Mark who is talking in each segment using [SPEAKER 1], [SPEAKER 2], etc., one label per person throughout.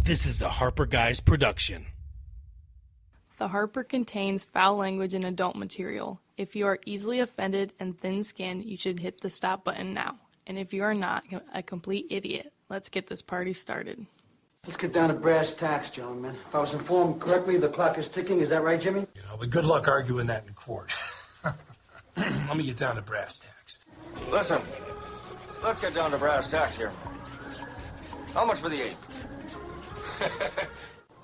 [SPEAKER 1] This is a Harper Guys production.
[SPEAKER 2] The Harper contains foul language and adult material. If you are easily offended and thin-skinned, you should hit the stop button now. And if you are not a complete idiot, let's get this party started.
[SPEAKER 3] Let's get down to brass tacks, gentlemen. If I was informed correctly, the clock is ticking. Is that right, Jimmy?
[SPEAKER 4] You know, but good luck arguing that in court. Let me get down to brass tacks.
[SPEAKER 5] Listen, let's get down to brass tacks here. How much for the ape?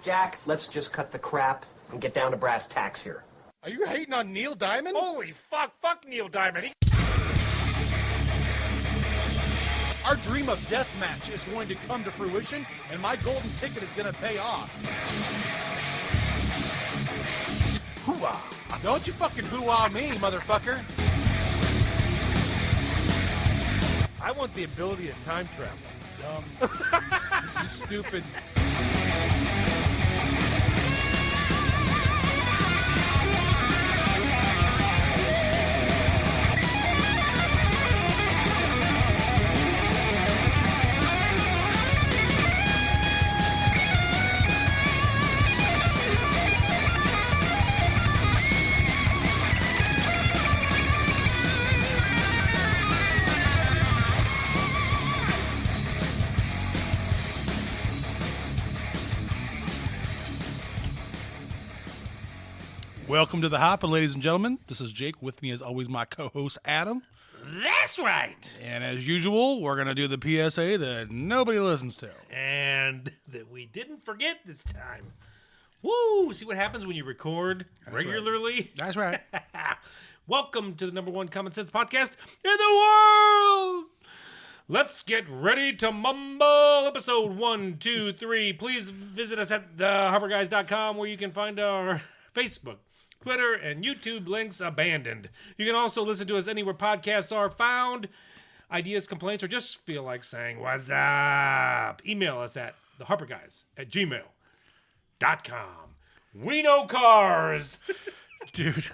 [SPEAKER 6] Jack, let's just cut the crap and get down to brass tacks here.
[SPEAKER 7] Are you hating on Neil Diamond?
[SPEAKER 1] Holy fuck Neil Diamond.
[SPEAKER 7] Our dream of deathmatch is going to come to fruition, and my golden ticket is going to pay off. Hoo-ah. Don't you fucking hoo-ah me, motherfucker.
[SPEAKER 1] I want the ability to time travel.
[SPEAKER 7] This is stupid. Welcome to the Hopper, ladies and gentlemen. This is Jake. With me, as always, my co-host, Adam.
[SPEAKER 1] That's right.
[SPEAKER 7] And as usual, we're going to do the PSA that nobody listens to.
[SPEAKER 1] And that we didn't forget this time. Woo! See what happens when you record regularly?
[SPEAKER 7] Right. That's right.
[SPEAKER 1] Welcome to the number one common sense podcast in the world. Let's get ready to mumble. Episode 123. Please visit us at theharperguys.com where you can find our Facebook, Twitter, and YouTube links abandoned. You can also listen to us anywhere podcasts are found. Ideas, complaints, or just feel like saying, what's up? Email us at theharperguys@gmail.com. We know cars.
[SPEAKER 7] Dude,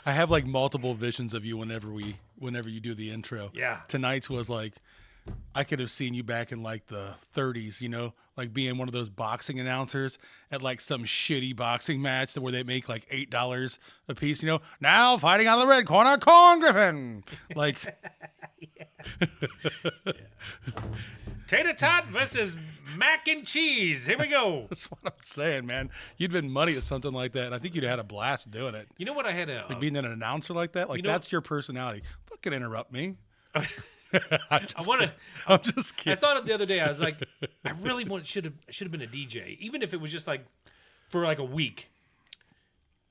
[SPEAKER 7] I have like multiple visions of you whenever you do the intro.
[SPEAKER 1] Yeah.
[SPEAKER 7] Tonight's was like, I could have seen you back in like the 30s, you know, like being one of those boxing announcers at like some shitty boxing match where they make like $8 a piece, you know. Now fighting out of the red corner, Corn Griffin. Like,
[SPEAKER 1] Tater tot versus mac and cheese. Here we go.
[SPEAKER 7] that's what I'm saying, man. You'd been money at something like that, and I think you'd have had a blast doing it.
[SPEAKER 1] You know what I had
[SPEAKER 7] Like being an announcer like that, like that's your personality. Fucking interrupt me. I'm just kidding.
[SPEAKER 1] I thought it the other day. I was like, I really should have been a DJ, even if it was just like for like a week.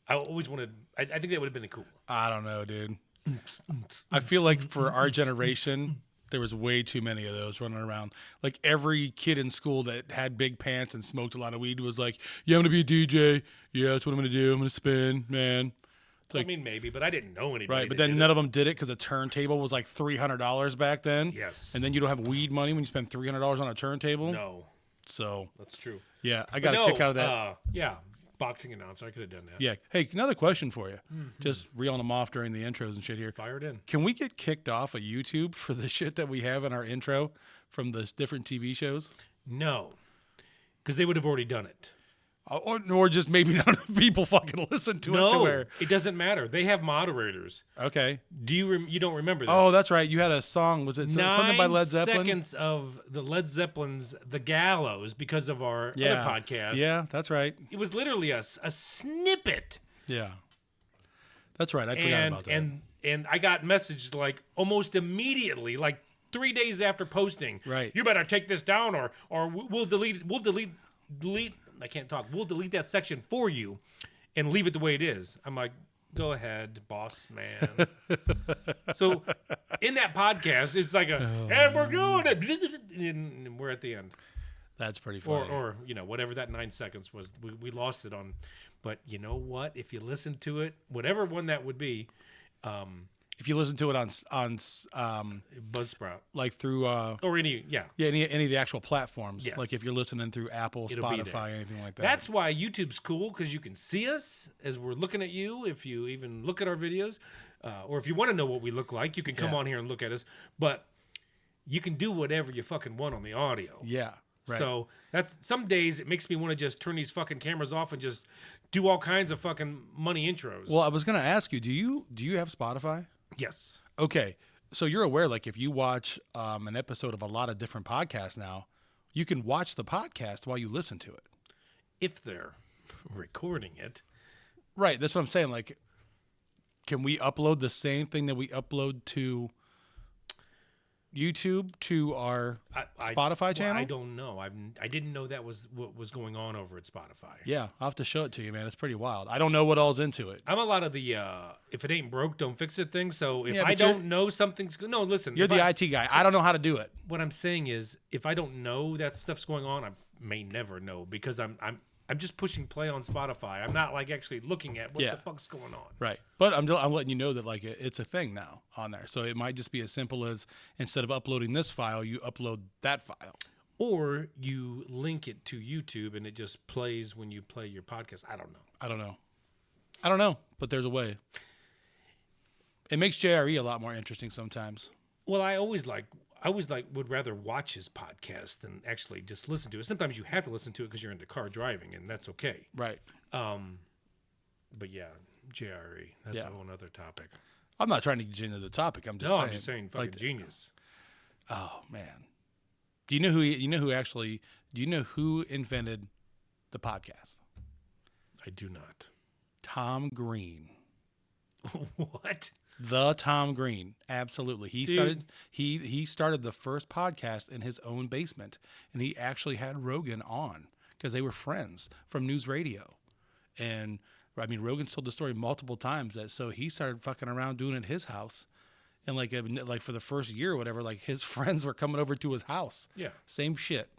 [SPEAKER 1] I always wanted. I think that would have been cool.
[SPEAKER 7] I don't know, dude. I feel like for our generation, there was way too many of those running around. Like every kid in school that had big pants and smoked a lot of weed was like, "Yeah, I'm gonna be a DJ. Yeah, that's what I'm gonna do. I'm gonna spin, man."
[SPEAKER 1] Like, I mean, maybe, but I didn't know anybody.
[SPEAKER 7] Right, but then none of them did it because a turntable was like $300 back then.
[SPEAKER 1] Yes.
[SPEAKER 7] And then you don't have weed money when you spend $300 on a turntable.
[SPEAKER 1] No.
[SPEAKER 7] So
[SPEAKER 1] That's true.
[SPEAKER 7] Yeah, I got a kick out of that.
[SPEAKER 1] Yeah, boxing announcer. I could have done that.
[SPEAKER 7] Yeah. Hey, another question for you. Mm-hmm. Just reeling them off during the intros and shit here.
[SPEAKER 1] Fire it in.
[SPEAKER 7] Can we get kicked off of YouTube for the shit that we have in our intro from the different TV shows?
[SPEAKER 1] No, because they would have already done it.
[SPEAKER 7] Or just maybe not enough people fucking listen to it to where
[SPEAKER 1] it doesn't matter. They have moderators.
[SPEAKER 7] Okay.
[SPEAKER 1] Do you don't remember this?
[SPEAKER 7] Oh, that's right. You had a song. Was it something by Led Zeppelin?
[SPEAKER 1] 9 seconds of the Led Zeppelin's "The Gallows" because of our other podcast.
[SPEAKER 7] Yeah, that's right.
[SPEAKER 1] It was literally a snippet.
[SPEAKER 7] Yeah, that's right. I forgot about that.
[SPEAKER 1] And I got messaged like almost immediately, like 3 days after posting.
[SPEAKER 7] Right.
[SPEAKER 1] You better take this down, or we'll delete. I can't talk. We'll delete that section for you and leave it the way it is. I'm like, go ahead, boss man. So in that podcast, it's like and we're doing it. And we're at the end.
[SPEAKER 7] That's pretty funny.
[SPEAKER 1] Or whatever that 9 seconds was, we lost it on. But you know what? If you listen to it, whatever one that would be,
[SPEAKER 7] if you listen to it on
[SPEAKER 1] Buzzsprout,
[SPEAKER 7] like through
[SPEAKER 1] or any
[SPEAKER 7] of the actual platforms,
[SPEAKER 1] yes.
[SPEAKER 7] Like if you're listening through Apple, Spotify, anything like that.
[SPEAKER 1] That's why YouTube's cool, because you can see us as we're looking at you. If you even look at our videos, or if you want to know what we look like, you can come on here and look at us. But you can do whatever you fucking want on the audio.
[SPEAKER 7] Yeah. Right.
[SPEAKER 1] So that's some days it makes me want to just turn these fucking cameras off and just do all kinds of fucking money intros.
[SPEAKER 7] Well, I was gonna ask you, do you have Spotify?
[SPEAKER 1] yes.
[SPEAKER 7] Okay, so you're aware, like, if you watch an episode of a lot of different podcasts now, you can watch the podcast while you listen to it.
[SPEAKER 1] If they're recording it.
[SPEAKER 7] Right, that's what I'm saying. Like, can we upload the same thing that we upload to YouTube to our Spotify channel?
[SPEAKER 1] I don't know. I didn't know that was what was going on over at Spotify.
[SPEAKER 7] Yeah, I'll have to show it to you, man. It's pretty wild. I don't know what all's into it.
[SPEAKER 1] I'm a lot of the if it ain't broke, don't fix it thing. So if
[SPEAKER 7] Yeah,
[SPEAKER 1] I
[SPEAKER 7] but you're-
[SPEAKER 1] don't know something's no, listen.
[SPEAKER 7] You're
[SPEAKER 1] if
[SPEAKER 7] the
[SPEAKER 1] I-
[SPEAKER 7] IT guy. I don't know how to do it.
[SPEAKER 1] What I'm saying is, if I don't know that stuff's going on, I may never know because I'm just pushing play on Spotify. I'm not like actually looking at what
[SPEAKER 7] Yeah.
[SPEAKER 1] the fuck's going on.
[SPEAKER 7] Right. But I'm letting you know that, like, it's a thing now on there. So it might just be as simple as, instead of uploading this file, you upload that file.
[SPEAKER 1] Or you link it to YouTube and it just plays when you play your podcast. I don't know.
[SPEAKER 7] I don't know, but there's a way. It makes JRE a lot more interesting sometimes.
[SPEAKER 1] Well, I always would rather watch his podcast than actually just listen to it. Sometimes you have to listen to it because you're in the car driving, and that's okay.
[SPEAKER 7] Right.
[SPEAKER 1] But yeah, JRE, that's
[SPEAKER 7] Yeah.
[SPEAKER 1] a whole other topic.
[SPEAKER 7] I'm not trying to get you into the topic. I'm just
[SPEAKER 1] No,
[SPEAKER 7] saying.
[SPEAKER 1] I'm just saying, fucking
[SPEAKER 7] like,
[SPEAKER 1] genius.
[SPEAKER 7] oh man. Do you know who invented the podcast?
[SPEAKER 1] I do not.
[SPEAKER 7] Tom Green.
[SPEAKER 1] What?
[SPEAKER 7] The Tom Green. Absolutely. He
[SPEAKER 1] Dude.
[SPEAKER 7] started the first podcast in his own basement, and he actually had Rogan on because they were friends from news radio. And I mean, Rogan told the story multiple times that so he started fucking around doing it at his house. And like for the first year or whatever, like his friends were coming over to his house.
[SPEAKER 1] Yeah.
[SPEAKER 7] Same shit.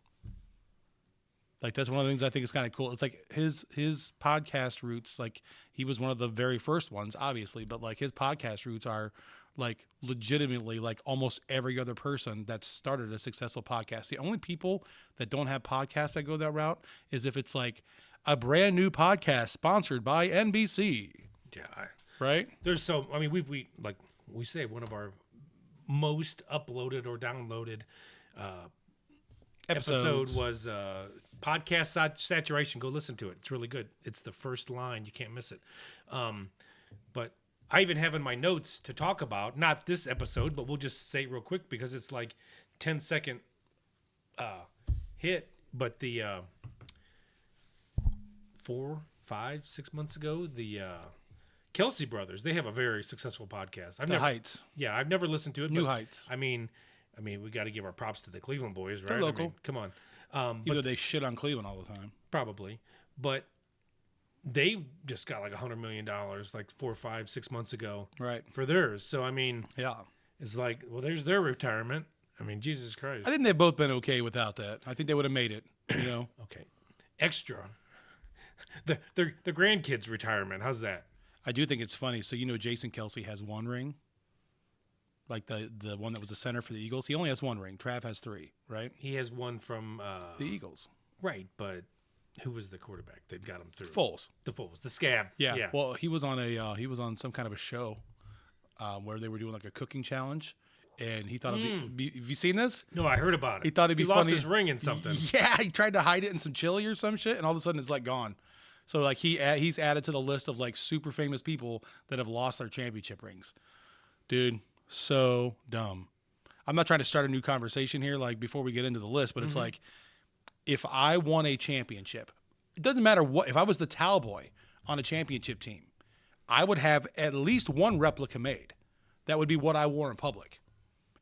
[SPEAKER 7] Like that's one of the things I think is kind of cool. It's like his podcast roots, like he was one of the very first ones, obviously, but like his podcast roots are like legitimately like almost every other person that started a successful podcast. The only people that don't have podcasts that go that route is if it's like a brand new podcast sponsored by NBC,
[SPEAKER 1] Yeah.
[SPEAKER 7] right?
[SPEAKER 1] There's so, I mean, we say one of our most uploaded or downloaded episode was podcast saturation. Go listen to it. It's really good. It's the first line. You can't miss it. But I even have in my notes to talk about, not this episode, but we'll just say it real quick because it's like 10-second hit. But the 4, 5, 6 months ago, the Kelsey brothers, they have a very successful podcast.
[SPEAKER 7] Heights.
[SPEAKER 1] Yeah, I've never listened to it.
[SPEAKER 7] New
[SPEAKER 1] but,
[SPEAKER 7] Heights.
[SPEAKER 1] I mean, we got to give our props to the Cleveland boys, right?
[SPEAKER 7] They're local.
[SPEAKER 1] I mean, come on.
[SPEAKER 7] Even though they shit on Cleveland all the time.
[SPEAKER 1] Probably. But they just got like $100 million like 4, 5, 6 months ago
[SPEAKER 7] Right.
[SPEAKER 1] for theirs. So, I mean,
[SPEAKER 7] Yeah.
[SPEAKER 1] it's like, well, there's their retirement. I mean, Jesus Christ.
[SPEAKER 7] I think they've both been okay without that. I think they would have made it, you know?
[SPEAKER 1] Okay. Extra. The grandkids' retirement. How's that?
[SPEAKER 7] I do think it's funny. So, you know, Jason Kelsey has one ring. Like the one that was the center for the Eagles. He only has one ring. Trav has 3, right?
[SPEAKER 1] He has one from
[SPEAKER 7] The Eagles.
[SPEAKER 1] right, but who was the quarterback that got him through?
[SPEAKER 7] Foles.
[SPEAKER 1] The Foles. The scab.
[SPEAKER 7] Yeah. Well, he was on some kind of a show where they were doing like a cooking challenge, and he thought it'd be. Have you seen this?
[SPEAKER 1] No, I heard about it.
[SPEAKER 7] He thought it'd be
[SPEAKER 1] lost
[SPEAKER 7] funny.
[SPEAKER 1] his ring in something.
[SPEAKER 7] Yeah, he tried to hide it in some chili or some shit, and all of a sudden it's like gone. So like he's added to the list of like super famous people that have lost their championship rings. Dude, so dumb. I'm not trying to start a new conversation here, like before we get into the list, but it's like if I won a championship, it doesn't matter what. If I was the towel boy on a championship team, I would have at least one replica made. That would be what I wore in public.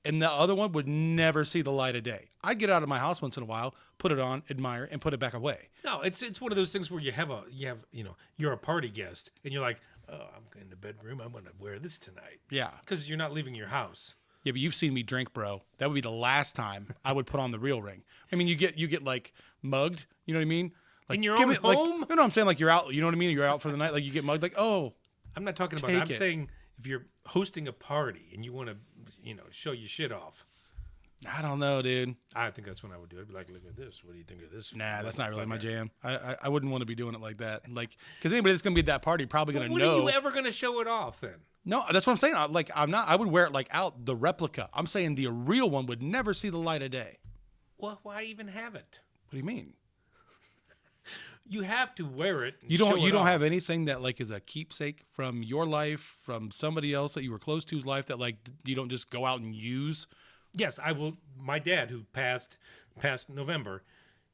[SPEAKER 7] And the other one would never see the light of day. I'd get out of my house once in a while, put it on, admire, and put it back away.
[SPEAKER 1] No, it's one of those things where you're a party guest and you're like, oh, I'm in the bedroom. I'm gonna wear this tonight.
[SPEAKER 7] Yeah.
[SPEAKER 1] Because you're not leaving your house.
[SPEAKER 7] Yeah, but you've seen me drink, bro. That would be the last time I would put on the real ring. I mean, you get like mugged. You know what I mean? Like
[SPEAKER 1] In your
[SPEAKER 7] give
[SPEAKER 1] own
[SPEAKER 7] it, like,
[SPEAKER 1] home?
[SPEAKER 7] no, I'm saying like you're out. You know what I mean? You're out for the night. Like you get mugged. Like
[SPEAKER 1] I'm not talking about
[SPEAKER 7] Take
[SPEAKER 1] that. I'm
[SPEAKER 7] it.
[SPEAKER 1] saying if you're hosting a party and you want to, show your shit off.
[SPEAKER 7] I don't know, dude.
[SPEAKER 1] I think that's when I would do it. I'd be like, look at this. What do you think of this?
[SPEAKER 7] Nah, that's not really my
[SPEAKER 1] Motherfucker.
[SPEAKER 7] jam. I wouldn't want to be doing it like that. Like, because anybody that's gonna be at that party probably gonna
[SPEAKER 1] When
[SPEAKER 7] know.
[SPEAKER 1] are you ever going to show it off then?
[SPEAKER 7] No, that's what I'm saying. I'm not. I would wear it like out the replica. I'm saying the real one would never see the light of day.
[SPEAKER 1] Well, why even have it?
[SPEAKER 7] What do you mean?
[SPEAKER 1] You have to wear it. And
[SPEAKER 7] You don't
[SPEAKER 1] show it off.
[SPEAKER 7] have anything that like is a keepsake from your life, from somebody else that you were close to's life that like you don't just go out and use?
[SPEAKER 1] Yes, I will. My dad, who passed November,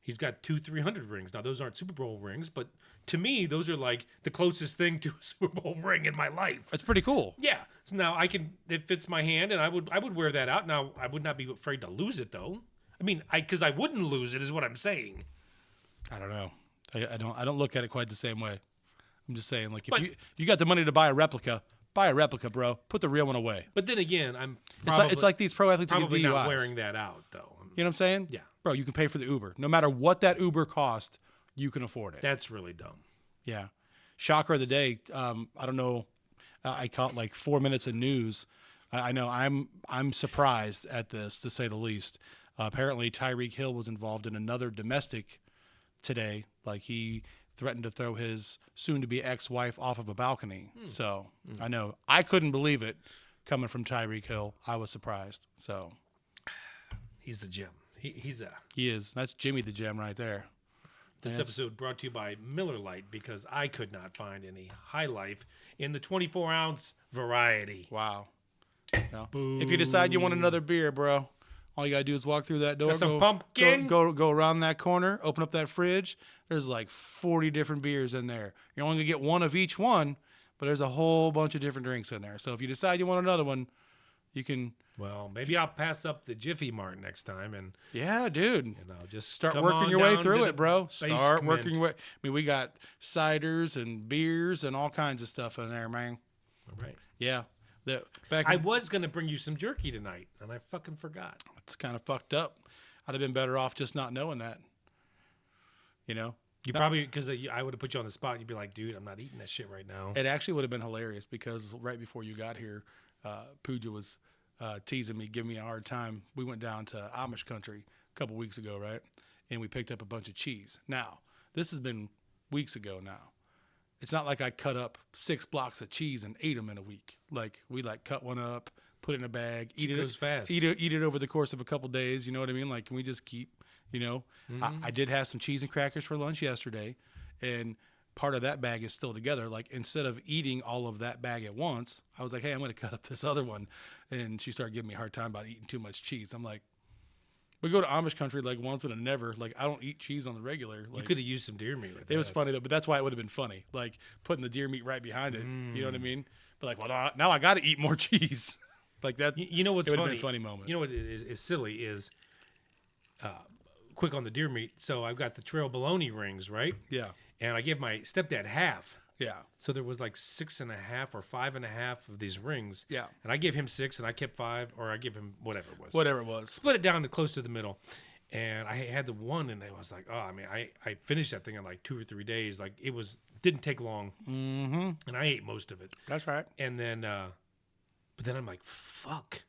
[SPEAKER 1] he's got 300 rings. Now those aren't Super Bowl rings, but to me, those are like the closest thing to a Super Bowl ring in my life.
[SPEAKER 7] That's pretty cool.
[SPEAKER 1] Yeah. So now it fits my hand, and I would wear that out. Now I would not be afraid to lose it though. I mean, because I wouldn't lose it is what I'm saying.
[SPEAKER 7] I don't know. I don't look at it quite the same way. I'm just saying, like,
[SPEAKER 1] But-
[SPEAKER 7] if you got the money to buy a replica, bro. Put the real one away.
[SPEAKER 1] But then again, I'm
[SPEAKER 7] It's like these pro athletes who get
[SPEAKER 1] probably
[SPEAKER 7] DUIs.
[SPEAKER 1] not wearing that out though.
[SPEAKER 7] You know what I'm saying?
[SPEAKER 1] Yeah.
[SPEAKER 7] Bro, you can pay for the Uber. No matter what that Uber cost, you can afford it.
[SPEAKER 1] That's really dumb.
[SPEAKER 7] Yeah. Shocker of the day. I don't know. I caught like 4 minutes of news. I know I'm surprised at this, to say the least. Apparently, Tyreek Hill was involved in another domestic today. Like, he threatened to throw his soon-to-be ex-wife off of a balcony. So I know I couldn't believe it coming from Tyreek Hill. I was surprised. So
[SPEAKER 1] He's the gem. He's a.
[SPEAKER 7] he is. That's Jimmy the Gem right there.
[SPEAKER 1] This episode brought to you by Miller Lite because I could not find any High Life in the 24-ounce variety.
[SPEAKER 7] Wow. Well, if you decide you want another beer, bro, all you gotta do is walk through that door.
[SPEAKER 1] Got some pumpkin?
[SPEAKER 7] Go around that corner. Open up that fridge. There's like 40 different beers in there. You're only gonna get one of each one, but there's a whole bunch of different drinks in there. So if you decide you want another one, you can.
[SPEAKER 1] Well, maybe I'll pass up the Jiffy Mart next time and
[SPEAKER 7] Yeah, dude.
[SPEAKER 1] I'll just
[SPEAKER 7] Start
[SPEAKER 1] come
[SPEAKER 7] working
[SPEAKER 1] on
[SPEAKER 7] your way
[SPEAKER 1] down
[SPEAKER 7] through
[SPEAKER 1] to
[SPEAKER 7] it,
[SPEAKER 1] the
[SPEAKER 7] bro. Start working
[SPEAKER 1] basement.
[SPEAKER 7] your way. I mean, we got ciders and beers and all kinds of stuff in there, man.
[SPEAKER 1] All right.
[SPEAKER 7] Yeah. Back
[SPEAKER 1] I was gonna bring you some jerky tonight, and I fucking forgot.
[SPEAKER 7] it's kind of fucked up. I'd have been better off just not knowing that. You know?
[SPEAKER 1] You probably because I would have put you on the spot. And you'd be like, "Dude, I'm not eating that shit right now."
[SPEAKER 7] It actually would have been hilarious because right before you got here, Pooja was teasing me, giving me a hard time. We went down to Amish country a couple weeks ago, right? And we picked up a bunch of cheese. Now, this has been weeks ago now. It's not like I cut up 6 blocks of cheese and ate them in a week. Like, we cut one up, put it in a bag, eat it.
[SPEAKER 1] goes fast.
[SPEAKER 7] Eat it over the course of a couple days. You know what I mean? Like, can we just keep, you know? I did have some cheese and crackers for lunch yesterday, and part of that bag is still together. Like, instead of eating all of that bag at once, I was like, hey, I'm going to cut up this other one. And she started giving me a hard time about eating too much cheese. I'm like, we go to Amish country like once in a never. Like, I don't eat cheese on the regular.
[SPEAKER 1] You
[SPEAKER 7] Like,
[SPEAKER 1] could have used some deer meat with
[SPEAKER 7] it was funny though, but that's why it would have been funny. Like putting the deer meat right behind it. You know what I mean? But like, well, now I got to eat more cheese. Like that.
[SPEAKER 1] You know what's
[SPEAKER 7] it would
[SPEAKER 1] funny?
[SPEAKER 7] have been a funny moment.
[SPEAKER 1] You know what is silly is, quick on the deer meat. So I've got the trail bologna rings, right?
[SPEAKER 7] Yeah.
[SPEAKER 1] And I gave my stepdad half.
[SPEAKER 7] Yeah.
[SPEAKER 1] So there was like 6.5 or 5.5 of these rings.
[SPEAKER 7] Yeah.
[SPEAKER 1] And I gave him 6 and I kept 5, or I give him whatever it was.
[SPEAKER 7] Whatever it was.
[SPEAKER 1] Split it down to close to the middle. And I had the one, and I was like, oh, I mean, I finished that thing in like 2 or 3 days. Like didn't take long. Mm-hmm. And I ate most of it.
[SPEAKER 7] That's right.
[SPEAKER 1] And then, but then I'm like, fuck.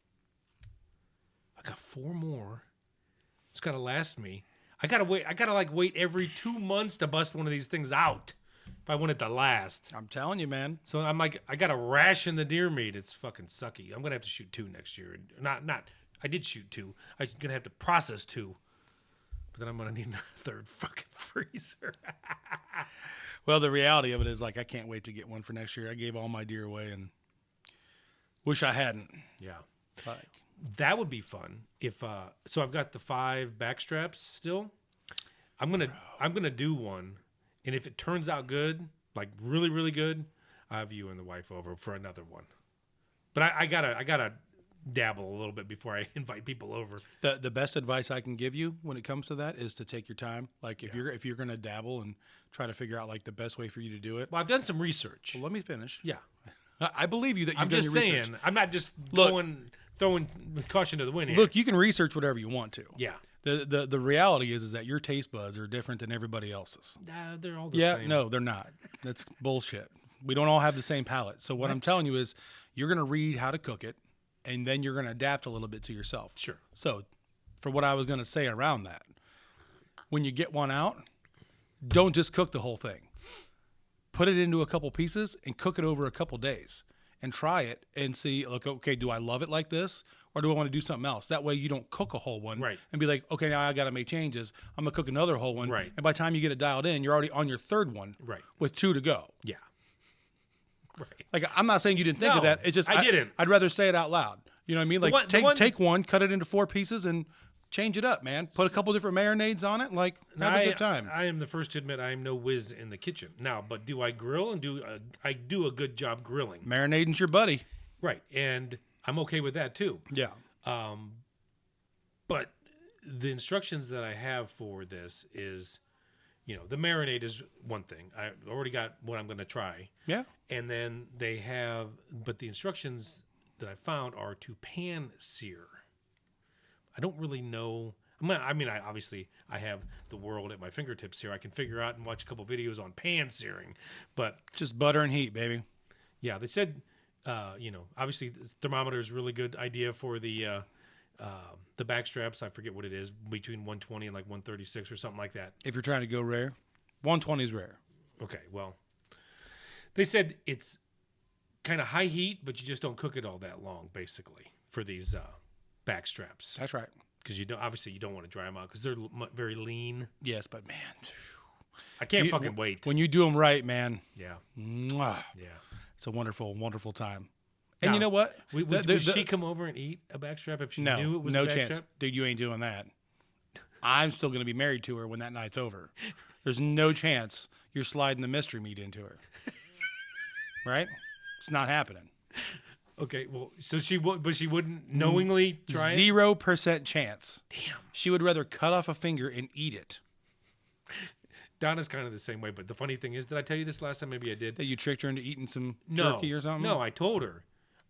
[SPEAKER 1] I got 4 more. It's got to last me. I got to wait. I got to wait every 2 months to bust one of these things out if I want it to last.
[SPEAKER 7] I'm telling you, man.
[SPEAKER 1] So I'm like, I got to ration the deer meat. It's fucking sucky. I'm going to have to shoot 2 next year. I did shoot 2. I'm going to have to process 2. But then I'm going to need a 3rd fucking freezer.
[SPEAKER 7] Well, the reality of it is like I can't wait to get one for next year. I gave all my deer away and wish I hadn't.
[SPEAKER 1] Yeah.
[SPEAKER 7] Like,
[SPEAKER 1] That would be fun if so I've got the 5 back straps still. I'm gonna do one, and if it turns out good, like really, really good, I have you and the wife over for another one. But I gotta dabble a little bit before I invite people over.
[SPEAKER 7] the best advice I can give you when it comes to that is to take your time. Like if you're gonna dabble and try to figure out like the best way for you to do it.
[SPEAKER 1] Well, I've done some research.
[SPEAKER 7] Well, let me finish.
[SPEAKER 1] Yeah,
[SPEAKER 7] I believe you that you've
[SPEAKER 1] I'm
[SPEAKER 7] done
[SPEAKER 1] just
[SPEAKER 7] your
[SPEAKER 1] saying.
[SPEAKER 7] research.
[SPEAKER 1] I'm not just
[SPEAKER 7] Look.
[SPEAKER 1] throwing caution to the wind here.
[SPEAKER 7] Look, you can research whatever you want to.
[SPEAKER 1] Yeah.
[SPEAKER 7] The reality is that your taste buds are different than everybody else's.
[SPEAKER 1] They're all the
[SPEAKER 7] Yeah,
[SPEAKER 1] same.
[SPEAKER 7] no, they're not. That's bullshit. We don't all have the same palate. So what I'm telling you is you're going to read how to cook it, and then you're going to adapt a little bit to yourself.
[SPEAKER 1] Sure.
[SPEAKER 7] So for what I was going to say around that, when you get one out, don't just cook the whole thing. Put it into a couple pieces and cook it over a couple days. and try it and see, like, okay, do I love it like this? Or do I want to do something else? That way you don't cook a whole one
[SPEAKER 1] Right.
[SPEAKER 7] and be like, okay, now I got to make changes. I'm going to cook another whole one.
[SPEAKER 1] Right.
[SPEAKER 7] And by the time you get it dialed in, you're already on your third one
[SPEAKER 1] Right.
[SPEAKER 7] with 2 to go.
[SPEAKER 1] Yeah. Right.
[SPEAKER 7] Like, I'm not saying you didn't think of
[SPEAKER 1] No,
[SPEAKER 7] that. It's just,
[SPEAKER 1] I didn't.
[SPEAKER 7] I'd rather say it out loud. You know what I mean? Like, take one, cut it into 4 pieces and change it up, man. Put a couple different marinades on it. Like, have a good time.
[SPEAKER 1] I am the first to admit I am no whiz in the kitchen. Now, but do I grill and I do a good job grilling.
[SPEAKER 7] Marinating's your buddy.
[SPEAKER 1] Right. And I'm okay with that too.
[SPEAKER 7] Yeah.
[SPEAKER 1] But the instructions that I have for this is, the marinade is one thing. I already got what I'm going to try.
[SPEAKER 7] Yeah.
[SPEAKER 1] And then but the instructions that I found are to pan sear. I don't really know. I mean, obviously I have the world at my fingertips here. I can figure out and watch a couple videos on pan searing, but
[SPEAKER 7] just butter and heat, baby.
[SPEAKER 1] Yeah, they said, obviously the thermometer is a really good idea for the back straps. I forget what it is, between 120 and like 136 or something like that.
[SPEAKER 7] If you're trying to go rare, 120 is rare.
[SPEAKER 1] Okay, well, they said it's kind of high heat, but you just don't cook it all that long, basically, for these back straps.
[SPEAKER 7] That's right.
[SPEAKER 1] Because obviously you don't want to dry them out because they're very lean.
[SPEAKER 7] Yes, but man,
[SPEAKER 1] I can't fucking wait.
[SPEAKER 7] When you do them right, man.
[SPEAKER 1] Yeah.
[SPEAKER 7] Mwah,
[SPEAKER 1] Yeah.
[SPEAKER 7] it's a wonderful, wonderful time. And
[SPEAKER 1] Now,
[SPEAKER 7] you know what?
[SPEAKER 1] Would she come over and eat a backstrap if she knew it was
[SPEAKER 7] no
[SPEAKER 1] a backstrap?
[SPEAKER 7] chance. Dude, you ain't doing that. I'm still going to be married to her when that night's over. There's no chance you're sliding the mystery meat into her. Right? It's not happening.
[SPEAKER 1] Okay, well, so she wouldn't knowingly try it?
[SPEAKER 7] 0% chance.
[SPEAKER 1] Damn.
[SPEAKER 7] She would rather cut off a finger and eat it.
[SPEAKER 1] Donna's kind of the same way, but the funny thing is, did I tell you this last time? Maybe I did.
[SPEAKER 7] That you tricked her into eating some
[SPEAKER 1] No.
[SPEAKER 7] jerky or something?
[SPEAKER 1] No, I told her.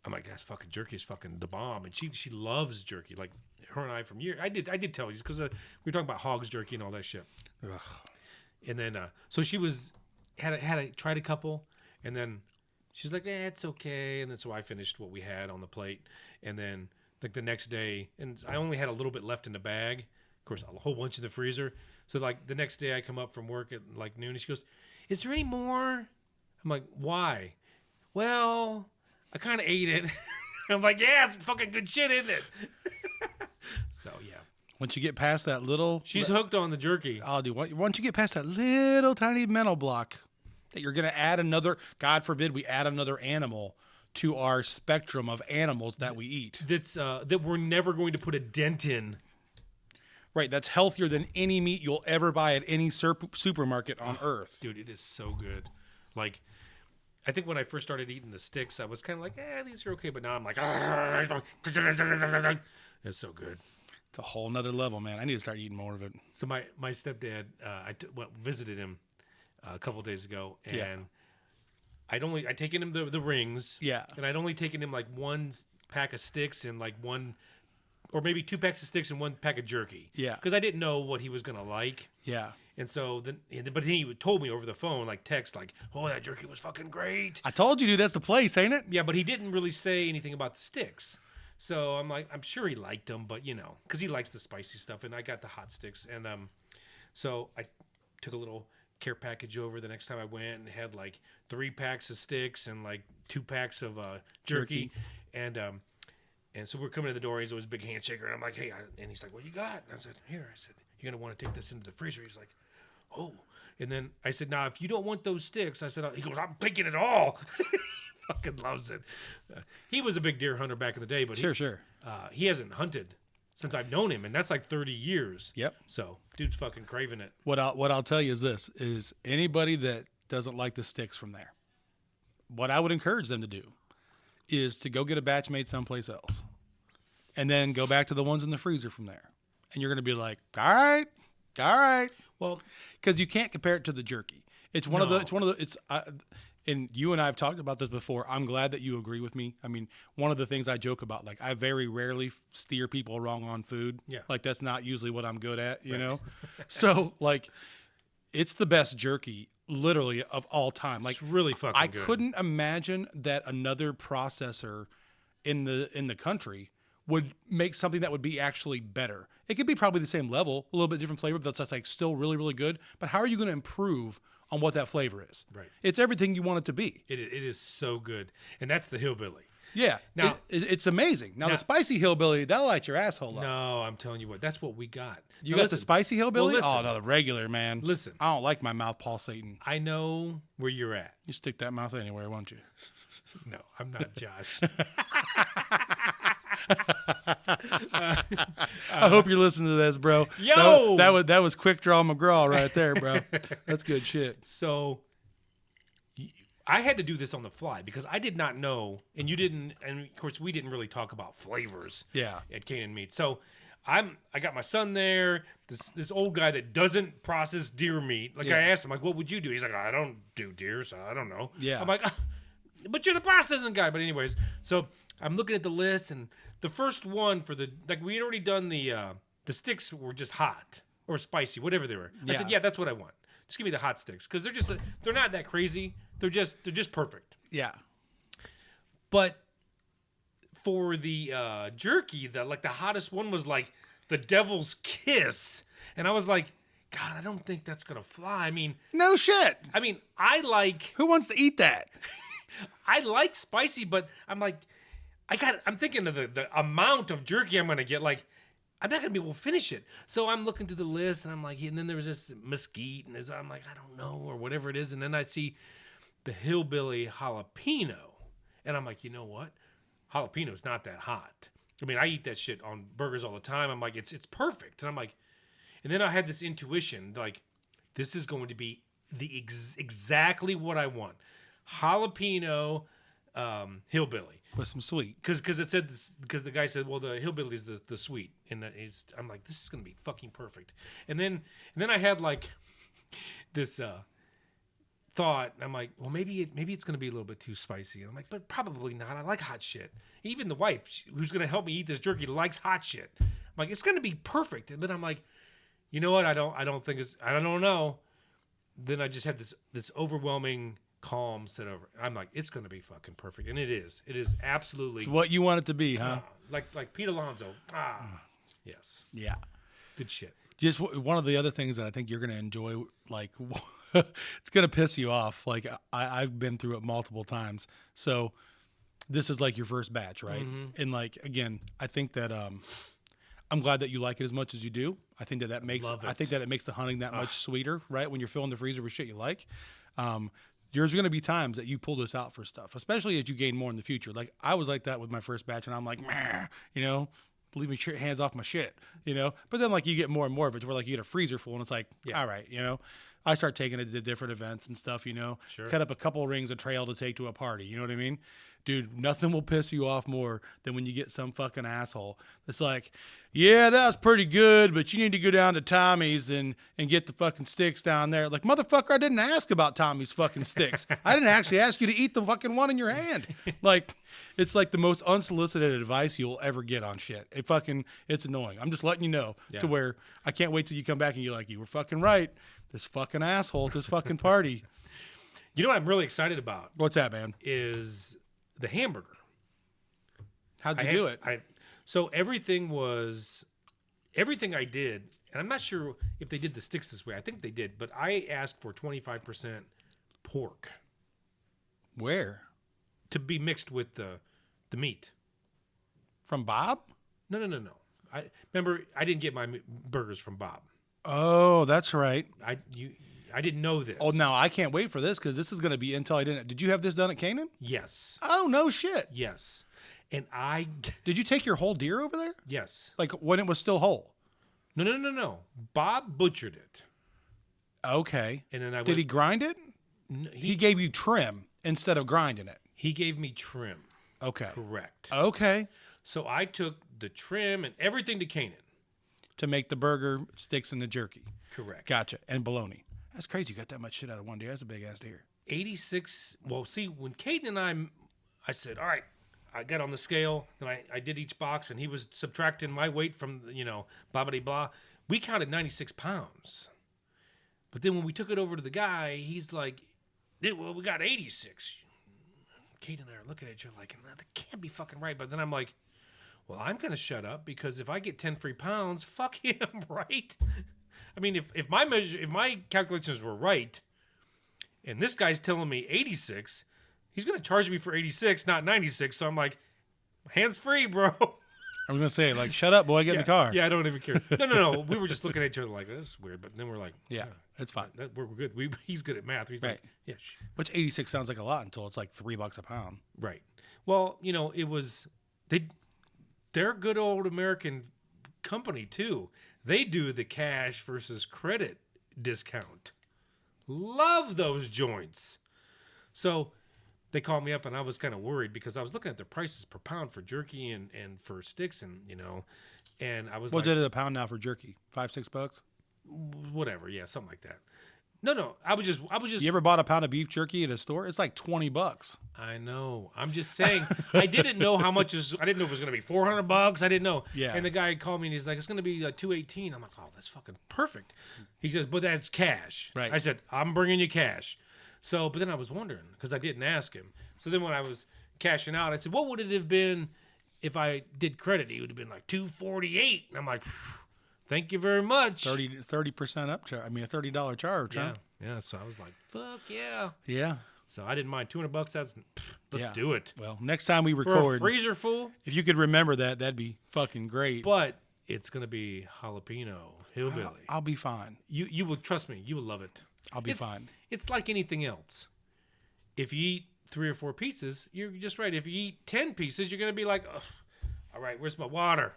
[SPEAKER 1] I'm like, gosh, fucking jerky is fucking the bomb, and she loves jerky. Like her and I from years. I did tell you because we were talking about hogs jerky and all that shit.
[SPEAKER 7] Ugh.
[SPEAKER 1] And then so she tried a couple, and then she's like, it's okay. And then so I finished what we had on the plate, and then like the next day, and I only had a little bit left in the bag. Of course, a whole bunch in the freezer. So like the next day, I come up from work at like noon, and she goes, "Is there any more?" I'm like, "Why?" Well, I kind of ate it. I'm like, "Yeah, it's fucking good shit, isn't it?" So yeah.
[SPEAKER 7] Once you get past that little...
[SPEAKER 1] She's hooked on the jerky.
[SPEAKER 7] I'll do. Once you get past that little tiny mental block that you're going to add another... God forbid we add another animal to our spectrum of animals that we eat.
[SPEAKER 1] That we're never going to put a dent in.
[SPEAKER 7] Right, that's healthier than any meat you'll ever buy at any supermarket on earth.
[SPEAKER 1] Dude, it is so good. Like, I think when I first started eating the sticks, I was kind of like, these are okay. But now I'm like, it's so good.
[SPEAKER 7] It's a whole nother level, man. I need to start eating more of it.
[SPEAKER 1] So my stepdad, visited him a couple of days ago, and
[SPEAKER 7] Yeah.
[SPEAKER 1] I'd taken him the rings.
[SPEAKER 7] Yeah.
[SPEAKER 1] And I'd only taken him like one pack of sticks and like one, or maybe 2 packs of sticks and 1 pack of jerky.
[SPEAKER 7] Yeah.
[SPEAKER 1] Because I didn't know what he was going to like.
[SPEAKER 7] Yeah.
[SPEAKER 1] And so but he told me over the phone, like text, like, "Oh, that jerky was fucking great."
[SPEAKER 7] I told you, dude, that's the place, ain't it?
[SPEAKER 1] Yeah, but he didn't really say anything about the sticks. So I'm like, I'm sure he liked them, but because he likes the spicy stuff, and I got the hot sticks, and so I took a little care package over the next time I went and had like 3 packs of sticks and like 2 packs of jerky. And so we're coming to the door. He's always a big handshaker, and I'm like, "Hey," and he's like, "What you got?" And I said, "Here." I said, "You're gonna want to take this into the freezer." He's like, "Oh." And then I said, "Now, if you don't want those sticks," I said, he goes, "I'm taking it all." Fucking loves it. He was a big deer hunter back in the day, but
[SPEAKER 7] Sure.
[SPEAKER 1] he hasn't hunted since I've known him, and that's like 30 years.
[SPEAKER 7] Yep.
[SPEAKER 1] So dude's fucking craving it.
[SPEAKER 7] What I'll tell you is this: is anybody that doesn't like the sticks from there, what I would encourage them to do is to go get a batch made someplace else, and then go back to the ones in the freezer from there, and you're gonna be like, all right,
[SPEAKER 1] Well,
[SPEAKER 7] because you can't compare it to the jerky. It's one of the. And you and I have talked about this before. I'm glad that you agree with me. I mean, one of the things I joke about, like, I very rarely steer people wrong on food.
[SPEAKER 1] Yeah.
[SPEAKER 7] Like, that's not usually what I'm good at, you know? So, like, it's the best jerky, literally, of all time. Like,
[SPEAKER 1] it's really fucking
[SPEAKER 7] I
[SPEAKER 1] good.
[SPEAKER 7] couldn't imagine that another processor in the country would make something that would be actually better? It could be probably the same level, a little bit different flavor, but that's like still really, really good. But how are you going to improve on what that flavor is?
[SPEAKER 1] Right.
[SPEAKER 7] It's everything you want it to be.
[SPEAKER 1] It is so good. And that's the hillbilly.
[SPEAKER 7] Yeah.
[SPEAKER 1] Now-
[SPEAKER 7] it's amazing. Now, the spicy hillbilly, that'll light your asshole up.
[SPEAKER 1] No, I'm telling you what, that's what we got.
[SPEAKER 7] You
[SPEAKER 1] Now,
[SPEAKER 7] got
[SPEAKER 1] listen,
[SPEAKER 7] the spicy hillbilly?
[SPEAKER 1] Well, listen.
[SPEAKER 7] Oh, no, the regular, man.
[SPEAKER 1] Listen.
[SPEAKER 7] I don't like my mouth pulsating.
[SPEAKER 1] I know where you're at.
[SPEAKER 7] You stick that mouth anywhere, won't you?
[SPEAKER 1] No, I'm not Josh.
[SPEAKER 7] I hope you're listening to this, bro.
[SPEAKER 1] Yo!
[SPEAKER 7] That was quick draw McGraw right there, bro. That's good shit.
[SPEAKER 1] So I had to do this on the fly because I did not know, and you didn't, and of course we didn't really talk about flavors
[SPEAKER 7] Yeah.
[SPEAKER 1] at Canaan Meat. So I got my son there, this old guy that doesn't process deer meat. Like
[SPEAKER 7] Yeah.
[SPEAKER 1] I asked him, like, what would you do? He's like, I don't do deer, so I don't know.
[SPEAKER 7] Yeah.
[SPEAKER 1] I'm like, but you're the processing guy. But anyways, so I'm looking at the list, and the first one for we had already done the sticks were just hot or spicy, whatever they were. I said, yeah, that's what I want. Just give me the hot sticks because they're not that crazy. They're just perfect.
[SPEAKER 7] Yeah.
[SPEAKER 1] But for the jerky, the hottest one was like the devil's kiss, and I was like, God, I don't think that's gonna fly. I mean,
[SPEAKER 7] No shit.
[SPEAKER 1] I like
[SPEAKER 7] Who wants to eat that?
[SPEAKER 1] spicy, but I'm like, I'm thinking of the amount of jerky I'm gonna get. Like, I'm not gonna be able to finish it. So I'm looking through the list, and I'm like, and then there was this mesquite, and I'm like, I don't know, or whatever it is, and then I see the hillbilly jalapeno, and I'm like, you know what? Jalapeno's not that hot. I mean, I eat that shit on burgers all the time. I'm like, it's perfect, and I'm like, and then I had this intuition, like, this is going to be exactly what I want. Jalapeno hillbilly.
[SPEAKER 7] With some sweet.
[SPEAKER 1] Because it said this, because the guy said, well, the hillbilly is the sweet, and I'm like, this is gonna be fucking perfect. And then I had like this thought. I'm like, well, maybe it's gonna be a little bit too spicy. And I'm like, but probably not. I like hot shit. Even the wife who's gonna help me eat this jerky likes hot shit. I'm like, it's gonna be perfect. And then I'm like, you know what? I don't think it's. I don't know. Then I just had this overwhelming calm set over. I'm like, it's gonna be fucking perfect, and it is. It is absolutely
[SPEAKER 7] It's what you want it to be, huh?
[SPEAKER 1] like Pete Alonso. Yes,
[SPEAKER 7] Yeah.
[SPEAKER 1] good shit.
[SPEAKER 7] Just one of the other things that I think you're going to enjoy, like, it's going to piss you off. Like, I've been through it multiple times. So this is like your first batch, right?
[SPEAKER 1] Mm-hmm.
[SPEAKER 7] And like, again, I think that I'm glad that you like it as much as you do. I think that makes
[SPEAKER 1] Love it.
[SPEAKER 7] I think that it makes the hunting that much sweeter, right? When you're filling the freezer with shit you like. There's going to be times that you pull this out for stuff, especially as you gain more in the future. Like, I was like that with my first batch, and I'm like, meh, leave me hands off my shit, But then, like, you get more and more of it to where, like, you get a freezer full, and it's like, all right, I start taking it to different events and stuff,
[SPEAKER 1] Sure.
[SPEAKER 7] Cut up a couple of rings of trail to take to a party, you know what I mean? Dude, nothing will piss you off more than when you get some fucking asshole that's like, yeah, that was pretty good, but you need to go down to Tommy's and get the fucking sticks down there. Like, motherfucker, I didn't ask about Tommy's fucking sticks. I didn't actually ask you to eat the fucking one in your hand. Like, it's like the most unsolicited advice you'll ever get on shit. It's annoying. I'm just letting you know to where I can't wait till you come back and you're like, you were fucking right. This fucking asshole at this fucking party.
[SPEAKER 1] You know what I'm really excited about
[SPEAKER 7] What's that, man?
[SPEAKER 1] is the hamburger.
[SPEAKER 7] How'd you do it?
[SPEAKER 1] So everything I did, and I'm not sure if they did the sticks this way. I think they did, but I asked for 25% pork
[SPEAKER 7] Where?
[SPEAKER 1] to be mixed with the meat.
[SPEAKER 7] From Bob?
[SPEAKER 1] No. I didn't get my burgers from Bob.
[SPEAKER 7] Oh, that's right.
[SPEAKER 1] I didn't know this.
[SPEAKER 7] Oh, now I can't wait for this because this is going to be until I didn't. Did you have this done at Canaan?
[SPEAKER 1] Yes.
[SPEAKER 7] Oh, no shit.
[SPEAKER 1] Yes. And
[SPEAKER 7] Did you take your whole deer over there?
[SPEAKER 1] yes.
[SPEAKER 7] Like when it was still whole?
[SPEAKER 1] No. Bob butchered it.
[SPEAKER 7] Okay.
[SPEAKER 1] And then
[SPEAKER 7] Did he grind it? He gave you trim instead of grinding it.
[SPEAKER 1] He gave me trim.
[SPEAKER 7] Okay.
[SPEAKER 1] Correct.
[SPEAKER 7] Okay.
[SPEAKER 1] So I took the trim and everything to Canaan.
[SPEAKER 7] To make the burger, sticks, and the jerky.
[SPEAKER 1] Correct.
[SPEAKER 7] Gotcha. And bologna. That's crazy. You got that much shit out of one deer. That's a big ass deer.
[SPEAKER 1] 86. Well, see, when Caden and I said, all right, I got on the scale, and I did each box, and he was subtracting my weight from, blah, blah, blah. We counted 96 pounds. But then when we took it over to the guy, he's like, well, we got 86. Caden and I are looking at each other like, that can't be fucking right. But then I'm like, well, I'm going to shut up because if I get 10 free pounds, fuck him, right? I mean, if my calculations were right, and this guy's telling me 86, he's going to charge me for 86, not 96. So I'm like, hands free, bro.
[SPEAKER 7] I was gonna say, like, shut up, boy, get in the car.
[SPEAKER 1] Yeah, I don't even care. No. We were just looking at each other like, this is weird. But then we're like,
[SPEAKER 7] Yeah, it's fine.
[SPEAKER 1] we're good. He's good at math. He's
[SPEAKER 7] Right.
[SPEAKER 1] like, yeah,
[SPEAKER 7] Which 86 sounds like a lot until it's like $3 a pound.
[SPEAKER 1] right. Well, it was they're a good old American company too. They do the cash versus credit discount. Love those joints. So they called me up and I was kind of worried because I was looking at the prices per pound for jerky and for sticks and I was
[SPEAKER 7] What's
[SPEAKER 1] like,
[SPEAKER 7] it a pound now for jerky? $5-6?
[SPEAKER 1] whatever, yeah, something like that. No, I was just
[SPEAKER 7] You ever bought a pound of beef jerky at a store? It's like $20.
[SPEAKER 1] I know. I'm just saying. I didn't know how much is. I didn't know if it was going to be $400. I didn't know.
[SPEAKER 7] Yeah.
[SPEAKER 1] And the guy called me and he's like, "It's going to be $218." I'm like, "Oh, that's fucking perfect." He says, "But that's cash."
[SPEAKER 7] Right.
[SPEAKER 1] I said, "I'm bringing you cash." So, but then I was wondering because I didn't ask him. So then when I was cashing out, I said, "What would it have been if I did credit?" He would have been like $248. And I'm like, "Thank you very much."
[SPEAKER 7] 30% up charge. I mean, a $30 charge, huh?
[SPEAKER 1] Yeah. So I was like, "Fuck yeah."
[SPEAKER 7] Yeah.
[SPEAKER 1] So I didn't mind $200. That's let's
[SPEAKER 7] Yeah.
[SPEAKER 1] do it.
[SPEAKER 7] Well, next time we
[SPEAKER 1] For
[SPEAKER 7] record,
[SPEAKER 1] a freezer full.
[SPEAKER 7] if you could remember that, that'd be fucking great.
[SPEAKER 1] But it's gonna be jalapeno hillbilly.
[SPEAKER 7] I'll be fine.
[SPEAKER 1] You will trust me. You will love it.
[SPEAKER 7] I'll be
[SPEAKER 1] It's-
[SPEAKER 7] fine.
[SPEAKER 1] It's like anything else. If you eat 3 or 4 pizzas, you're just right. If you eat 10 pieces, you're gonna be like, "Ugh, all right, where's my water?"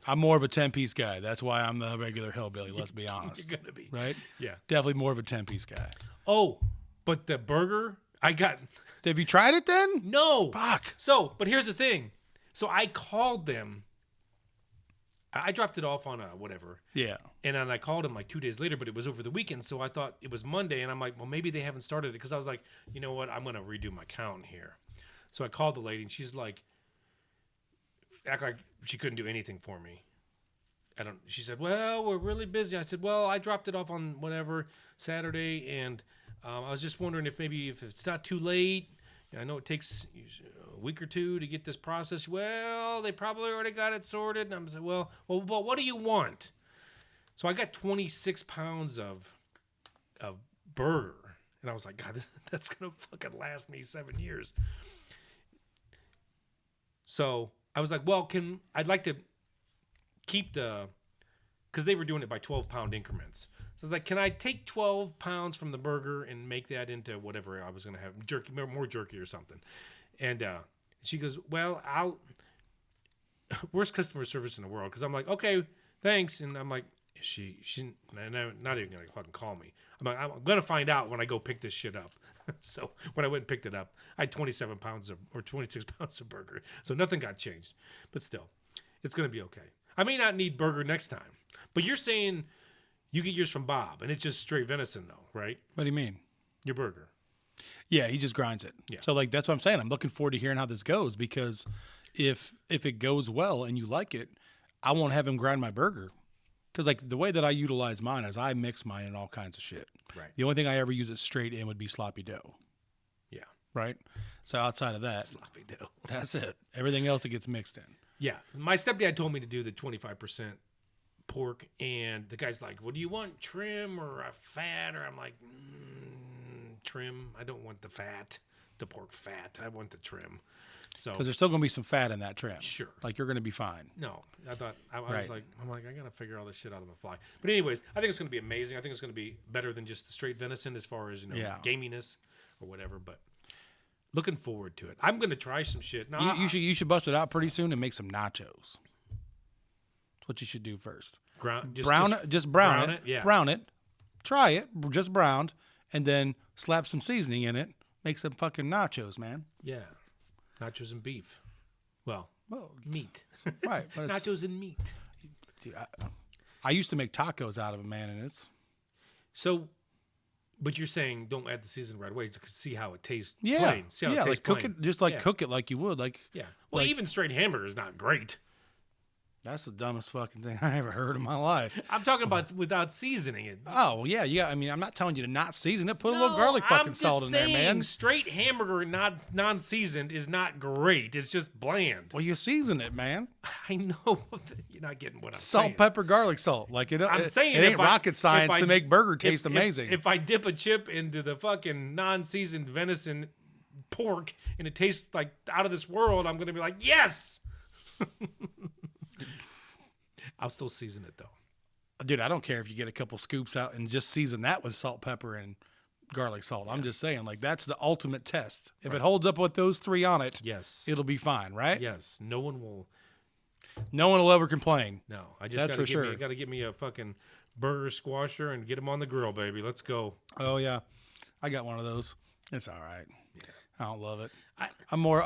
[SPEAKER 7] I'm more of a 10-piece guy. That's why I'm the regular hillbilly, let's be
[SPEAKER 1] You're
[SPEAKER 7] honest.
[SPEAKER 1] gonna be
[SPEAKER 7] Right?
[SPEAKER 1] Yeah.
[SPEAKER 7] Definitely more of a 10-piece guy.
[SPEAKER 1] Oh, but the burger I got
[SPEAKER 7] Have you tried it then?
[SPEAKER 1] no.
[SPEAKER 7] Fuck.
[SPEAKER 1] So, but here's the thing. So I called them. I dropped it off on a whatever.
[SPEAKER 7] Yeah.
[SPEAKER 1] And then I called him like 2 days later, but it was over the weekend. So I thought it was Monday. And I'm like, well, maybe they haven't started it. Because I was like, you know what? I'm going to redo my count here. So I called the lady and she's like, act like she couldn't do anything for me. She said, well, we're really busy. I said, well, I dropped it off on whatever Saturday. And I was just wondering if it's not too late. I know it takes a week or two to get this process. Well, they probably already got it sorted. And I'm saying, well, what do you want? So I got 26 pounds of burger. And I was like, God, that's going to fucking last me 7 years. So I was like, well, I'd like to keep because they were doing it by 12-pound increments. So I was like, can I take 12 pounds from the burger and make that into whatever I was going to have, jerky, more jerky or something? And she goes, well, worst customer service in the world. Because I'm like, okay, thanks. And I'm like, she's not even going to fucking call me. I'm like, I'm going to find out when I go pick this shit up. So when I went and picked it up, I had 26 pounds of burger. So nothing got changed. But still, it's going to be okay. I may not need burger next time. But you're saying you get yours from Bob, and it's just straight venison, though, right?
[SPEAKER 7] What do you mean?
[SPEAKER 1] Your burger.
[SPEAKER 7] Yeah, he just grinds it.
[SPEAKER 1] Yeah.
[SPEAKER 7] So like that's what I'm saying. I'm looking forward to hearing how this goes because if it goes well and you like it, I won't have him grind my burger. Because like the way that I utilize mine is I mix mine in all kinds of shit.
[SPEAKER 1] Right.
[SPEAKER 7] The only thing I ever use it straight in would be sloppy dough.
[SPEAKER 1] Yeah.
[SPEAKER 7] Right. So outside of that,
[SPEAKER 1] Sloppy dough.
[SPEAKER 7] that's it. Everything else that gets mixed in.
[SPEAKER 1] Yeah. My stepdad told me to do the 25% pork, and the guy's like, well, do you want trim or a fat? Or I'm like, trim. I don't want the fat, the pork fat. I want the trim. So
[SPEAKER 7] Because there's still going to be some fat in that trim.
[SPEAKER 1] Sure.
[SPEAKER 7] Like you're going to be fine.
[SPEAKER 1] no, I thought I
[SPEAKER 7] Right.
[SPEAKER 1] was like, I gotta figure all this shit out on the fly. But anyways, I think it's gonna be amazing. I think it's gonna be better than just the straight venison as far as
[SPEAKER 7] Yeah.
[SPEAKER 1] gaminess or whatever. But looking forward to it. I'm gonna try some shit. Now,
[SPEAKER 7] You should bust it out pretty soon and make some nachos. That's what you should do first.
[SPEAKER 1] brown
[SPEAKER 7] Brown it.
[SPEAKER 1] Yeah.
[SPEAKER 7] Brown it. Try it, just browned, and then slap some seasoning in it. Make some fucking nachos, man.
[SPEAKER 1] Yeah. Nachos and beef. Well, meat.
[SPEAKER 7] Right. But it's,
[SPEAKER 1] Nachos and meat.
[SPEAKER 7] dude, I used to make tacos out of it, man, and it's
[SPEAKER 1] So, but you're saying don't add the seasoning right away to see how it tastes
[SPEAKER 7] yeah,
[SPEAKER 1] plain. See how
[SPEAKER 7] yeah,
[SPEAKER 1] it tastes
[SPEAKER 7] like cook
[SPEAKER 1] plain.
[SPEAKER 7] it, just like
[SPEAKER 1] Yeah.
[SPEAKER 7] cook it like you would, like
[SPEAKER 1] Yeah. Well,
[SPEAKER 7] like-
[SPEAKER 1] even straight hamburger is not great.
[SPEAKER 7] That's the dumbest fucking thing I ever heard in my life.
[SPEAKER 1] I'm talking about without seasoning it.
[SPEAKER 7] Oh, well, yeah. I mean, I'm not telling you to not season it. Put a little garlic fucking salt in there, man.
[SPEAKER 1] Straight hamburger non-seasoned is not great. It's just bland.
[SPEAKER 7] Well, you season it, man.
[SPEAKER 1] I know. You're not getting what I'm
[SPEAKER 7] Salt,
[SPEAKER 1] saying.
[SPEAKER 7] pepper, garlic salt. Like it
[SPEAKER 1] I'm saying
[SPEAKER 7] it
[SPEAKER 1] if
[SPEAKER 7] ain't
[SPEAKER 1] I-
[SPEAKER 7] rocket science
[SPEAKER 1] if I-
[SPEAKER 7] to make burger taste amazing.
[SPEAKER 1] If I dip a chip into the fucking non-seasoned venison pork and it tastes like out of this world, I'm going to be like, yes! I'll still season it, though.
[SPEAKER 7] Dude, I don't care if you get a couple scoops out and just season that with salt, pepper, and garlic salt. I'm just saying, like, that's the ultimate test. If it holds up with those three on it,
[SPEAKER 1] Yes.
[SPEAKER 7] it'll be fine, right?
[SPEAKER 1] Yes. No one will...
[SPEAKER 7] No one will ever complain.
[SPEAKER 1] No. I just
[SPEAKER 7] That's
[SPEAKER 1] gotta
[SPEAKER 7] for sure.
[SPEAKER 1] Got to get me a fucking burger squasher and get them on the grill, baby. Let's go.
[SPEAKER 7] Oh, yeah. I got one of those. It's all right. Yeah. I don't love it.
[SPEAKER 1] I-
[SPEAKER 7] I'm more,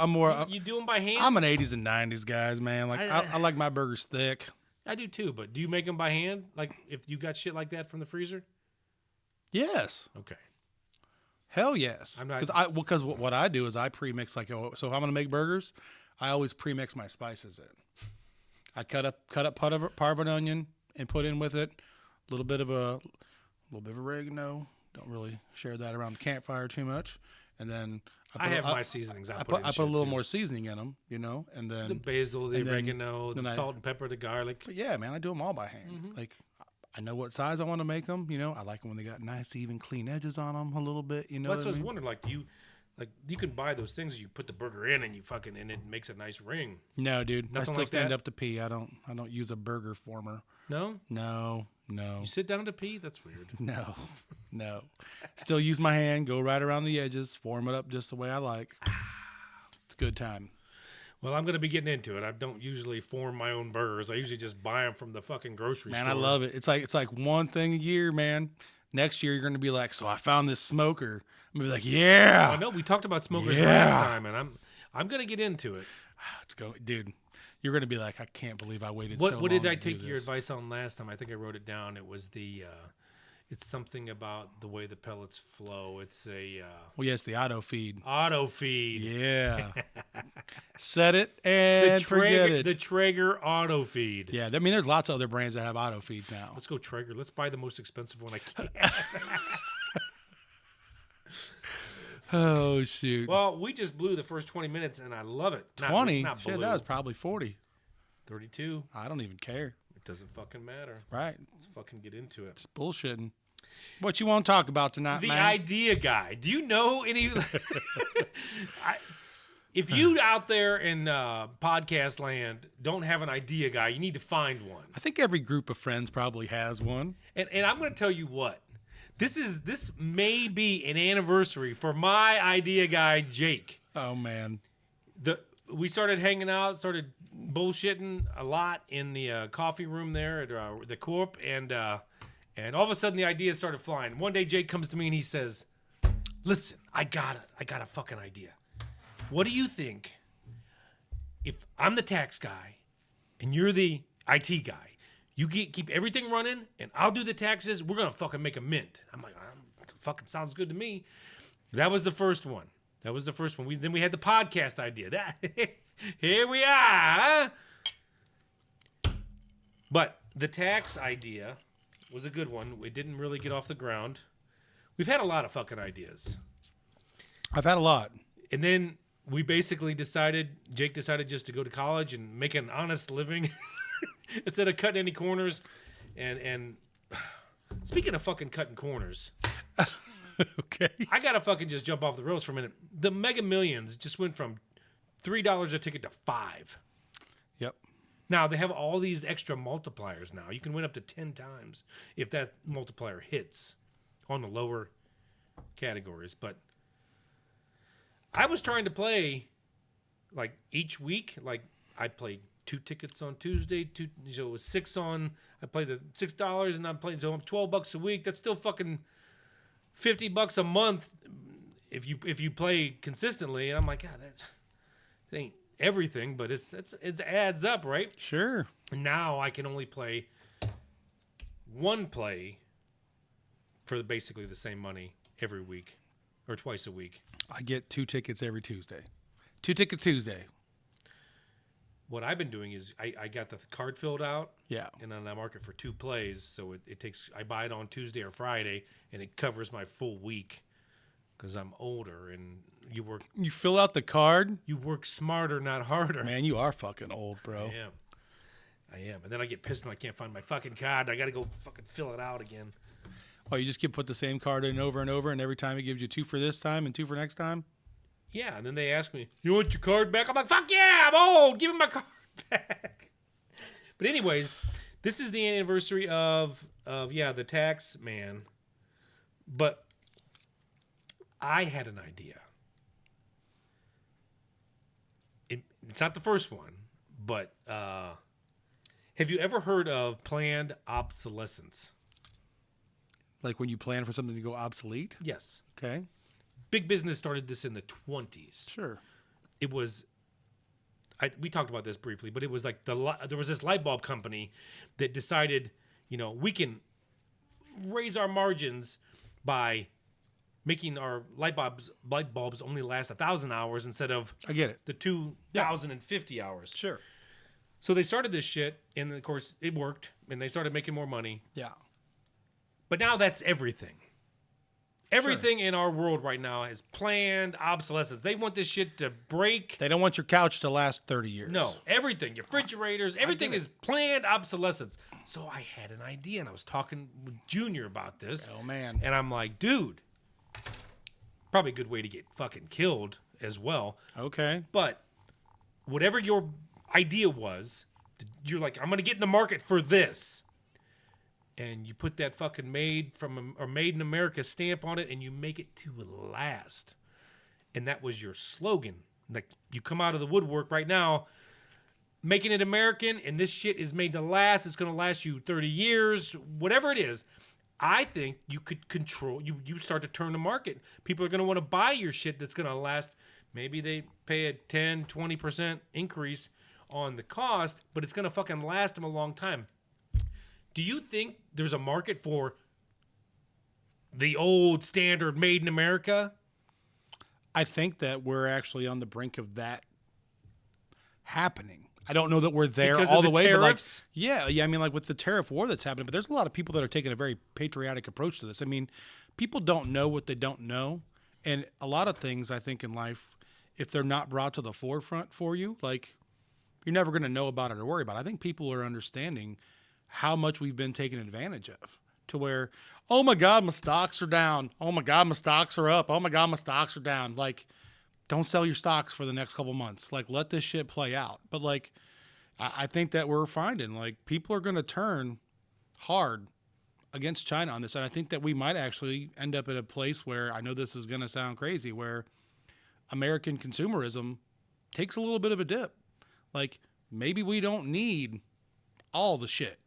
[SPEAKER 1] You do them by hand?
[SPEAKER 7] I'm an 80s and 90s guys, man. Like, I like my burgers thick.
[SPEAKER 1] I do too, but do you make them by hand? Like if you got shit like that from the freezer?
[SPEAKER 7] Yes.
[SPEAKER 1] Okay.
[SPEAKER 7] Hell yes.
[SPEAKER 1] I'm not-
[SPEAKER 7] Because what I do is I pre-mix, like, so if I'm going to make burgers, I always pre-mix my spices in. I cut up part of an onion and put in with it a little bit of oregano. Don't really share that around the campfire too much. And then
[SPEAKER 1] I have my seasonings.
[SPEAKER 7] I put a little more seasoning in them, you know, and then
[SPEAKER 1] the basil, the
[SPEAKER 7] and then-
[SPEAKER 1] oregano,
[SPEAKER 7] then
[SPEAKER 1] the salt and pepper, the garlic.
[SPEAKER 7] But yeah, man, I do them all by hand.
[SPEAKER 1] Mm-hmm.
[SPEAKER 7] Like, I know what size I want to make them. You know, I like them when they got nice, even, clean edges on them a little bit. You know,
[SPEAKER 1] Well, that's what I
[SPEAKER 7] what I
[SPEAKER 1] was
[SPEAKER 7] mean?
[SPEAKER 1] wondering. Like, you can buy those things. You put the burger in and and it makes a nice ring.
[SPEAKER 7] No, dude, I
[SPEAKER 1] Nothing
[SPEAKER 7] still
[SPEAKER 1] like
[SPEAKER 7] stand
[SPEAKER 1] that?
[SPEAKER 7] up to pee. I don't use a burger former.
[SPEAKER 1] No,
[SPEAKER 7] No.
[SPEAKER 1] you sit down to pee. That's weird.
[SPEAKER 7] No. Still use my hand, go right around the edges, form it up just the way I like. It's a good time.
[SPEAKER 1] Well, I'm gonna be getting into it. I don't usually form my own burgers. I usually just buy them from the fucking grocery store.
[SPEAKER 7] Man, I love it. It's like one thing a year, man. Next year you're gonna be like, so I found this smoker. I'm gonna be like, yeah.
[SPEAKER 1] I know we talked about smokers
[SPEAKER 7] Yeah.
[SPEAKER 1] last time, and I'm gonna get into it.
[SPEAKER 7] Let's go, dude. You're gonna be like, I can't believe I waited so long.
[SPEAKER 1] What did I
[SPEAKER 7] to do
[SPEAKER 1] take your
[SPEAKER 7] this.
[SPEAKER 1] advice on last time? I think I wrote it down. It was it's something about the way the pellets flow. It's a
[SPEAKER 7] Well, yes, the auto feed.
[SPEAKER 1] auto feed.
[SPEAKER 7] Yeah. Set it and forget it.
[SPEAKER 1] The Traeger auto feed.
[SPEAKER 7] Yeah, I mean, there's lots of other brands that have auto feeds now.
[SPEAKER 1] Let's go Traeger. Let's buy the most expensive one I can.
[SPEAKER 7] Oh shoot.
[SPEAKER 1] Well, we just blew the first 20 minutes, and I love it.
[SPEAKER 7] 20.
[SPEAKER 1] Not
[SPEAKER 7] Shit,
[SPEAKER 1] blew.
[SPEAKER 7] that was probably 40.
[SPEAKER 1] 32.
[SPEAKER 7] I don't even care.
[SPEAKER 1] It doesn't fucking matter.
[SPEAKER 7] Right.
[SPEAKER 1] Let's fucking get into it.
[SPEAKER 7] It's bullshitting. What you want to talk about tonight,
[SPEAKER 1] The
[SPEAKER 7] man?
[SPEAKER 1] idea guy. Do you know any? If you out there in podcast land don't have an idea guy, you need to find one.
[SPEAKER 7] I think every group of friends probably has one.
[SPEAKER 1] And I'm going to tell you what. This may be an anniversary for my idea guy Jake.
[SPEAKER 7] Oh man.
[SPEAKER 1] We started hanging out, started bullshitting a lot in the coffee room there at the Coop, and all of a sudden the ideas started flying. One day Jake comes to me and he says, "Listen, I got a fucking idea. What do you think if I'm the tax guy and you're the IT guy? You keep everything running, and I'll do the taxes. We're gonna fucking make a mint." I'm like, fucking sounds good to me. That was the first one. Then we had the podcast idea. Here we are. Huh? But the tax idea was a good one. It didn't really get off the ground. We've had a lot of fucking ideas.
[SPEAKER 7] I've had a lot.
[SPEAKER 1] And then we basically Jake decided just to go to college and make an honest living instead of cutting any corners. And speaking of fucking cutting corners,
[SPEAKER 7] Okay.
[SPEAKER 1] I gotta fucking just jump off the rails for a minute. The Mega Millions just went from $3 a ticket to $5.
[SPEAKER 7] Yep.
[SPEAKER 1] Now they have all these extra multipliers now. You can win up to 10 times if that multiplier hits on the lower categories. But I was trying to play like each week. Like I played 2 tickets on Tuesday. So it was 6 on. I played the $6, and I'm playing so $12 a week. That's still fucking $50 a month if you play consistently. And I'm like, God, that ain't everything, but it adds up, right?
[SPEAKER 7] Sure.
[SPEAKER 1] And now I can only play one play for basically the same money every week or twice a week.
[SPEAKER 7] I get 2 tickets every Tuesday. 2 ticket Tuesday.
[SPEAKER 1] what I've been doing is I got the card filled out.
[SPEAKER 7] Yeah.
[SPEAKER 1] And then I mark it for 2 plays, so it takes. I buy it on Tuesday or Friday, and it covers my full week because I'm older and
[SPEAKER 7] You fill out the card?
[SPEAKER 1] You work smarter, not harder.
[SPEAKER 7] Man, you are fucking old, bro.
[SPEAKER 1] I am. And then I get pissed when I can't find my fucking card. I got to go fucking fill it out again.
[SPEAKER 7] Oh, you just put the same card in over and over, and every time it gives you 2 for this time and 2 for next time?
[SPEAKER 1] Yeah, and then they ask me, you want your card back? I'm like, fuck yeah, I'm old. Give me my card back. But anyways, this is the anniversary of the tax man. But I had an idea. It's not the first one, but have you ever heard of planned obsolescence?
[SPEAKER 7] Like when you plan for something to go obsolete?
[SPEAKER 1] Yes.
[SPEAKER 7] Okay.
[SPEAKER 1] Big business started this in the 20s.
[SPEAKER 7] Sure.
[SPEAKER 1] It was, we talked about this briefly, but it was like there was this light bulb company that decided, we can raise our margins by making our light bulbs only last 1,000 hours instead of
[SPEAKER 7] I get it.
[SPEAKER 1] the 2,050 hours.
[SPEAKER 7] Sure.
[SPEAKER 1] So they started this shit, and of course it worked, and they started making more money.
[SPEAKER 7] Yeah.
[SPEAKER 1] But now that's everything. Everything in our world right now is planned obsolescence. They want this shit to break.
[SPEAKER 7] They don't want your couch to last 30 years.
[SPEAKER 1] No, everything. Your refrigerators, everything is planned obsolescence. So I had an idea, and I was talking with Junior about this.
[SPEAKER 7] Oh, man.
[SPEAKER 1] And I'm like, dude, probably a good way to get fucking killed as well.
[SPEAKER 7] Okay.
[SPEAKER 1] But whatever your idea was, you're like, I'm going to get in the market for this. And you put that fucking made in America stamp on it, and you make it to last. And that was your slogan. Like, you come out of the woodwork right now, making it American, and this shit is made to last. It's going to last you 30 years, whatever it is. I think you could control, you start to turn the market. People are going to want to buy your shit that's going to last. Maybe they pay a 10, 20% increase on the cost, but it's going to fucking last them a long time. Do you think there's a market for the old standard made in America?
[SPEAKER 7] I think that we're actually on the brink of that happening. I don't know that we're there
[SPEAKER 1] because
[SPEAKER 7] all
[SPEAKER 1] of
[SPEAKER 7] the way,
[SPEAKER 1] tariffs?
[SPEAKER 7] but yeah. I mean, like with the tariff war that's happening, but there's a lot of people that are taking a very patriotic approach to this. I mean, people don't know what they don't know, and a lot of things I think in life, if they're not brought to the forefront for you, like you're never going to know about it or worry about it. I think people are understanding how much we've been taken advantage of to where, oh my God, my stocks are down. Oh my God, my stocks are up. Oh my God, my stocks are down. Like, don't sell your stocks for the next couple months. Like, let this shit play out. But like, I think that we're finding like people are going to turn hard against China on this. And I think that we might actually end up at a place where, I know this is going to sound crazy, where American consumerism takes a little bit of a dip. Like, maybe we don't need all the shit.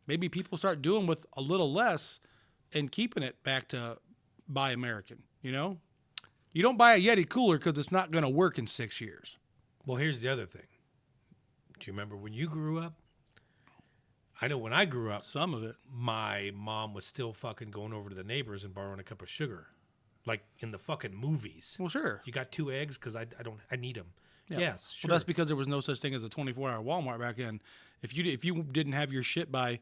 [SPEAKER 7] Maybe people start doing with a little less and keeping it back to buy American, You don't buy a Yeti cooler because it's not going to work in 6 years.
[SPEAKER 1] Well, here's the other thing. Do you remember when you grew up? I know when I grew up,
[SPEAKER 7] some of it,
[SPEAKER 1] my mom was still fucking going over to the neighbors and borrowing a cup of sugar. Like in the fucking movies.
[SPEAKER 7] Well, sure.
[SPEAKER 1] You got 2 eggs because I need them.
[SPEAKER 7] Yeah.
[SPEAKER 1] Yes, sure.
[SPEAKER 7] Well, that's because there was no such thing as a 24-hour Walmart back then. If you didn't have your shit by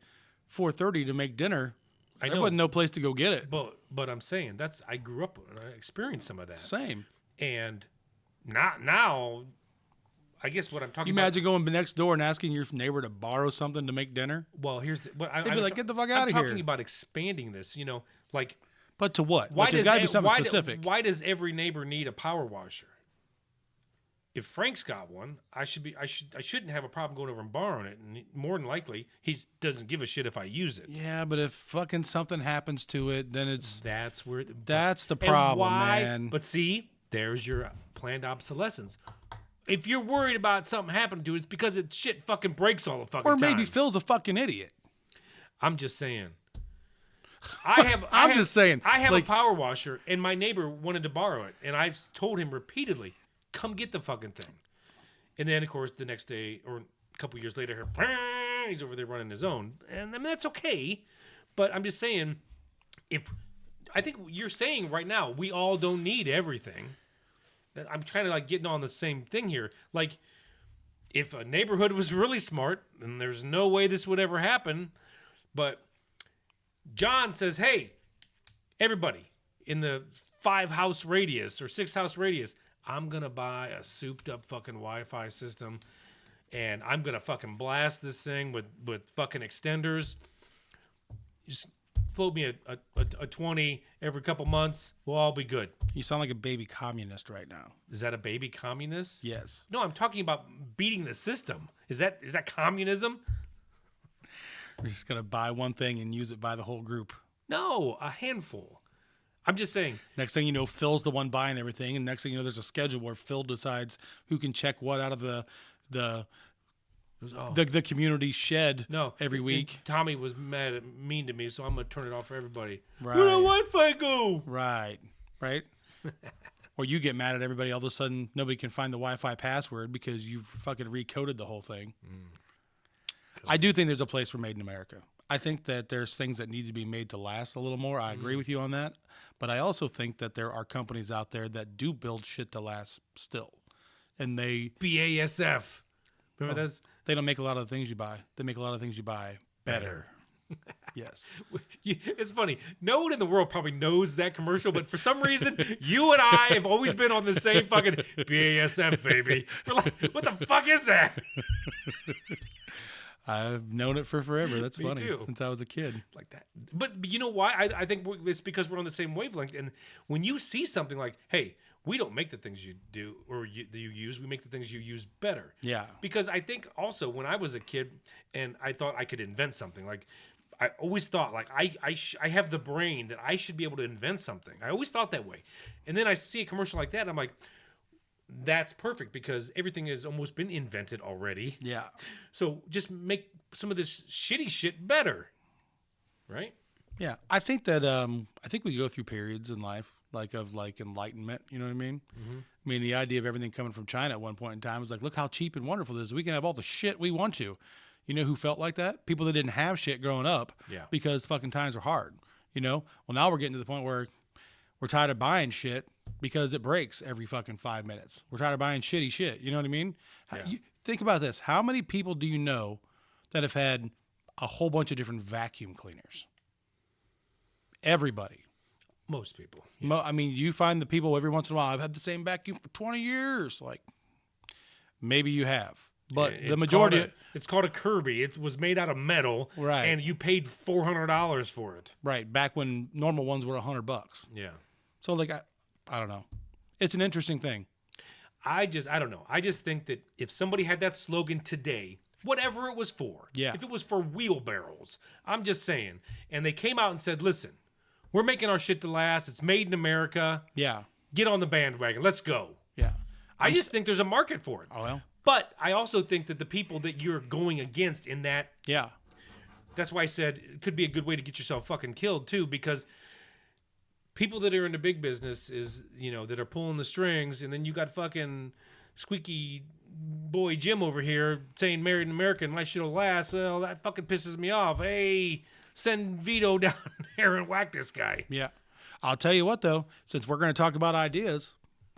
[SPEAKER 7] 4:30 to make dinner, there wasn't no place to go get it.
[SPEAKER 1] But I'm saying I grew up and I experienced some of that.
[SPEAKER 7] Same.
[SPEAKER 1] And not now. I guess what I'm talking
[SPEAKER 7] You
[SPEAKER 1] about.
[SPEAKER 7] imagine going next door and asking your neighbor to borrow something to make dinner?
[SPEAKER 1] Well, here's what
[SPEAKER 7] They'd be like, get the fuck out of here.
[SPEAKER 1] I'm talking about expanding this. Like.
[SPEAKER 7] But to what?
[SPEAKER 1] Why
[SPEAKER 7] there's got to be something specific.
[SPEAKER 1] Why does every neighbor need a power washer? If Frank's got one, I shouldn't have a problem going over and borrowing it. And more than likely, he doesn't give a shit if I use it.
[SPEAKER 7] Yeah, but if fucking something happens to it, then
[SPEAKER 1] that's
[SPEAKER 7] the problem,
[SPEAKER 1] why,
[SPEAKER 7] man.
[SPEAKER 1] But see, there's your planned obsolescence. If you're worried about something happening to it, it's because shit fucking breaks all the fucking time.
[SPEAKER 7] Or maybe Phil's a fucking idiot.
[SPEAKER 1] I'm just saying. I'm just saying. I have a power washer, and my neighbor wanted to borrow it, and I've told him repeatedly, come get the fucking thing. And then, of course, the next day or a couple years later, he's over there running his own. And I mean, that's okay. But I'm just saying, I think you're saying right now, we all don't need everything. I'm kind of like getting on the same thing here. Like, if a neighborhood was really smart, then there's no way this would ever happen. But John says, hey, everybody in the 5-house radius or 6-house radius, I'm going to buy a souped up fucking Wi-Fi system and I'm going to fucking blast this thing with fucking extenders. Just float me a 20 every couple months. We'll all be good.
[SPEAKER 7] You sound like a baby communist right now.
[SPEAKER 1] Is that a baby communist?
[SPEAKER 7] Yes.
[SPEAKER 1] No, I'm talking about beating the system. Is that communism?
[SPEAKER 7] We're just going to buy one thing and use it by the whole group.
[SPEAKER 1] No, a handful. I'm just saying.
[SPEAKER 7] Next thing you know, Phil's the one buying everything. And next thing you know, there's a schedule where Phil decides who can check what out of the community shed every week.
[SPEAKER 1] Tommy was mean to me, so I'm going to turn it off for everybody.
[SPEAKER 7] Right.
[SPEAKER 1] Where the Wi-Fi go?
[SPEAKER 7] Right. Or you get mad at everybody. All of a sudden, nobody can find the Wi-Fi password because you've fucking recoded the whole thing. I do think there's a place for Made in America. I think that there's things that need to be made to last a little more. I agree with you on that. But I also think that there are companies out there that do build shit to last still. And they...
[SPEAKER 1] BASF. Remember those?
[SPEAKER 7] They don't make a lot of the things you buy. They make a lot of things you buy better. Yes.
[SPEAKER 1] It's funny. No one in the world probably knows that commercial, but for some reason, you and I have always been on the same fucking BASF, baby. We're like, what the fuck is that?
[SPEAKER 7] I've known it for forever. That's
[SPEAKER 1] Me
[SPEAKER 7] funny.
[SPEAKER 1] too.
[SPEAKER 7] Since I was a kid.
[SPEAKER 1] Like that. But you know why? I think it's because we're on the same wavelength. And when you see something like, hey, we don't make the things you do or that you use. We make the things you use better.
[SPEAKER 7] Yeah.
[SPEAKER 1] Because I think also when I was a kid and I thought I could invent something, like I always thought like I have the brain that I should be able to invent something. I always thought that way. And then I see a commercial like that and I'm like, that's perfect because everything has almost been invented already.
[SPEAKER 7] Yeah.
[SPEAKER 1] So just make some of this shitty shit better. Right?
[SPEAKER 7] Yeah. I think that I think we go through periods in life of enlightenment, you know what I mean? Mm-hmm. I mean, the idea of everything coming from China at one point in time was like, look how cheap and wonderful this is. We can have all the shit we want to. You know who felt like that? People that didn't have shit growing up because fucking times were hard, you know? Well, now we're getting to the point where we're tired of buying shit because it breaks every fucking 5 minutes. We're tired of buying shitty shit. You know what I mean? Yeah. Think about this. How many people do you know that have had a whole bunch of different vacuum cleaners? Everybody.
[SPEAKER 1] Most people.
[SPEAKER 7] Yeah. I mean, you find the people every once in a while, I've had the same vacuum for 20 years. Like, maybe you have. But the majority...
[SPEAKER 1] It's called a Kirby. It was made out of metal.
[SPEAKER 7] Right.
[SPEAKER 1] And you paid $400 for it.
[SPEAKER 7] Right. Back when normal ones were $100.
[SPEAKER 1] Yeah.
[SPEAKER 7] So, like, I don't know. It's an interesting thing.
[SPEAKER 1] I don't know. I just think that if somebody had that slogan today, whatever it was for, if it was for wheelbarrows, I'm just saying, and they came out and said, listen, we're making our shit to last. It's made in America.
[SPEAKER 7] Yeah.
[SPEAKER 1] Get on the bandwagon. Let's go.
[SPEAKER 7] Yeah.
[SPEAKER 1] I just think there's a market for it.
[SPEAKER 7] Oh, well.
[SPEAKER 1] But I also think that the people that you're going against in that...
[SPEAKER 7] Yeah.
[SPEAKER 1] That's why I said it could be a good way to get yourself fucking killed, too, because people that are in the big business is, you know, that are pulling the strings, and then you got fucking squeaky boy Jim over here saying married in America and my shit'll last. Well, that fucking pisses me off. Hey, send Vito down there and whack this guy.
[SPEAKER 7] Yeah. I'll tell you what, though, since we're going to talk about ideas...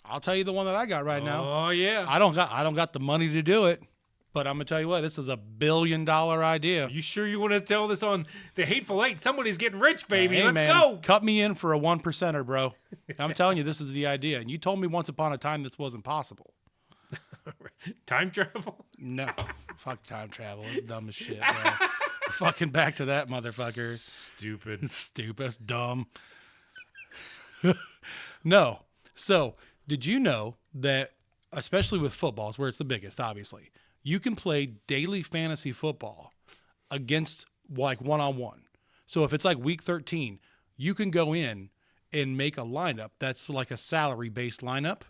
[SPEAKER 7] I'll tell you the one that I got right now.
[SPEAKER 1] Oh yeah.
[SPEAKER 7] I don't got the money to do it, but I'm gonna tell you what, this is $1 billion idea.
[SPEAKER 1] You sure you want to tell this on the Hateful Eight? Somebody's getting rich, baby.
[SPEAKER 7] Hey,
[SPEAKER 1] Let's
[SPEAKER 7] man,
[SPEAKER 1] go.
[SPEAKER 7] Cut me in for a 1%er, bro. I'm telling you, this is the idea. And you told me once upon a time this wasn't possible.
[SPEAKER 1] Time travel?
[SPEAKER 7] No. Fuck time travel. It's dumb as shit, bro. Fucking back to that motherfucker.
[SPEAKER 1] Stupid.
[SPEAKER 7] Stupid. Dumb. No. So, did you know that, especially with footballs, where it's the biggest, obviously, you can play daily fantasy football against, like, one-on-one. So if it's like week 13, you can go in and make a lineup that's like a salary-based lineup,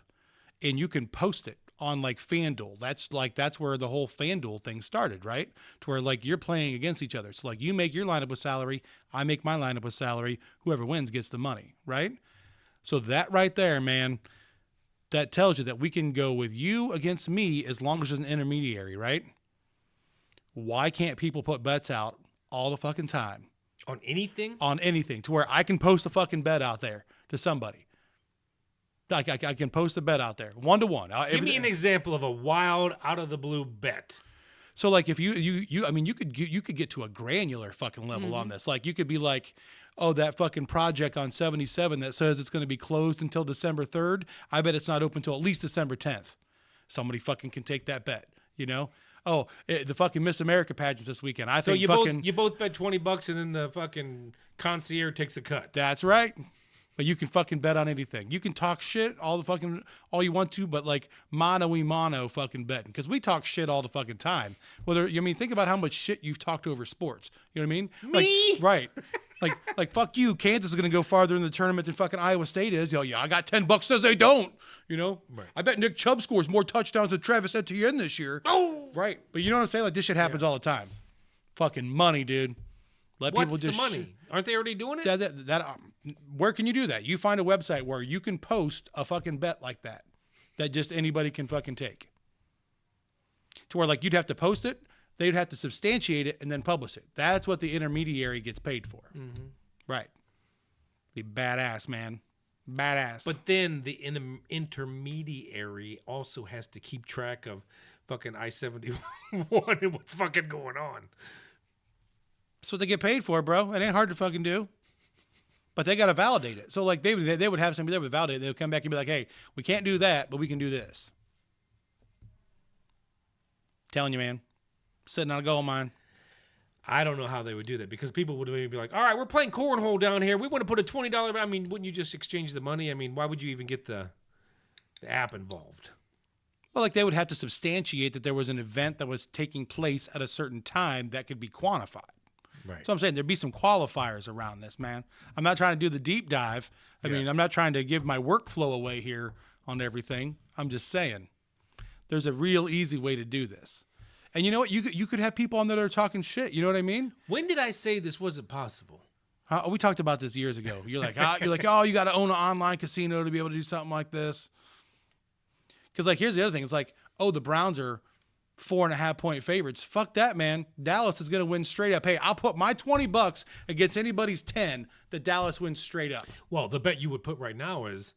[SPEAKER 7] and you can post it on, like, FanDuel. That's where the whole FanDuel thing started, right? To where, like, you're playing against each other. So, like, you make your lineup with salary, I make my lineup with salary. Whoever wins gets the money, right? So that right there, man... That tells you that we can go with you against me as long as there's an intermediary, right? Why can't people put bets out all the fucking time?
[SPEAKER 1] On anything?
[SPEAKER 7] On anything, to where I can post a fucking bet out there to somebody. I can post a bet out there 1-to-1.
[SPEAKER 1] Give me an example of a wild, out of the blue bet.
[SPEAKER 7] So like if you could get to a granular fucking level on this. Like you could be like, oh, that fucking project on 77 that says it's going to be closed until December 3rd. I bet it's not open until at least December 10th. Somebody fucking can take that bet, you know? Oh, the fucking Miss America pageants this weekend. I think
[SPEAKER 1] you both bet $20 and then the fucking concierge takes a cut.
[SPEAKER 7] That's right. But you can fucking bet on anything. You can talk shit all you want to, but like mano fucking betting. Because we talk shit all the fucking time. Think about how much shit you've talked over sports. You know what I mean?
[SPEAKER 1] Me?
[SPEAKER 7] Like, right. Like fuck you. Kansas is gonna go farther in the tournament than fucking Iowa State is. Yeah, I got $10 says they don't. You know?
[SPEAKER 1] Right.
[SPEAKER 7] I bet Nick Chubb scores more touchdowns than Travis Etienne this year.
[SPEAKER 1] Oh,
[SPEAKER 7] right. But you know what I'm saying? Like this shit happens all the time. Fucking money, dude. Let
[SPEAKER 1] what's
[SPEAKER 7] people
[SPEAKER 1] the
[SPEAKER 7] just
[SPEAKER 1] money? Aren't they already doing it?
[SPEAKER 7] Where can you do that? You find a website where you can post a fucking bet like that just anybody can fucking take. To where like you'd have to post it, they'd have to substantiate it and then publish it. That's what the intermediary gets paid for. Mm-hmm. Right. Be badass, man. Badass.
[SPEAKER 1] But then the intermediary also has to keep track of fucking I-71 and what's fucking going on.
[SPEAKER 7] That's what they get paid for, bro. It ain't hard to fucking do. But they got to validate it. So like they would have somebody there would validate it. They would come back and be like, hey, we can't do that, but we can do this. Telling you, man. Sitting on a gold mine.
[SPEAKER 1] I don't know how they would do that because people would maybe be like, all right, we're playing cornhole down here. We want to put a $20. I mean, wouldn't you just exchange the money? I mean, why would you even get the app involved?
[SPEAKER 7] Well, like they would have to substantiate that there was an event that was taking place at a certain time that could be quantified.
[SPEAKER 1] Right.
[SPEAKER 7] So I'm saying there'd be some qualifiers around this, man. I'm not trying to do the deep dive. I mean, I'm not trying to give my workflow away here on everything. I'm just saying there's a real easy way to do this. And you know what? You could have people on there that are talking shit. You know what I mean?
[SPEAKER 1] When did I say this wasn't possible?
[SPEAKER 7] We talked about this years ago. You're like, oh, you got to own an online casino to be able to do something like this. Because like, here's the other thing. It's like, oh, the Browns are 4.5-point favorites. Fuck that, man. Dallas is going to win straight up. Hey, I'll put my $20 against anybody's 10 that Dallas wins straight up.
[SPEAKER 1] Well, the bet you would put right now is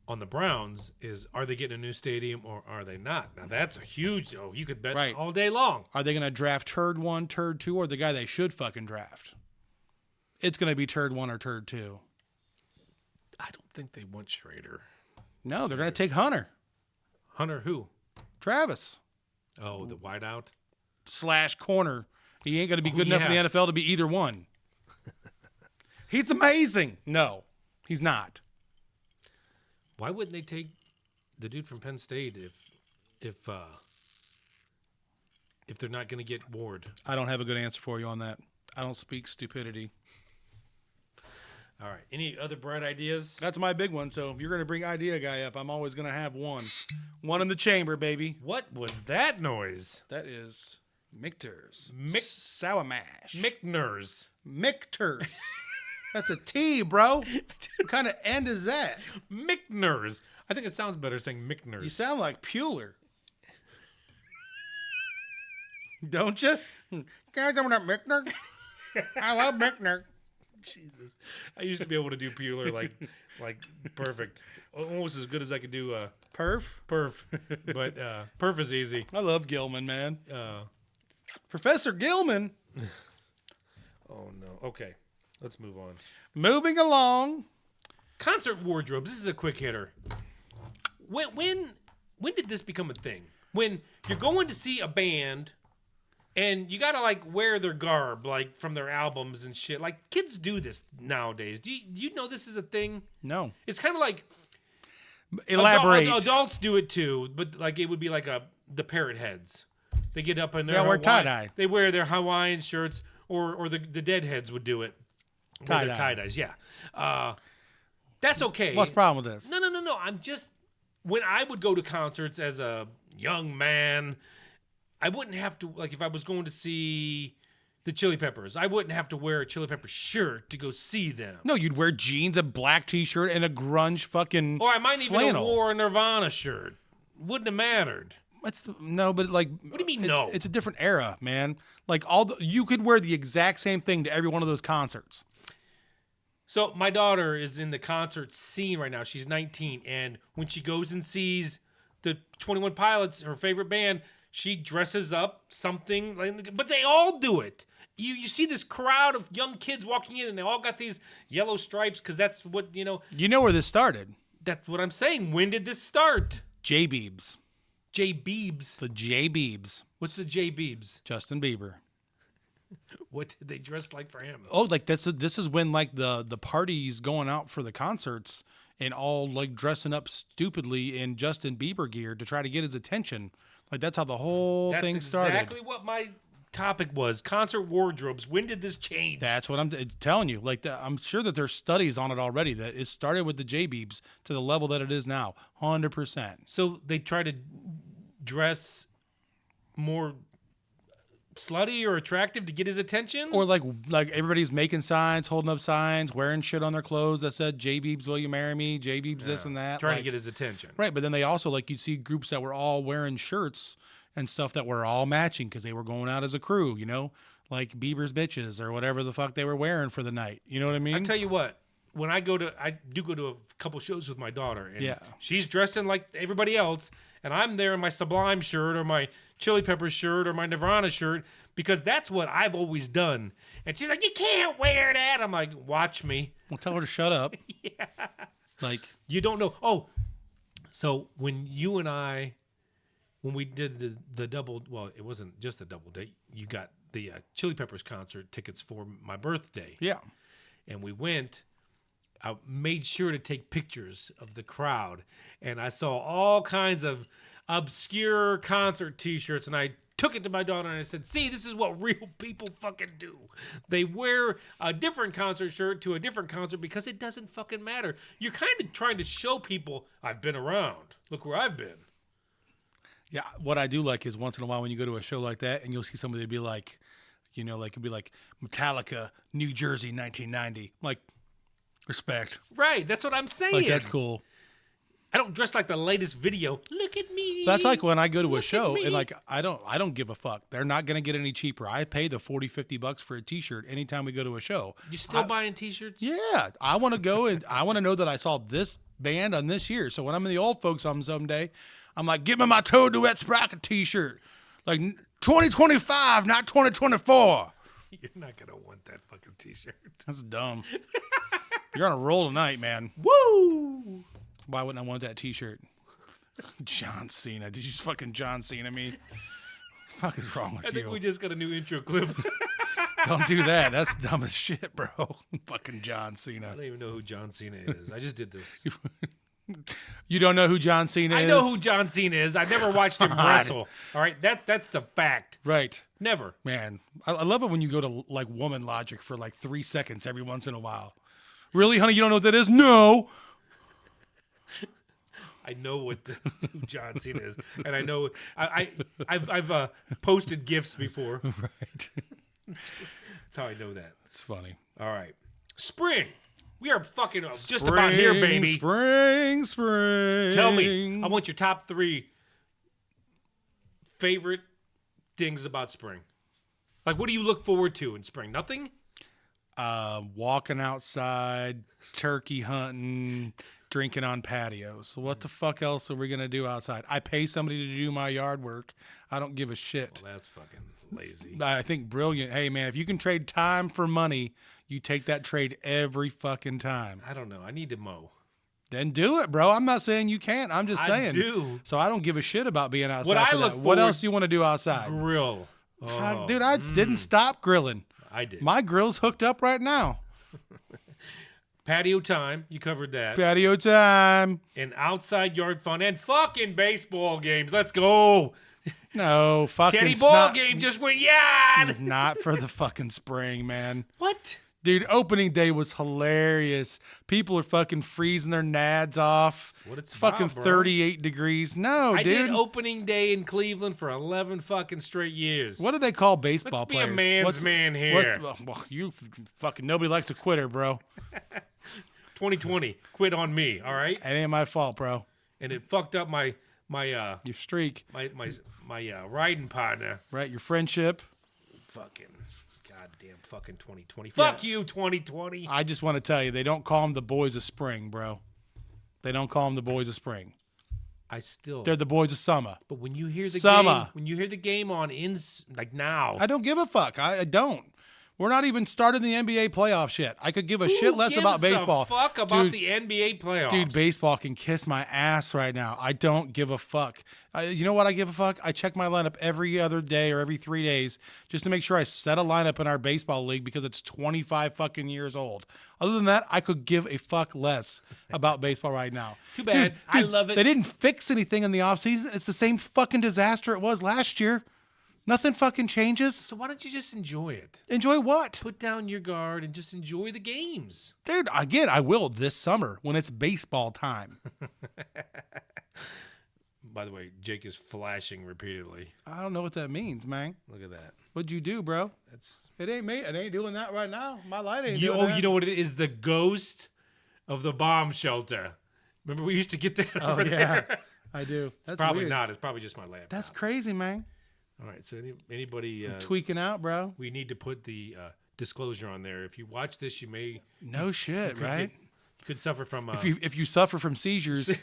[SPEAKER 1] on the Browns is, are they getting a new stadium or are they not? Now that's a huge, you could bet all day long.
[SPEAKER 7] Are they going to draft turd 1, turd 2, or the guy they should fucking draft? It's going to be turd 1 or turd 2.
[SPEAKER 1] I don't think they want Schrader.
[SPEAKER 7] No, they're going to take Hunter.
[SPEAKER 1] Hunter who?
[SPEAKER 7] Travis.
[SPEAKER 1] Oh, the wideout?
[SPEAKER 7] / corner. He ain't going to be good enough in the NFL to be either one. He's amazing. No, he's not.
[SPEAKER 1] Why wouldn't they take the dude from Penn State if they're not going to get Ward?
[SPEAKER 7] I don't have a good answer for you on that. I don't speak stupidity.
[SPEAKER 1] All right. Any other bright ideas?
[SPEAKER 7] That's my big one. So if you're going to bring idea guy up, I'm always going to have one. One in the chamber, baby.
[SPEAKER 1] What was that noise?
[SPEAKER 7] That is Michter's. Sour mash.
[SPEAKER 1] Michner's.
[SPEAKER 7] Michter's. That's a T, bro. What kind of end is that?
[SPEAKER 1] Michner's. I think it sounds better saying Michner's.
[SPEAKER 7] You sound like Puler. Don't you? Can I tell me that Michner? I love Michner.
[SPEAKER 1] Jesus. I used to be able to do Puler like perfect. Almost as good as I could do
[SPEAKER 7] Perf.
[SPEAKER 1] But Perf is easy.
[SPEAKER 7] I love Gilman, man. Professor Gilman.
[SPEAKER 1] Oh no. Okay. Let's move on.
[SPEAKER 7] Moving along.
[SPEAKER 1] Concert wardrobes. This is a quick hitter. When did this become a thing? When you're going to see a band and you gotta like wear their garb, like from their albums and shit. Like kids do this nowadays. Do you know this is a thing?
[SPEAKER 7] No.
[SPEAKER 1] It's kind of like
[SPEAKER 7] elaborate.
[SPEAKER 1] Adults do it too, but like it would be like the parrot heads. They get up in their
[SPEAKER 7] wear tie-dye.
[SPEAKER 1] They wear their Hawaiian shirts, or the Deadheads would do it. Tie-dyes, yeah. That's okay.
[SPEAKER 7] What's the problem with this?
[SPEAKER 1] No. I'm just, when I would go to concerts as a young man, I wouldn't have to, like if I was going to see the Chili Peppers, I wouldn't have to wear a Chili Pepper shirt to go see them.
[SPEAKER 7] No, you'd wear jeans, a black t-shirt, and a grunge fucking
[SPEAKER 1] Or I might even have
[SPEAKER 7] flannel.
[SPEAKER 1] wore a Nirvana shirt. Wouldn't have mattered.
[SPEAKER 7] No, but like...
[SPEAKER 1] What do you mean no?
[SPEAKER 7] It's a different era, man. Like you could wear the exact same thing to every one of those concerts.
[SPEAKER 1] So my daughter is in the concert scene right now. She's 19, and when she goes and sees the 21 Pilots, her favorite band, she dresses up something. But they all do it. You see this crowd of young kids walking in, and they all got these yellow stripes because that's what,
[SPEAKER 7] You know where this started?
[SPEAKER 1] That's what I'm saying. When did this start?
[SPEAKER 7] J Beebs.
[SPEAKER 1] J Beebs.
[SPEAKER 7] The J Beebs.
[SPEAKER 1] What's the J Beebs?
[SPEAKER 7] Justin Bieber.
[SPEAKER 1] What did they dress like for him?
[SPEAKER 7] Oh, like this is when like the parties going out for the concerts and all like dressing up stupidly in Justin Bieber gear to try to get his attention. Like that's how the whole thing started.
[SPEAKER 1] That's exactly what my topic was. Concert wardrobes. When did this change?
[SPEAKER 7] That's what I'm telling you. Like I'm sure that there's studies on it already that it started with the J Beebs to the level that it is now. 100%.
[SPEAKER 1] So they try to dress more slutty or attractive to get his attention?
[SPEAKER 7] Or like everybody's making signs, holding up signs, wearing shit on their clothes that said J Beebs, will you marry me? J Beebs, this and that.
[SPEAKER 1] Trying to get his attention.
[SPEAKER 7] Right, but then they also you'd see groups that were all wearing shirts and stuff that were all matching because they were going out as a crew, like Bieber's bitches or whatever the fuck they were wearing for the night. You know what I mean?
[SPEAKER 1] I tell you what, when I do go to a couple shows with my daughter, and
[SPEAKER 7] Yeah.
[SPEAKER 1] she's dressing like everybody else, and I'm there in my Sublime shirt or my Chili Peppers shirt or my Nirvana shirt because that's what I've always done. And she's like, you can't wear that. I'm like, watch me.
[SPEAKER 7] Well, tell her to shut up.
[SPEAKER 1] Yeah.
[SPEAKER 7] Like,
[SPEAKER 1] You don't know. Oh, so when you and I, when we did the double, well, it wasn't just a double date. You got the Chili Peppers concert tickets for my birthday.
[SPEAKER 7] yeah.
[SPEAKER 1] And we went. I made sure to take pictures of the crowd, and I saw all kinds of obscure concert T-shirts, and I took it to my daughter and I said, see, this is what real people fucking do. They wear a different concert shirt to a different concert because it doesn't fucking matter. You're kind of trying to show people, I've been around. Look where I've been.
[SPEAKER 7] Yeah, what I do like is once in a while when you go to a show like that and you'll see somebody be like, it'd be like Metallica, New Jersey, 1990. Like, respect.
[SPEAKER 1] Right, that's what I'm saying.
[SPEAKER 7] Like, that's cool.
[SPEAKER 1] I don't dress like the latest video. Look at me.
[SPEAKER 7] That's like when I go to a
[SPEAKER 1] Look at
[SPEAKER 7] show
[SPEAKER 1] me.
[SPEAKER 7] and like I don't give a fuck. They're not going to get any cheaper. I pay the $40-$50 for a t-shirt anytime we go to a show.
[SPEAKER 1] You still buying T-shirts?
[SPEAKER 7] Yeah, I want to go and I want to know that I saw this band on this year. So when I'm in the old folks home someday, I'm like, give me my Toad Duet Sprocket t-shirt. Like 2025, not 2024.
[SPEAKER 1] You're not going to want that fucking T-shirt.
[SPEAKER 7] That's dumb. You're on a roll tonight, man.
[SPEAKER 1] Woo!
[SPEAKER 7] Why wouldn't I want that t-shirt? John Cena. Did you just fucking John Cena me? What the fuck is wrong with
[SPEAKER 1] I think
[SPEAKER 7] you?
[SPEAKER 1] we just got a new intro clip.
[SPEAKER 7] Don't do that. That's dumb as shit, bro. Fucking John Cena.
[SPEAKER 1] I don't even know who John Cena is. I just did this.
[SPEAKER 7] You don't know who John Cena is?
[SPEAKER 1] I know who John Cena is. I've never watched him wrestle. All right, that's the fact.
[SPEAKER 7] Right.
[SPEAKER 1] Never.
[SPEAKER 7] Man, I love it when you go to like Woman Logic for like 3 seconds every once in a while. Really, honey? You don't know what that is? No.
[SPEAKER 1] I know who John Cena is, and I know I've posted gifs before.
[SPEAKER 7] Right.
[SPEAKER 1] That's how I know that.
[SPEAKER 7] It's funny.
[SPEAKER 1] All right, spring. We are fucking just about here, baby.
[SPEAKER 7] Spring.
[SPEAKER 1] Tell me, I want your top 3 favorite things about spring. Like, what do you look forward to in spring? Nothing?
[SPEAKER 7] Walking outside, turkey hunting, drinking on patios. What the fuck else are we going to do outside? I pay somebody to do my yard work. I don't give a shit.
[SPEAKER 1] Well, that's fucking lazy.
[SPEAKER 7] I think brilliant. Hey, man, if you can trade time for money, you take that trade every fucking time.
[SPEAKER 1] I don't know. I need to mow.
[SPEAKER 7] Then do it, bro. I'm not saying you can't. I'm just saying.
[SPEAKER 1] I do.
[SPEAKER 7] So I don't give a shit about being outside.
[SPEAKER 1] What I
[SPEAKER 7] for
[SPEAKER 1] look
[SPEAKER 7] that. What
[SPEAKER 1] forward-
[SPEAKER 7] else do you want to do outside?
[SPEAKER 1] Grill. Oh,
[SPEAKER 7] Dude, I didn't stop grilling.
[SPEAKER 1] I did.
[SPEAKER 7] My grill's hooked up right now.
[SPEAKER 1] Patio time. You covered that.
[SPEAKER 7] Patio time.
[SPEAKER 1] And outside yard fun and fucking baseball games. Let's go.
[SPEAKER 7] No, fucking
[SPEAKER 1] Teddy ball game just went yard.
[SPEAKER 7] Not for the fucking spring, man.
[SPEAKER 1] What?
[SPEAKER 7] Dude, opening day was hilarious. People are fucking freezing their nads off.
[SPEAKER 1] That's what it's
[SPEAKER 7] fucking
[SPEAKER 1] about, bro.
[SPEAKER 7] 38 degrees. No,
[SPEAKER 1] I
[SPEAKER 7] dude.
[SPEAKER 1] did opening day in Cleveland for 11 fucking straight years.
[SPEAKER 7] What do they call baseball
[SPEAKER 1] Let's be
[SPEAKER 7] players?
[SPEAKER 1] a man's man here.
[SPEAKER 7] Well, you fucking nobody likes a quitter, bro.
[SPEAKER 1] 2020. Quit on me, all right?
[SPEAKER 7] It ain't my fault, bro.
[SPEAKER 1] And it fucked up my
[SPEAKER 7] Your streak,
[SPEAKER 1] riding partner.
[SPEAKER 7] right? Your friendship.
[SPEAKER 1] fucking goddamn fucking 2020. Fuck
[SPEAKER 7] Yeah.
[SPEAKER 1] you, 2020.
[SPEAKER 7] I just want to tell you, they don't call them the boys of spring, bro. They don't call them the boys of spring.
[SPEAKER 1] I still.
[SPEAKER 7] They're the boys of summer.
[SPEAKER 1] But when you hear the
[SPEAKER 7] Summer.
[SPEAKER 1] game, when you hear the game on like now,
[SPEAKER 7] I don't give a fuck. I don't. We're not even started the NBA playoffs yet. I could give a
[SPEAKER 1] who
[SPEAKER 7] shit less
[SPEAKER 1] gives
[SPEAKER 7] about
[SPEAKER 1] the
[SPEAKER 7] baseball.
[SPEAKER 1] fuck about
[SPEAKER 7] Dude,
[SPEAKER 1] the NBA playoffs?
[SPEAKER 7] Dude, baseball can kiss my ass right now. I don't give a fuck. You know what I give a fuck? I check my lineup every other day or every 3 days just to make sure I set a lineup in our baseball league because it's 25 fucking years old. Other than that, I could give a fuck less about baseball right now.
[SPEAKER 1] Too bad. I love it.
[SPEAKER 7] They didn't fix anything in the offseason. It's the same fucking disaster it was last year. Nothing fucking changes.
[SPEAKER 1] So why don't you just enjoy it?
[SPEAKER 7] Enjoy what?
[SPEAKER 1] Put down your guard and just enjoy the games.
[SPEAKER 7] Dude, again, I will this summer when it's baseball time.
[SPEAKER 1] By the way, Jake is flashing repeatedly.
[SPEAKER 7] I don't know what that means, man.
[SPEAKER 1] Look at that.
[SPEAKER 7] What'd you do, bro?
[SPEAKER 1] That's
[SPEAKER 7] It ain't me. It ain't doing that right now. My light ain't
[SPEAKER 1] you.
[SPEAKER 7] doing
[SPEAKER 1] Oh,
[SPEAKER 7] that.
[SPEAKER 1] you know what it is? The ghost of the bomb shelter. Remember we used to get that over there.
[SPEAKER 7] I do. That's
[SPEAKER 1] Probably
[SPEAKER 7] weird.
[SPEAKER 1] not. It's probably just my laptop.
[SPEAKER 7] That's crazy, man.
[SPEAKER 1] All right. So anybody
[SPEAKER 7] Tweaking out, bro.
[SPEAKER 1] we need to put the disclosure on there. If you watch this, you may
[SPEAKER 7] No shit, right?
[SPEAKER 1] you could suffer from.
[SPEAKER 7] If you suffer from seizures,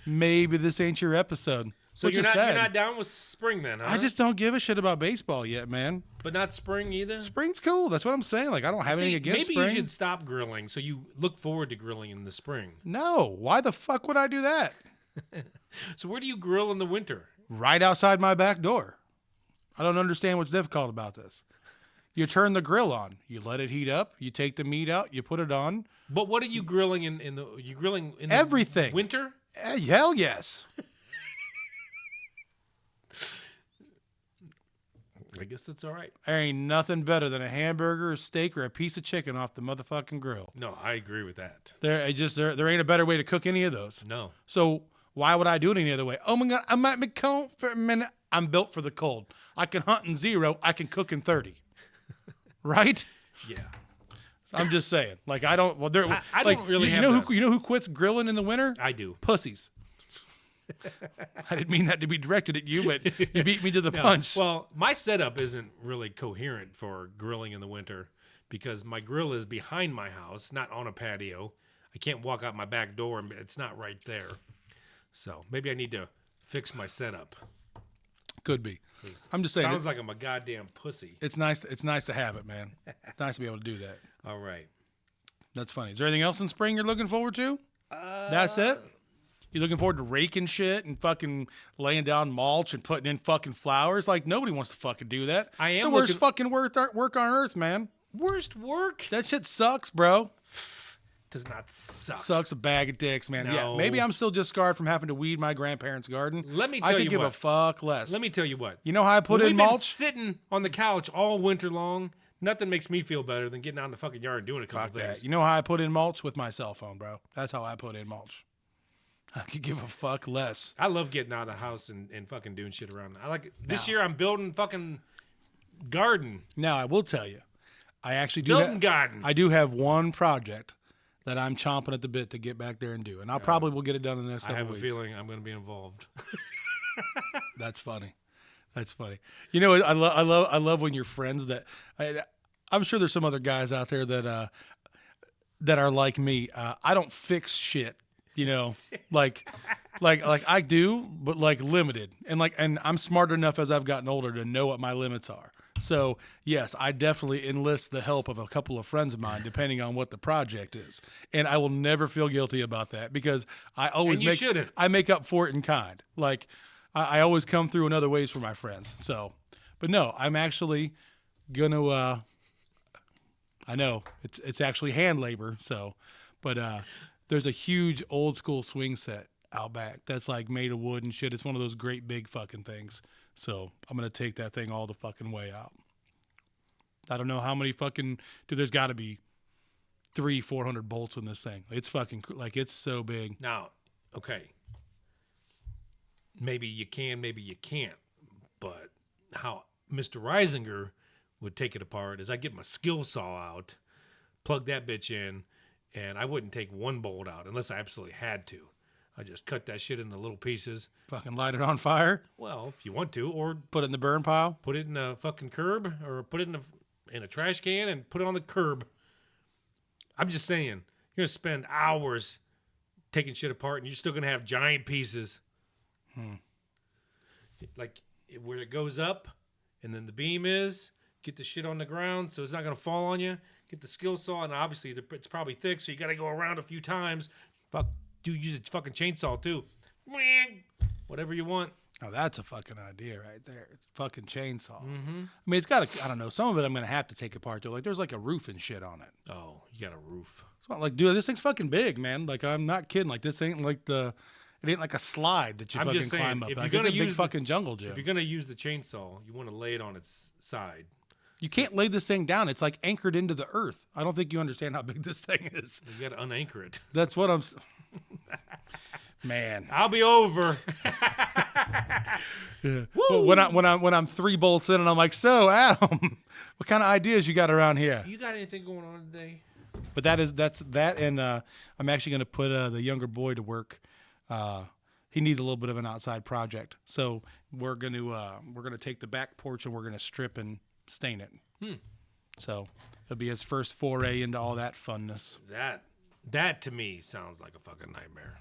[SPEAKER 7] maybe this ain't your episode.
[SPEAKER 1] so
[SPEAKER 7] which
[SPEAKER 1] you're
[SPEAKER 7] is
[SPEAKER 1] not
[SPEAKER 7] sad.
[SPEAKER 1] you're not down with spring then, huh?
[SPEAKER 7] I just don't give a shit about baseball yet, man.
[SPEAKER 1] but not spring either.
[SPEAKER 7] Spring's cool. That's what I'm saying. Like I don't have anything
[SPEAKER 1] See,
[SPEAKER 7] against
[SPEAKER 1] maybe
[SPEAKER 7] spring.
[SPEAKER 1] you should stop grilling so you look forward to grilling in the spring.
[SPEAKER 7] No, why the fuck would I do that?
[SPEAKER 1] So where do you grill in the winter?
[SPEAKER 7] Right outside my back door. I don't understand what's difficult about this. You turn the grill on, you let it heat up, you take the meat out, you put it on.
[SPEAKER 1] But what are you grilling in the? You grilling in the
[SPEAKER 7] Everything.
[SPEAKER 1] winter?
[SPEAKER 7] Hell yes.
[SPEAKER 1] I guess that's all right.
[SPEAKER 7] There ain't nothing better than a hamburger, a steak, or a piece of chicken off the motherfucking grill.
[SPEAKER 1] No, I agree with that.
[SPEAKER 7] There ain't a better way to cook any of those.
[SPEAKER 1] No.
[SPEAKER 7] So why would I do it any other way? Oh my God, I might be cold for a minute. I'm built for the cold. I can hunt in 0. I can cook in 30. Right?
[SPEAKER 1] Yeah.
[SPEAKER 7] I'm just saying. Like I don't. Well, there.
[SPEAKER 1] I
[SPEAKER 7] like,
[SPEAKER 1] don't really
[SPEAKER 7] you
[SPEAKER 1] have
[SPEAKER 7] know
[SPEAKER 1] that.
[SPEAKER 7] who you know who quits grilling in the winter?
[SPEAKER 1] I do.
[SPEAKER 7] Pussies. I didn't mean that to be directed at you, but you beat me to the punch.
[SPEAKER 1] Well, my setup isn't really coherent for grilling in the winter because my grill is behind my house, not on a patio. I can't walk out my back door and it's not right there. So maybe I need to fix my setup.
[SPEAKER 7] Could be. I'm just saying.
[SPEAKER 1] Sounds like I'm a goddamn pussy.
[SPEAKER 7] It's nice. It's nice to have it, man. It's nice to be able to do that.
[SPEAKER 1] All right.
[SPEAKER 7] That's funny. Is there anything else in spring you're looking forward to? That's it. You looking forward to raking shit and fucking laying down mulch and putting in fucking flowers? Like nobody wants to fucking do that.
[SPEAKER 1] I
[SPEAKER 7] It's
[SPEAKER 1] am
[SPEAKER 7] the worst
[SPEAKER 1] looking-
[SPEAKER 7] fucking work on earth, man.
[SPEAKER 1] Worst work
[SPEAKER 7] That shit sucks, bro.
[SPEAKER 1] does not suck.
[SPEAKER 7] Sucks a bag of dicks, man. Yeah,
[SPEAKER 1] No.
[SPEAKER 7] maybe I'm still just scarred from having to weed my grandparents' garden.
[SPEAKER 1] Let me
[SPEAKER 7] I
[SPEAKER 1] tell
[SPEAKER 7] could
[SPEAKER 1] you
[SPEAKER 7] give a
[SPEAKER 1] what.
[SPEAKER 7] fuck less.
[SPEAKER 1] Let me tell you what.
[SPEAKER 7] You know how I put
[SPEAKER 1] When
[SPEAKER 7] in
[SPEAKER 1] we've been
[SPEAKER 7] mulch?
[SPEAKER 1] sitting on the couch all winter long. Nothing makes me feel better than getting out in the fucking yard and doing a couple
[SPEAKER 7] Fuck that.
[SPEAKER 1] things.
[SPEAKER 7] You know how I put in mulch? With my cell phone, bro. That's how I put in mulch. I could give a fuck less.
[SPEAKER 1] I love getting out of the house and fucking doing shit around. I like it. This year I'm building fucking garden.
[SPEAKER 7] Now I will tell you, I actually do.
[SPEAKER 1] Building garden.
[SPEAKER 7] I do have one project that I'm chomping at the bit to get back there and do, and I probably will get it done in the next
[SPEAKER 1] I
[SPEAKER 7] couple
[SPEAKER 1] have a
[SPEAKER 7] weeks.
[SPEAKER 1] feeling I'm going to be involved.
[SPEAKER 7] That's funny. That's funny. You know, I love when your friends that I'm sure there's some other guys out there that are like me. I don't fix shit. You know, like I do, but like limited, and I'm smart enough as I've gotten older to know what my limits are. So yes, I definitely enlist the help of a couple of friends of mine, depending on what the project is, and I will never feel guilty about that because I always
[SPEAKER 1] And you shouldn't.
[SPEAKER 7] I make up for it in kind. Like I always come through in other ways for my friends. So, but no, I'm actually gonna. I know it's actually hand labor. So, but there's a huge old school swing set out back that's like made of wood and shit. It's one of those great big fucking things. So I'm gonna take that thing all the fucking way out. I don't know how many fucking dude. There's got to be 300-400 bolts in this thing. It's fucking like it's so big.
[SPEAKER 1] Now, okay. Maybe you can, maybe you can't. But how Mr. Reisinger would take it apart is I get my skill saw out, plug that bitch in, and I wouldn't take one bolt out unless I absolutely had to. I just cut that shit into little pieces.
[SPEAKER 7] Fucking light it on fire.
[SPEAKER 1] Well, if you want to, or
[SPEAKER 7] Put it in the burn pile.
[SPEAKER 1] put it in a fucking curb, or put it in a trash can and put it on the curb. I'm just saying, you're gonna spend hours taking shit apart, and you're still gonna have giant pieces. Like where it goes up, and then the beam is. Get the shit on the ground so it's not gonna fall on you. Get the skill saw, and obviously it's probably thick, so you gotta go around a few times. Fuck, dude, use a fucking chainsaw too. Whatever you want.
[SPEAKER 7] Oh, that's a fucking idea right there. It's a fucking chainsaw. I mean, it's got I don't know. Some of it I'm going to have to take apart, though. Like, there's like a roof and shit on it.
[SPEAKER 1] Oh, you got a roof.
[SPEAKER 7] It's not like, dude, this thing's fucking big, man. Like, I'm not kidding. Like, this ain't like it ain't like a slide that you
[SPEAKER 1] I'm
[SPEAKER 7] fucking
[SPEAKER 1] just saying,
[SPEAKER 7] climb up.
[SPEAKER 1] if
[SPEAKER 7] Like,
[SPEAKER 1] you're
[SPEAKER 7] it's a
[SPEAKER 1] gonna
[SPEAKER 7] big
[SPEAKER 1] use
[SPEAKER 7] fucking jungle gym.
[SPEAKER 1] If you're gonna use the chainsaw, you want to lay it on its side.
[SPEAKER 7] You can't lay this thing down. It's like anchored into the earth. I don't think you understand how big this thing is.
[SPEAKER 1] You got to unanchor it.
[SPEAKER 7] That's what I'm. Man,
[SPEAKER 1] I'll be over.
[SPEAKER 7] yeah. Well, when I'm 3 bolts in and I'm like, so Adam, what kind of ideas you got around here?
[SPEAKER 1] You got anything going on today?
[SPEAKER 7] But that's that, and I'm actually going to put the younger boy to work. He needs a little bit of an outside project, so we're gonna take the back porch and we're gonna strip and stain it. So it'll be his first foray into all that funness.
[SPEAKER 1] That to me sounds like a fucking nightmare.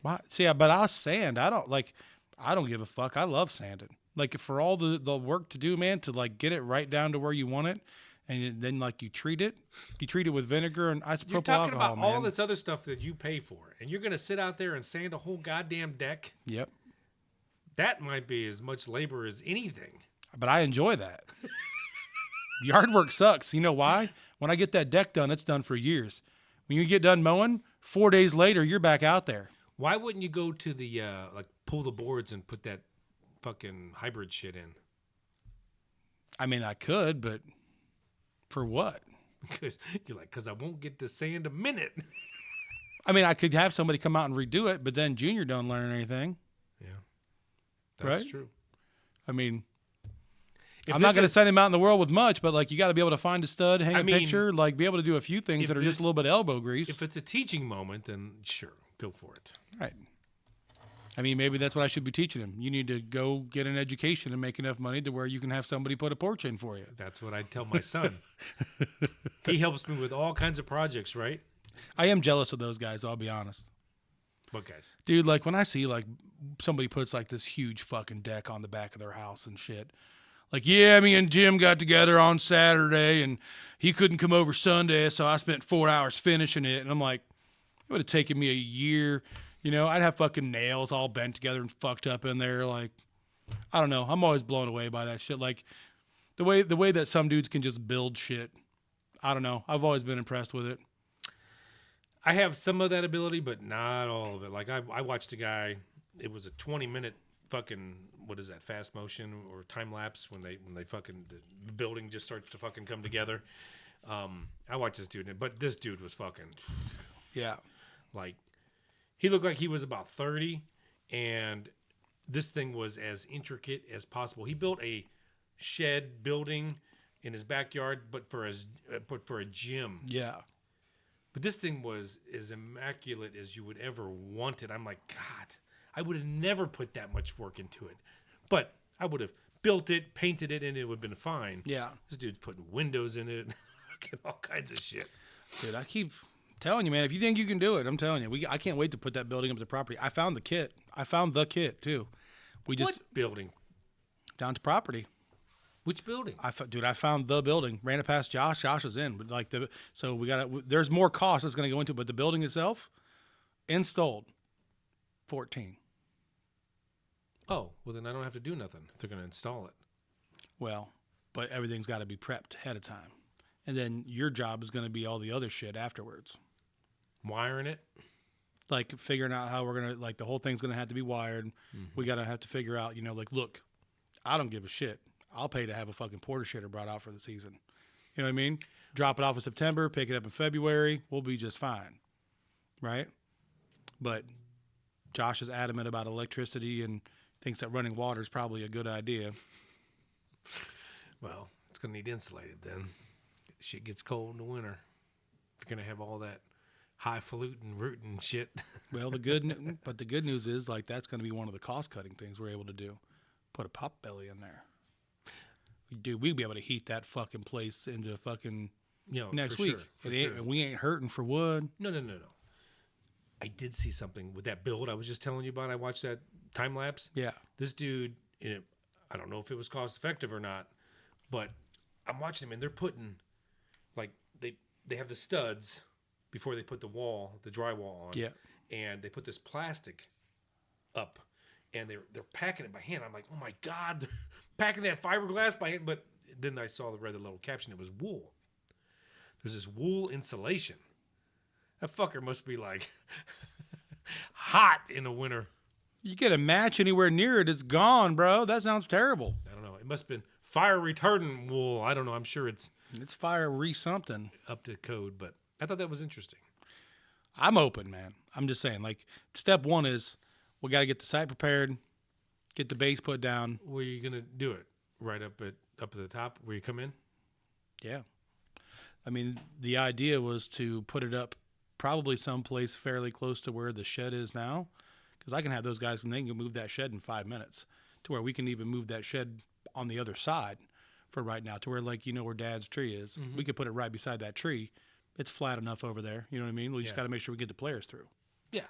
[SPEAKER 7] Why? See, but I sand. I don't give a fuck. I love sanding. Like for all the work to do, man, to like get it right down to where you want it, and then like you treat it with vinegar and isopropyl
[SPEAKER 1] You're talking
[SPEAKER 7] alcohol,
[SPEAKER 1] about
[SPEAKER 7] man.
[SPEAKER 1] all this other stuff that you pay for, and you're gonna sit out there and sand a whole goddamn deck.
[SPEAKER 7] Yep.
[SPEAKER 1] That might be as much labor as anything.
[SPEAKER 7] But I enjoy that. Yard work sucks. You know why? When I get that deck done, it's done for years. When you get done mowing, 4 days later, you're back out there.
[SPEAKER 1] Why wouldn't you go to the like pull the boards and put that fucking hybrid shit in?
[SPEAKER 7] I mean, I could, but for what?
[SPEAKER 1] Because you're like, because I won't get to sand a minute.
[SPEAKER 7] I mean, I could have somebody come out and redo it, but then Junior don't learn anything.
[SPEAKER 1] Yeah, that's
[SPEAKER 7] Right?
[SPEAKER 1] true.
[SPEAKER 7] I mean,
[SPEAKER 1] If
[SPEAKER 7] I'm not
[SPEAKER 1] this
[SPEAKER 7] going to
[SPEAKER 1] is-
[SPEAKER 7] send him out in the world with much, but like you got to be able to find a stud, hang
[SPEAKER 1] I
[SPEAKER 7] a
[SPEAKER 1] mean,
[SPEAKER 7] picture, like be able to do a few things
[SPEAKER 1] if
[SPEAKER 7] that are just
[SPEAKER 1] this-
[SPEAKER 7] a little bit elbow grease.
[SPEAKER 1] If it's a teaching moment, then sure, go for it.
[SPEAKER 7] Right. I mean, maybe that's what I should be teaching him. You need to go get an education and make enough money to where you can have somebody put a porch in for you.
[SPEAKER 1] That's what I tell my son. He helps me with all kinds of projects, right?
[SPEAKER 7] I am jealous of those guys, I'll be honest.
[SPEAKER 1] What guys?
[SPEAKER 7] Dude, like when I see like somebody puts like this huge fucking deck on the back of their house and shit. Like, yeah, me and Jim got together on Saturday and he couldn't come over Sunday, so I spent 4 hours finishing it. And I'm like, it would have taken me a year. You know, I'd have fucking nails all bent together and fucked up in there. Like, I don't know. I'm always blown away by that shit. Like the way that some dudes can just build shit. I don't know. I've always been impressed with it.
[SPEAKER 1] I have some of that ability, but not all of it. Like I watched a guy. It was a 20-minute fucking, what is that, fast motion or time lapse when they fucking the building just starts to fucking come together. I watched this dude, but this dude was fucking
[SPEAKER 7] Yeah.
[SPEAKER 1] like, he looked like he was about 30, and this thing was as intricate as possible. He built a shed building in his backyard, but for a gym.
[SPEAKER 7] Yeah.
[SPEAKER 1] But this thing was as immaculate as you would ever want it. I'm like, God, I would have never put that much work into it. But I would have built it, painted it, and it would have been fine.
[SPEAKER 7] Yeah.
[SPEAKER 1] This dude's putting windows in it, fucking all kinds of shit.
[SPEAKER 7] Dude, I keep telling you, man, if you think you can do it, I'm telling you. I can't wait to put that building up to property. I found the kit. Too. We just
[SPEAKER 1] What building?
[SPEAKER 7] down to property.
[SPEAKER 1] Which building?
[SPEAKER 7] Dude, I found the building. Ran it past Josh. Josh is in. But like so we got there's more cost that's going to go into it, but the building itself installed 14.
[SPEAKER 1] Oh, well then I don't have to do nothing if they're going to install it.
[SPEAKER 7] Well, but everything's got to be prepped ahead of time. And then your job is going to be all the other shit afterwards.
[SPEAKER 1] Wiring it?
[SPEAKER 7] Like figuring out how we're going to, like the whole thing's going to have to be wired. Mm-hmm. We got to have to figure out, like, look, I don't give a shit. I'll pay to have a fucking porter shitter brought out for the season. You know what I mean? Drop it off in September, pick it up in February. We'll be just fine. Right? But Josh is adamant about electricity and thinks that running water is probably a good idea.
[SPEAKER 1] Well, it's going to need insulated then. Shit gets cold in the winter. If you're going to have all that highfalutin rootin' shit.
[SPEAKER 7] Well, the good news is like that's going to be one of the cost cutting things we're able to do. Put a pop belly in there. Dude, we'd be able to heat that fucking place into fucking next
[SPEAKER 1] for
[SPEAKER 7] week.
[SPEAKER 1] sure, for
[SPEAKER 7] And we ain't hurting for wood.
[SPEAKER 1] No. I did see something with that build I was just telling you about. I watched that time lapse.
[SPEAKER 7] Yeah.
[SPEAKER 1] This dude, I don't know if it was cost effective or not, but I'm watching him and they're putting, like, they have the studs before they put the drywall on.
[SPEAKER 7] Yeah.
[SPEAKER 1] And they put this plastic up and they're packing it by hand. I'm like, oh my God, they're packing that fiberglass by hand. But then I read the little caption. It was wool. There's this wool insulation. That fucker must be like hot in the winter.
[SPEAKER 7] You get a match anywhere near it, it's gone, bro. That sounds terrible.
[SPEAKER 1] I don't know. It must have been fire retardant wool. I don't know. I'm sure it's
[SPEAKER 7] fire something.
[SPEAKER 1] up to code, but I thought that was interesting.
[SPEAKER 7] I'm open, man. I'm just saying, like, step one is we got to get the site prepared, get the base put down.
[SPEAKER 1] Where are you gonna do it? Right up at the top where you come in?
[SPEAKER 7] Yeah. I mean, the idea was to put it up probably someplace fairly close to where the shed is now, because I can have those guys and they can move that shed in 5 minutes to where we can even move that shed on the other side for right now to where, like, where Dad's tree is. We could put it right beside that tree. It's flat enough over there. You know what I mean? We just got to make sure we get the players through.
[SPEAKER 1] Yeah.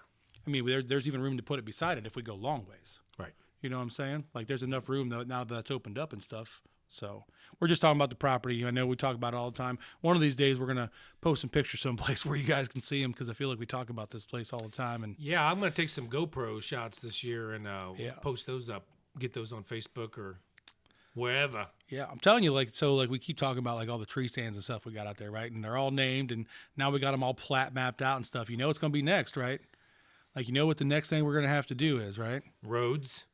[SPEAKER 7] I mean, there's even room to put it beside it if we go long ways.
[SPEAKER 1] Right.
[SPEAKER 7] You know what I'm saying? Like, there's enough room though now that that's opened up and stuff. So we're just talking about the property. I know we talk about it all the time. One of these days we're gonna post some pictures someplace where you guys can see them, because I feel like we talk about this place all the time. And
[SPEAKER 1] yeah, I'm gonna take some GoPro shots this year and post those up, get those on Facebook or wherever.
[SPEAKER 7] Yeah, I'm telling you, like we keep talking about like all the tree stands and stuff we got out there, right? And they're all named, and now we got them all plat mapped out and stuff. You know what's gonna be next, right? Like, what the next thing we're gonna have to do is, right?
[SPEAKER 1] Roads.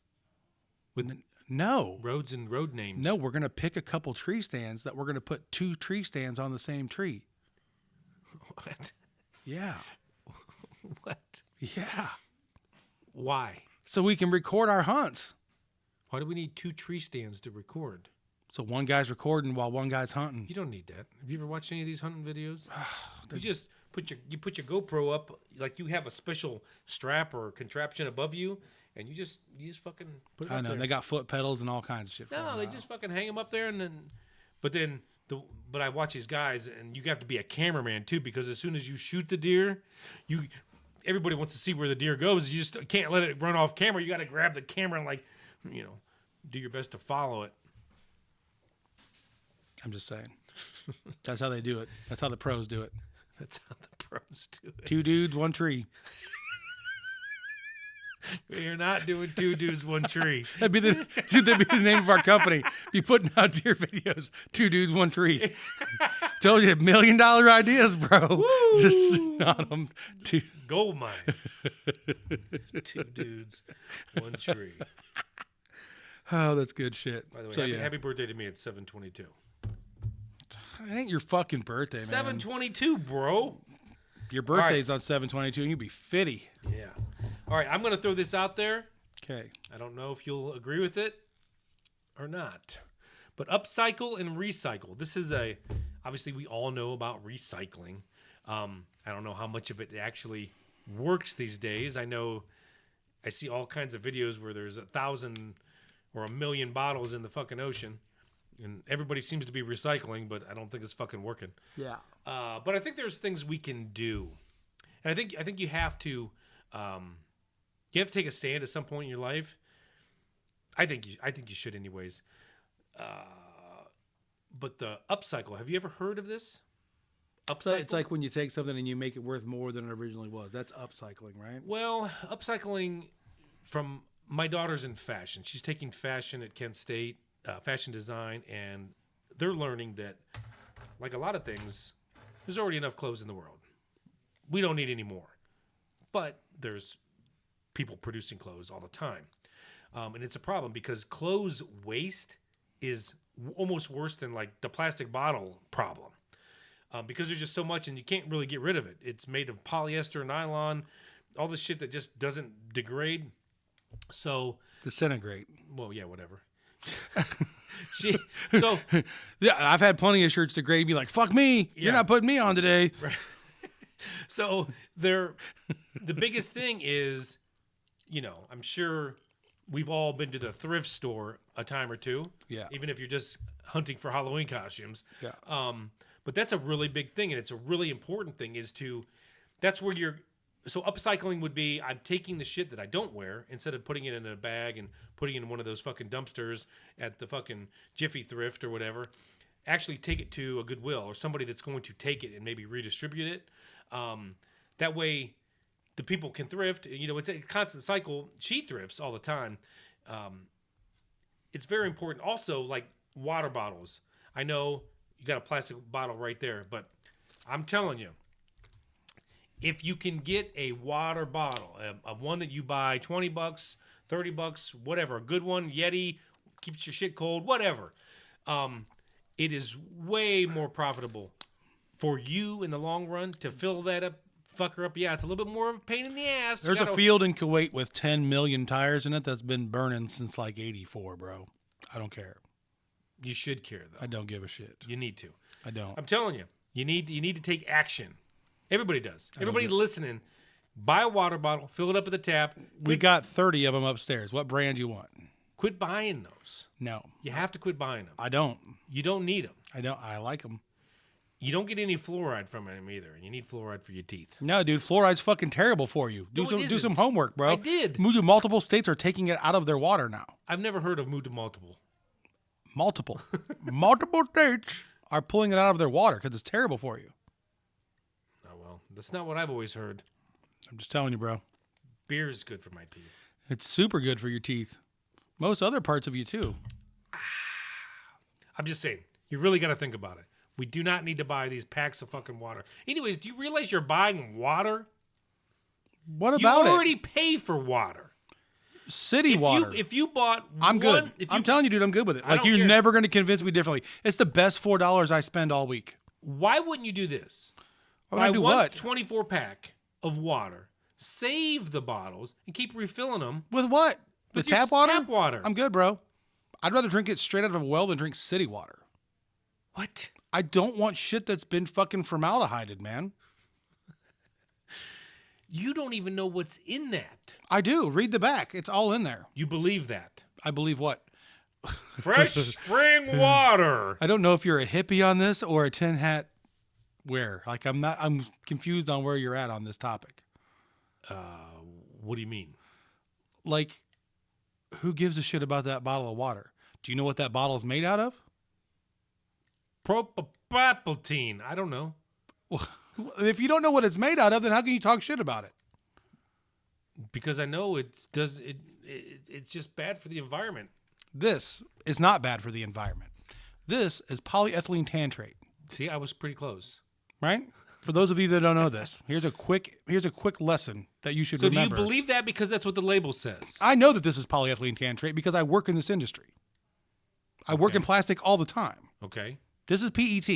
[SPEAKER 7] No.
[SPEAKER 1] Roads and road names.
[SPEAKER 7] No, we're going to pick a couple tree stands that we're going to put 2 tree stands on the same tree.
[SPEAKER 1] What?
[SPEAKER 7] Yeah.
[SPEAKER 1] What?
[SPEAKER 7] Yeah.
[SPEAKER 1] Why?
[SPEAKER 7] So we can record our hunts.
[SPEAKER 1] Why do we need 2 tree stands to record?
[SPEAKER 7] So one guy's recording while one guy's hunting.
[SPEAKER 1] You don't need that. Have you ever watched any of these hunting videos? You just put your GoPro up, like you have a special strap or contraption above you, and you just fucking put it up
[SPEAKER 7] I know.
[SPEAKER 1] there.
[SPEAKER 7] They got foot pedals and all kinds of shit.
[SPEAKER 1] No, they just fucking hang them up there, and then, but I watch these guys, and you have to be a cameraman too, because as soon as you shoot the deer, everybody wants to see where the deer goes. You just can't let it run off camera. You got to grab the camera and do your best to follow it.
[SPEAKER 7] I'm just saying. That's how they do it. That's how the pros do it.
[SPEAKER 1] That's how the pros do it.
[SPEAKER 7] 2 dudes, 1 tree.
[SPEAKER 1] You're not doing 2 dudes, 1 tree.
[SPEAKER 7] That'd be the name of our company. Be putting out deer videos. 2 dudes, 1 tree. Told you, $1 million ideas, bro.
[SPEAKER 1] Woo!
[SPEAKER 7] Just sitting on them.
[SPEAKER 1] Gold mine. 2 dudes, 1 tree.
[SPEAKER 7] Oh, that's good shit.
[SPEAKER 1] By the way, happy birthday to me at 7/22.
[SPEAKER 7] It ain't your fucking birthday, man.
[SPEAKER 1] 7/22, bro.
[SPEAKER 7] Your birthday's on 7/22, and you'll be 50.
[SPEAKER 1] Yeah. All right, I'm going to throw this out there.
[SPEAKER 7] Okay.
[SPEAKER 1] I don't know if you'll agree with it or not. But upcycle and recycle. This is obviously we all know about recycling. I don't know how much of it actually works these days. I see all kinds of videos where there's 1,000 or 1 million bottles in the fucking ocean, and everybody seems to be recycling, but I don't think it's fucking working.
[SPEAKER 7] Yeah.
[SPEAKER 1] But I think there's things we can do, and I think you have to take a stand at some point in your life. I think you should, anyways. But the upcycle, have you ever heard of this? Upcycle?
[SPEAKER 7] It's like when you take something and you make it worth more than it originally was. That's upcycling, right?
[SPEAKER 1] Well, upcycling from my daughter's in fashion. She's taking fashion at Kent State, fashion design, and they're learning that, like a lot of things, there's already enough clothes in the world. We don't need any more. But there's people producing clothes all the time. And it's a problem because clothes waste is almost worse than like the plastic bottle problem. Because there's just so much and you can't really get rid of it. It's made of polyester, nylon, all this shit that just doesn't degrade. So
[SPEAKER 7] disintegrate.
[SPEAKER 1] Well, yeah, whatever.
[SPEAKER 7] Yeah, I've had plenty of shirts degrade. Be like, fuck me. You're not putting me on today.
[SPEAKER 1] Right. So the biggest thing is, I'm sure we've all been to the thrift store a time or two.
[SPEAKER 7] Yeah.
[SPEAKER 1] Even if you're just hunting for Halloween costumes.
[SPEAKER 7] Yeah.
[SPEAKER 1] But that's a really big thing, and it's a really important thing. That's where so upcycling would be, I'm taking the shit that I don't wear, instead of putting it in a bag and putting it in one of those fucking dumpsters at the fucking Jiffy Thrift or whatever. Actually take it to a Goodwill or somebody that's going to take it and maybe redistribute it. That way the people can thrift. It's a constant cycle. She thrifts all the time. It's very important. Also, like water bottles. I know you got a plastic bottle right there, but I'm telling you, if you can get a water bottle, a one that you buy $20, $30, whatever, a good one, Yeti, keeps your shit cold, whatever. It is way more profitable for you in the long run to fill that fucker up. Yeah, it's a little bit more of a pain in the ass.
[SPEAKER 7] There's a field in Kuwait with 10 million tires in it that's been burning since like 84, bro. I don't care.
[SPEAKER 1] You should care, though.
[SPEAKER 7] I don't give a shit.
[SPEAKER 1] You need to.
[SPEAKER 7] I don't.
[SPEAKER 1] I'm telling you, you need to take action. Everybody does. Everybody listening, buy a water bottle, fill it up at the tap.
[SPEAKER 7] We got 30 of them upstairs. What brand you want?
[SPEAKER 1] Quit buying those.
[SPEAKER 7] No.
[SPEAKER 1] You have to quit buying them.
[SPEAKER 7] I don't.
[SPEAKER 1] You don't need them.
[SPEAKER 7] I don't. I like them.
[SPEAKER 1] You don't get any fluoride from them either. You need fluoride for your teeth.
[SPEAKER 7] No, dude, fluoride's fucking terrible for you. Do some homework, bro.
[SPEAKER 1] I did.
[SPEAKER 7] Multiple states are taking it out of their water now.
[SPEAKER 1] I've never heard of mood to multiple.
[SPEAKER 7] Multiple states are pulling it out of their water because it's terrible for you.
[SPEAKER 1] Oh, well, that's not what I've always heard.
[SPEAKER 7] I'm just telling you, bro.
[SPEAKER 1] Beer is good for my teeth.
[SPEAKER 7] It's super good for your teeth. Most other parts of you, too.
[SPEAKER 1] I'm just saying, you really got to think about it. We do not need to buy these packs of fucking water. Anyways, do you realize you're buying water?
[SPEAKER 7] What about
[SPEAKER 1] you already pay for water.
[SPEAKER 7] City water.
[SPEAKER 1] If you bought
[SPEAKER 7] I'm good. I'm telling you, dude, I'm good with it. Like, you're never going to convince me differently. It's the best $4 I spend all week.
[SPEAKER 1] Why wouldn't you do this?
[SPEAKER 7] Why would I do what?
[SPEAKER 1] 24 pack of water. Save the bottles and keep refilling them.
[SPEAKER 7] With what?
[SPEAKER 1] With
[SPEAKER 7] the tap water?
[SPEAKER 1] Tap water.
[SPEAKER 7] I'm good, bro. I'd rather drink it straight out of a well than drink city water.
[SPEAKER 1] What?
[SPEAKER 7] I don't want shit that's been fucking formaldehyded, man.
[SPEAKER 1] You don't even know what's in that.
[SPEAKER 7] I do. Read the back. It's all in there.
[SPEAKER 1] You believe that.
[SPEAKER 7] I believe what?
[SPEAKER 1] Fresh spring water.
[SPEAKER 7] I don't know if you're a hippie on this or a tin hat wearer. Like, I'm confused on where you're at on this topic.
[SPEAKER 1] What do you mean?
[SPEAKER 7] Like, who gives a shit about that bottle of water? Do you know what that bottle is made out of?
[SPEAKER 1] Propylene. I don't know.
[SPEAKER 7] If you don't know what it's made out of, then how can you talk shit about it?
[SPEAKER 1] Because I know it's just bad for the environment.
[SPEAKER 7] This is not bad for the environment. This is polyethylene tantrate.
[SPEAKER 1] See, I was pretty close.
[SPEAKER 7] Right? For those of you that don't know this, here's a quick lesson that you should remember.
[SPEAKER 1] So do you believe that because that's what the label says?
[SPEAKER 7] I know that this is polyethylene tantrate because I work in this industry. I work in plastic all the time.
[SPEAKER 1] Okay.
[SPEAKER 7] This is PET,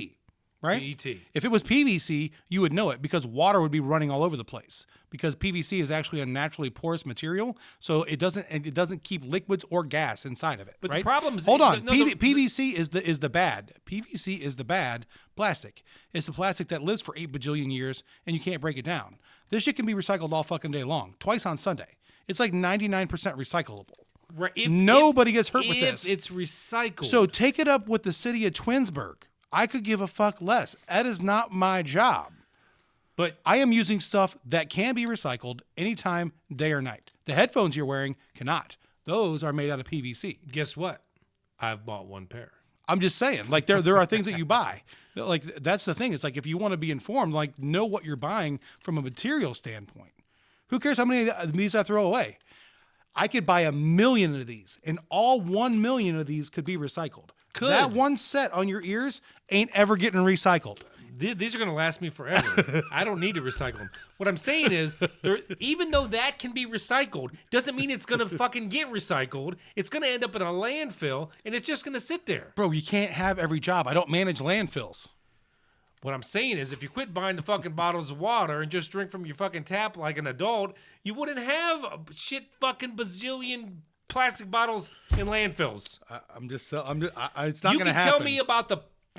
[SPEAKER 7] right?
[SPEAKER 1] PET.
[SPEAKER 7] If it was PVC, you would know it because water would be running all over the place. Because PVC is actually a naturally porous material, so it doesn't keep liquids or gas inside of it.
[SPEAKER 1] But
[SPEAKER 7] right?
[SPEAKER 1] the problem is,
[SPEAKER 7] hold on. PVC is the bad. PVC is the bad plastic. It's the plastic that lives for 8 bajillion years and you can't break it down. This shit can be recycled all fucking day long, twice on Sunday. It's like 99% recyclable.
[SPEAKER 1] Right.
[SPEAKER 7] Nobody gets hurt with this.
[SPEAKER 1] If it's recycled.
[SPEAKER 7] So take it up with the city of Twinsburg. I could give a fuck less. That is not my job.
[SPEAKER 1] But
[SPEAKER 7] I am using stuff that can be recycled anytime, day or night. The headphones you're wearing cannot. Those are made out of PVC.
[SPEAKER 1] Guess what? I've bought one pair.
[SPEAKER 7] I'm just saying, like there are things that you buy. Like that's the thing. It's like if you want to be informed, like know what you're buying from a material standpoint. Who cares how many of these I throw away? I could buy 1 million of these, and all 1 million of these could be recycled.
[SPEAKER 1] Could.
[SPEAKER 7] That one set on your ears ain't ever getting recycled.
[SPEAKER 1] These are going to last me forever. I don't need to recycle them. What I'm saying is, even though that can be recycled, doesn't mean it's going to fucking get recycled. It's going to end up in a landfill, and it's just going to sit there.
[SPEAKER 7] Bro, you can't have every job. I don't manage landfills.
[SPEAKER 1] What I'm saying is, if you quit buying the fucking bottles of water and just drink from your fucking tap like an adult, you wouldn't have a shit fucking bazillion plastic bottles in landfills.
[SPEAKER 7] It's not going to happen.
[SPEAKER 1] You can tell me about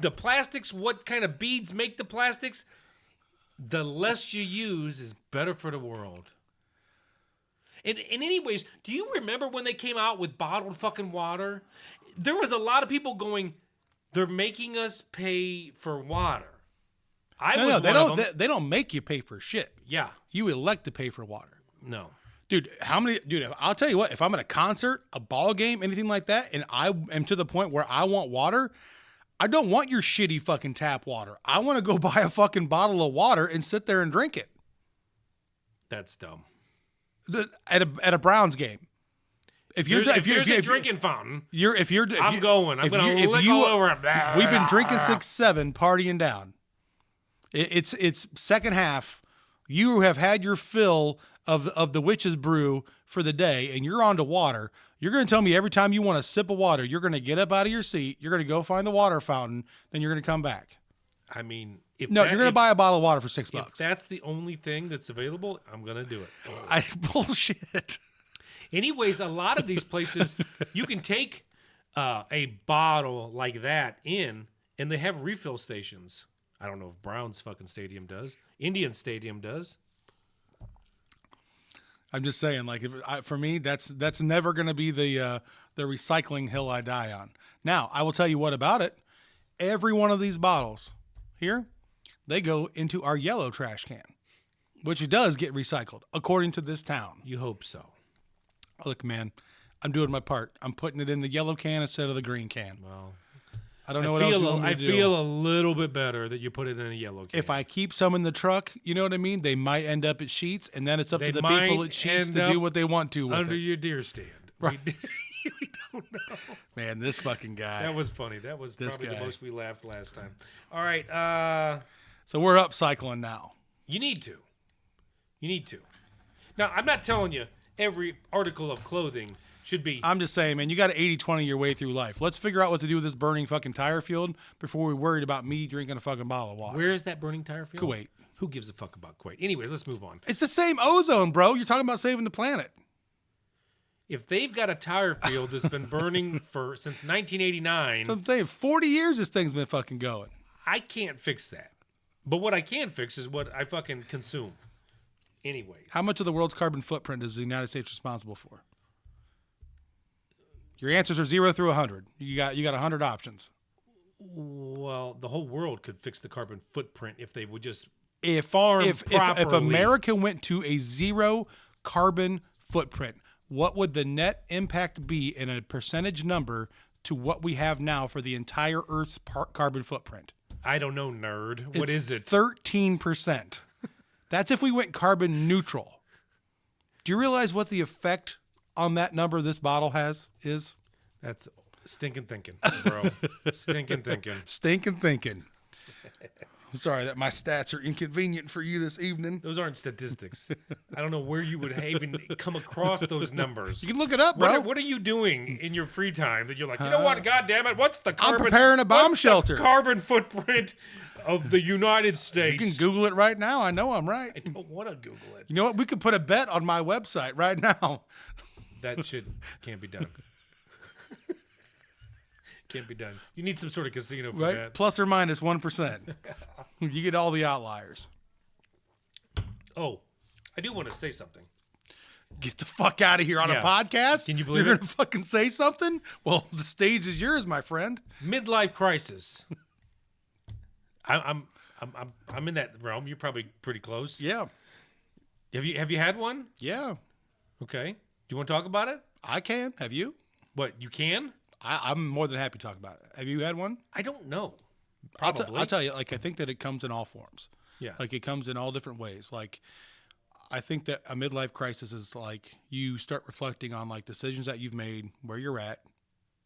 [SPEAKER 1] the plastics, what kind of beads make the plastics. the less you use is better for the world. And anyways, do you remember when they came out with bottled fucking water? There was a lot of people going, they're making us pay for water.
[SPEAKER 7] They don't make you pay for shit.
[SPEAKER 1] Yeah.
[SPEAKER 7] You elect to pay for water.
[SPEAKER 1] No.
[SPEAKER 7] Dude, I'll tell you what, if I'm at a concert, a ball game, anything like that, and I am to the point where I want water, I don't want your shitty fucking tap water. I want to go buy a fucking bottle of water and sit there and drink it.
[SPEAKER 1] That's dumb.
[SPEAKER 7] At a Browns game. If you're
[SPEAKER 1] a drinking fountain, I'm going to lick all over it.
[SPEAKER 7] We've been drinking 6-7, partying down. It's second half. You have had your fill of the witch's brew for the day, and you're on to water. You're going to tell me every time you want a sip of water, you're going to get up out of your seat, you're going to go find the water fountain, then you're going to come back.
[SPEAKER 1] I mean,
[SPEAKER 7] you're going to buy a bottle of water for $6.
[SPEAKER 1] If that's the only thing that's available, I'm going to do it.
[SPEAKER 7] Bullshit.
[SPEAKER 1] Anyways, a lot of these places, you can take a bottle like that in, and they have refill stations. I don't know if Browns fucking stadium does. Indian Stadium does.
[SPEAKER 7] I'm just saying, like, for me, that's never going to be the recycling hill I die on. Now, I will tell you what about it. Every one of these bottles here, they go into our yellow trash can, which does get recycled, according to this town.
[SPEAKER 1] You hope so.
[SPEAKER 7] Look, man, I'm doing my part. I'm putting it in the yellow can instead of the green can.
[SPEAKER 1] Well,
[SPEAKER 7] I don't know what else you want me to do.
[SPEAKER 1] I feel a little bit better that you put it in a yellow can.
[SPEAKER 7] If I keep some in the truck, you know what I mean? They might end up at Sheets, and then it's up to the people at Sheets to do what they want to with
[SPEAKER 1] under
[SPEAKER 7] it.
[SPEAKER 1] your deer stand.
[SPEAKER 7] Right.
[SPEAKER 1] We don't know.
[SPEAKER 7] Man, this fucking guy.
[SPEAKER 1] That was funny. That was probably the most we laughed last time. All right.
[SPEAKER 7] So we're upcycling now.
[SPEAKER 1] You need to. Now, I'm not telling you every article of clothing should be.
[SPEAKER 7] I'm just saying, man, you got to 80-20 your way through life. Let's figure out what to do with this burning fucking tire field before we're worried about me drinking a fucking bottle of water.
[SPEAKER 1] Where is that burning tire field?
[SPEAKER 7] Kuwait.
[SPEAKER 1] Who gives a fuck about Kuwait? Anyways, let's move on.
[SPEAKER 7] It's the same ozone, bro. You're talking about saving the planet.
[SPEAKER 1] If they've got a tire field that's been burning since 1989,
[SPEAKER 7] So I'm saying 40 years this thing's been fucking going.
[SPEAKER 1] I can't fix that. But what I can fix is what I fucking consume. Anyways.
[SPEAKER 7] How much of the world's carbon footprint is the United States responsible for? Your answers are 0 through 100. You got 100 options.
[SPEAKER 1] Well, the whole world could fix the carbon footprint if they would just
[SPEAKER 7] If America went to a 0 carbon footprint, what would the net impact be in a percentage number to what we have now for the entire Earth's carbon footprint?
[SPEAKER 1] I don't know, nerd. What is it?
[SPEAKER 7] 13%. That's if we went carbon neutral. Do you realize what the effect on that number this bottle is?
[SPEAKER 1] That's stinking thinking, bro. Stinking thinking.
[SPEAKER 7] Stinking thinking. I'm sorry that my stats are inconvenient for you this evening.
[SPEAKER 1] Those aren't statistics. I don't know where you would even come across those numbers.
[SPEAKER 7] You can look it up, bro.
[SPEAKER 1] What are you doing in your free time that you're like, you know what? God damn it! What's the carbon?
[SPEAKER 7] I'm preparing a bomb
[SPEAKER 1] what's
[SPEAKER 7] shelter.
[SPEAKER 1] The carbon footprint of the United States.
[SPEAKER 7] You can Google it right now. I know I'm right.
[SPEAKER 1] I don't want to Google it.
[SPEAKER 7] You know what? We could put a bet on my website right now.
[SPEAKER 1] That shit can't be done. Can't be done. You need some sort of casino for that.
[SPEAKER 7] Plus or minus 1%. You get all the outliers.
[SPEAKER 1] Oh, I do want to say something.
[SPEAKER 7] Get the fuck out of here on a podcast?
[SPEAKER 1] Can you believe
[SPEAKER 7] You're
[SPEAKER 1] it?
[SPEAKER 7] gonna fucking say something? Well, the stage is yours, my friend.
[SPEAKER 1] Midlife crisis. I'm in that realm. You're probably pretty close.
[SPEAKER 7] Yeah.
[SPEAKER 1] Have you had one?
[SPEAKER 7] Yeah.
[SPEAKER 1] Okay. Do you want to talk about it?
[SPEAKER 7] I can. Have you?
[SPEAKER 1] What, you can?
[SPEAKER 7] I'm more than happy to talk about it. Have you had one?
[SPEAKER 1] I don't know.
[SPEAKER 7] I'll
[SPEAKER 1] Probably.
[SPEAKER 7] tell you, like, I think that it comes in all forms.
[SPEAKER 1] Yeah.
[SPEAKER 7] Like, it comes in all different ways. Like, I think that a midlife crisis is like you start reflecting on, like, decisions that you've made, where you're at,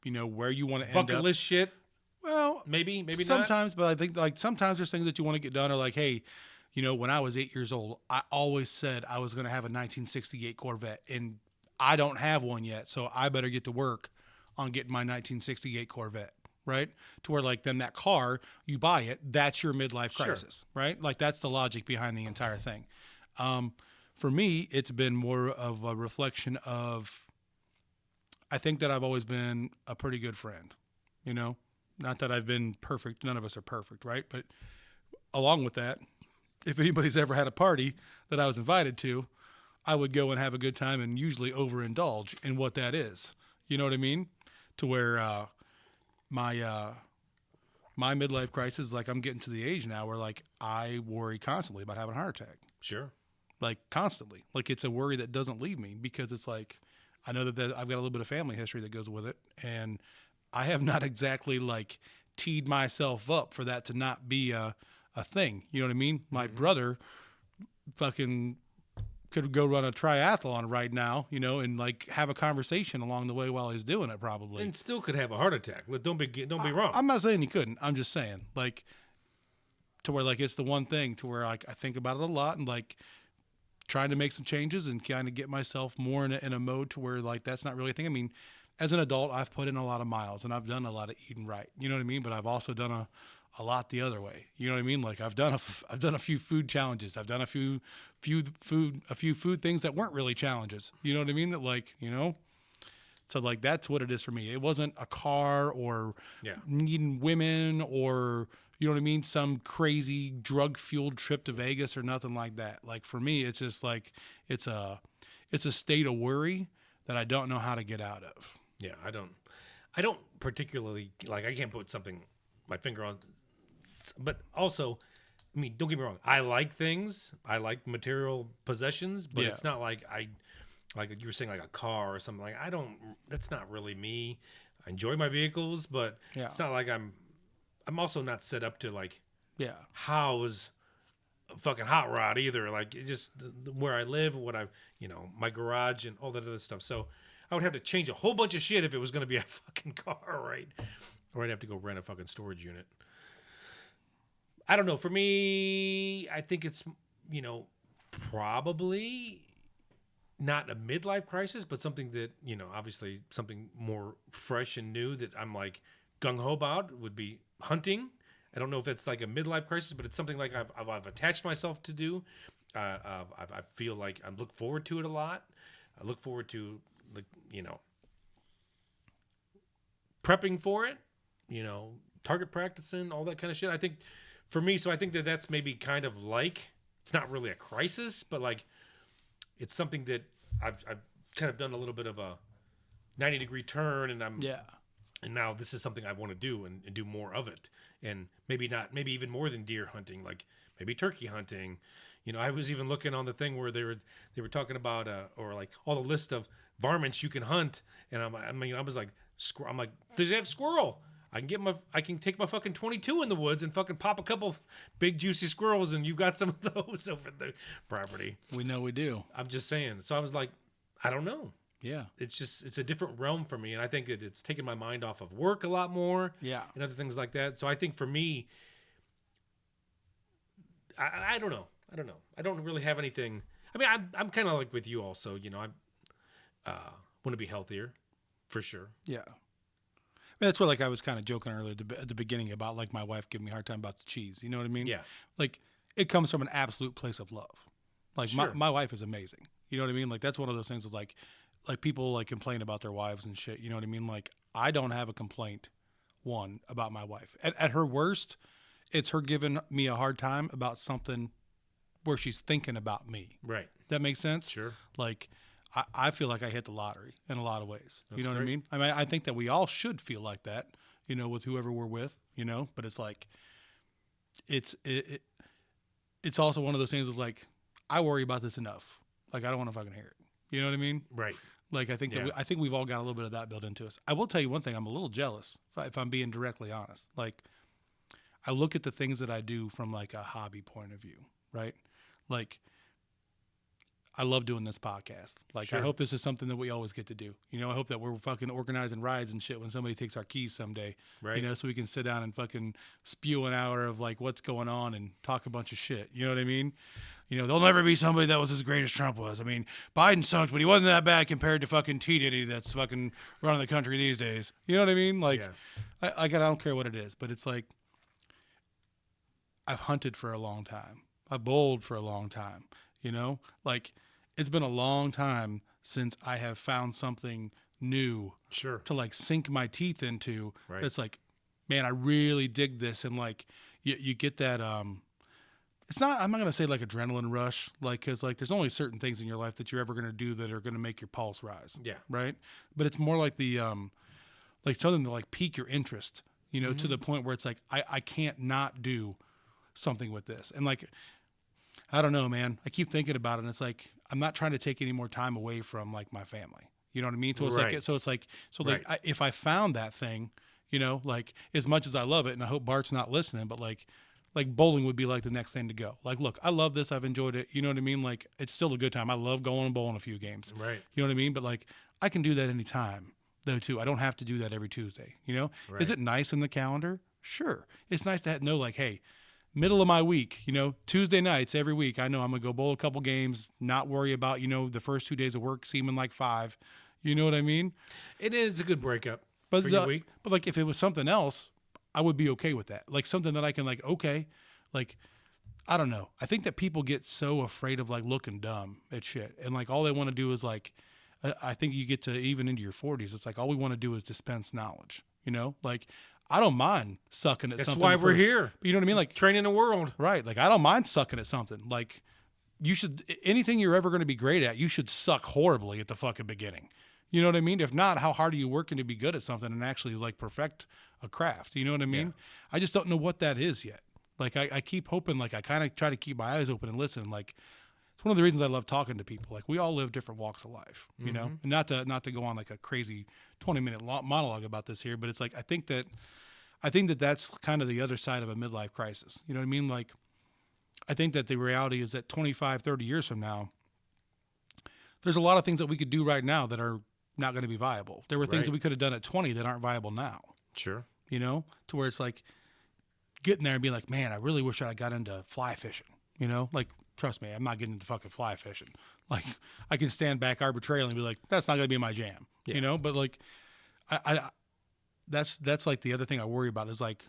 [SPEAKER 7] you know, where you want to end up.
[SPEAKER 1] Bucket list shit.
[SPEAKER 7] Well,
[SPEAKER 1] Maybe not.
[SPEAKER 7] sometimes, but I think, like, sometimes there's things that you want to get done, or like, hey, you know, when I was 8 years old, I always said I was going to have a 1968 Corvette, and I don't have one yet, so I better get to work on getting my 1968 Corvette, right? To where, like, then that car, you buy it, that's your midlife crisis, right? Like, that's the logic behind the entire thing. For me, it's been more of a reflection of, I think that I've always been a pretty good friend, you know? Not that I've been perfect. None of us are perfect, right? But along with that, if anybody's ever had a party that I was invited to, I would go and have a good time and usually overindulge in what that is. You know what I mean? To where my midlife crisis, like I'm getting to the age now where like I worry constantly about having a heart attack.
[SPEAKER 1] Sure.
[SPEAKER 7] Like constantly. Like it's a worry that doesn't leave me because it's like I know that I've got a little bit of family history that goes with it, and I have not exactly like teed myself up for that to not be a thing. You know what I mean? My brother fucking could go run a triathlon right now, you know, and like have a conversation along the way while he's doing it probably.
[SPEAKER 1] And still could have a heart attack. Don't be wrong.
[SPEAKER 7] I'm not saying he couldn't. I'm just saying like to where like it's the one thing to where like I think about it a lot and like trying to make some changes and kind of get myself more in a mode to where like that's not really a thing. I mean, as an adult, I've put in a lot of miles and I've done a lot of eating right. You know what I mean? But I've also done a lot the other way. You know what I mean? Like I've done a few food challenges. I've done a few food things that weren't really challenges. You know what I mean? That like, you know, so like that's what it is for me. It wasn't a car or needing women or, you know what I mean? Some crazy drug fueled trip to Vegas or nothing like that. Like for me, it's just like, it's a state of worry that I don't know how to get out of.
[SPEAKER 1] Yeah. I don't particularly like, I can't put my finger on, but also, I mean, don't get me wrong. I like things. I like material possessions, but it's not like like you were saying, like a car or something. Like that's not really me. I enjoy my vehicles, but it's not like I'm also not set up to like house a fucking hot rod either. Like it just where I live, my garage and all that other stuff. So I would have to change a whole bunch of shit if it was going to be a fucking car, right? Or I'd have to go rent a fucking storage unit. I don't know. For me, I think it's, probably not a midlife crisis, but something that, obviously something more fresh and new that I'm like gung-ho about would be hunting. I don't know if it's like a midlife crisis, but it's something like I've attached myself to do. I feel like I look forward to it a lot. I look forward to, prepping for it, target practicing, all that kind of shit. I think for me, so I think that that's maybe kind of like, it's not really a crisis, but like it's something that I've kind of done a little bit of a 90-degree turn, and and now this is something I want to do and do more of it. And maybe even more than deer hunting, like maybe turkey hunting. I was even looking on the thing where they were talking about or like all the list of varmints you can hunt, and I was like, I'm like, does it have squirrel? I can take my fucking 22 in the woods and fucking pop a couple big juicy squirrels, and you've got some of those over the property.
[SPEAKER 7] We know we do.
[SPEAKER 1] I'm just saying. So I was like, I don't know.
[SPEAKER 7] Yeah.
[SPEAKER 1] It's a different realm for me, and I think that it's taken my mind off of work a lot more.
[SPEAKER 7] Yeah.
[SPEAKER 1] And other things like that. So I think for me, I don't know. I don't really have anything. I mean, I'm kind of like with you also. I want to be healthier, for sure.
[SPEAKER 7] Yeah. I mean, that's what like I was kind of joking earlier at the beginning about like my wife giving me a hard time about the cheese. You know what I mean?
[SPEAKER 1] Yeah.
[SPEAKER 7] Like it comes from an absolute place of love. Like
[SPEAKER 1] Sure.
[SPEAKER 7] my wife is amazing. You know what I mean? Like that's one of those things of like people like complain about their wives and shit. You know what I mean? Like I don't have a complaint about my wife. At her worst, it's her giving me a hard time about something where she's thinking about me.
[SPEAKER 1] Right.
[SPEAKER 7] That makes sense?
[SPEAKER 1] Sure.
[SPEAKER 7] Like I feel like I hit the lottery in a lot of ways.
[SPEAKER 1] That's
[SPEAKER 7] you know
[SPEAKER 1] great.
[SPEAKER 7] what I mean? I mean, I think that we all should feel like that, with whoever we're with, but it's like, it's also one of those things of like, I worry about this enough. Like, I don't want to fucking hear it. You know what I mean?
[SPEAKER 1] Right.
[SPEAKER 7] Like, I think I think we've all got a little bit of that built into us. I will tell you one thing. I'm a little jealous if I'm being directly honest. Like, I look at the things that I do from like a hobby point of view, right? Like, I love doing this podcast. Like,
[SPEAKER 1] Sure.
[SPEAKER 7] I hope this is something that we always get to do. I hope that we're fucking organizing rides and shit when somebody takes our keys someday.
[SPEAKER 1] Right.
[SPEAKER 7] So we can sit down and fucking spew an hour of like what's going on and talk a bunch of shit. You know what I mean? There'll never be somebody that was as great as Trump was. I mean, Biden sucked, but he wasn't that bad compared to fucking T. Diddy that's fucking running the country these days. You know what I mean? Like,
[SPEAKER 1] Yeah.
[SPEAKER 7] I don't care what it is, but it's like, I've hunted for a long time. I've bowled for a long time. Like it's been a long time since I have found something new
[SPEAKER 1] Sure.
[SPEAKER 7] to like sink my teeth into.
[SPEAKER 1] Right.
[SPEAKER 7] That's like, man, I really dig this. And like, you get that, it's not, I'm not going to say like adrenaline rush, like, cause like there's only certain things in your life that you're ever going to do that are going to make your pulse rise.
[SPEAKER 1] Yeah.
[SPEAKER 7] Right. But it's more like like something to like pique your interest, to the point where it's like, I can't not do something with this. And like, I don't know, man, I keep thinking about it and it's like, I'm not trying to take any more time away from like my family. You know what I mean? So it's
[SPEAKER 1] Right.
[SPEAKER 7] if I found that thing, like as much as I love it, and I hope Bart's not listening, but like bowling would be like the next thing to go. Like, look, I love this. I've enjoyed it. You know what I mean? Like, it's still a good time. I love going and bowling a few games.
[SPEAKER 1] Right.
[SPEAKER 7] You know what I mean? But like, I can do that anytime though too. I don't have to do that every Tuesday.
[SPEAKER 1] Right.
[SPEAKER 7] Is it nice in the calendar? Sure. It's nice to know like, hey, middle of my week, Tuesday nights every week, I know I'm going to go bowl a couple games, not worry about, the first 2 days of work seeming like 5. You know what I mean?
[SPEAKER 1] It is a good breakup
[SPEAKER 7] But
[SPEAKER 1] for your week.
[SPEAKER 7] but like if it was something else, I would be okay with that. Like something that I can like, okay, like I don't know. I think that people get so afraid of like looking dumb at shit, and like all they want to do is like, I think you get to even into your 40s, it's like all we want to do is dispense knowledge. Like I don't mind sucking at
[SPEAKER 1] That's
[SPEAKER 7] something.
[SPEAKER 1] why we're
[SPEAKER 7] first.
[SPEAKER 1] here.
[SPEAKER 7] But you know what I mean? Like
[SPEAKER 1] Training the world.
[SPEAKER 7] right. Like I don't mind sucking at something. Like you should, anything you're ever going to be great at, you should suck horribly at the fucking beginning. You know what I mean? If not, how hard are you working to be good at something and actually like perfect a craft? You know what I mean? I just don't know what that is yet. Like I keep hoping, like I kind of try to keep my eyes open and listen. Like it's one of the reasons I love talking to people. Like we all live different walks of life, and not to go on like a crazy 20-minute monologue about this here, but it's like, I think that that's kind of the other side of a midlife crisis. You know what I mean? Like I think that the reality is that 25, 30 years from now, there's a lot of things that we could do right now that are not going to be viable. There were things
[SPEAKER 1] Right.
[SPEAKER 7] that we could have done at 20 that aren't viable now,
[SPEAKER 1] Sure.
[SPEAKER 7] to where it's like getting there and being like, man, I really wish I got into fly fishing, like, trust me, I'm not getting into fucking fly fishing. Like I can stand back arbitrarily and be like, that's not going to be my jam, but like, I that's like the other thing I worry about is like,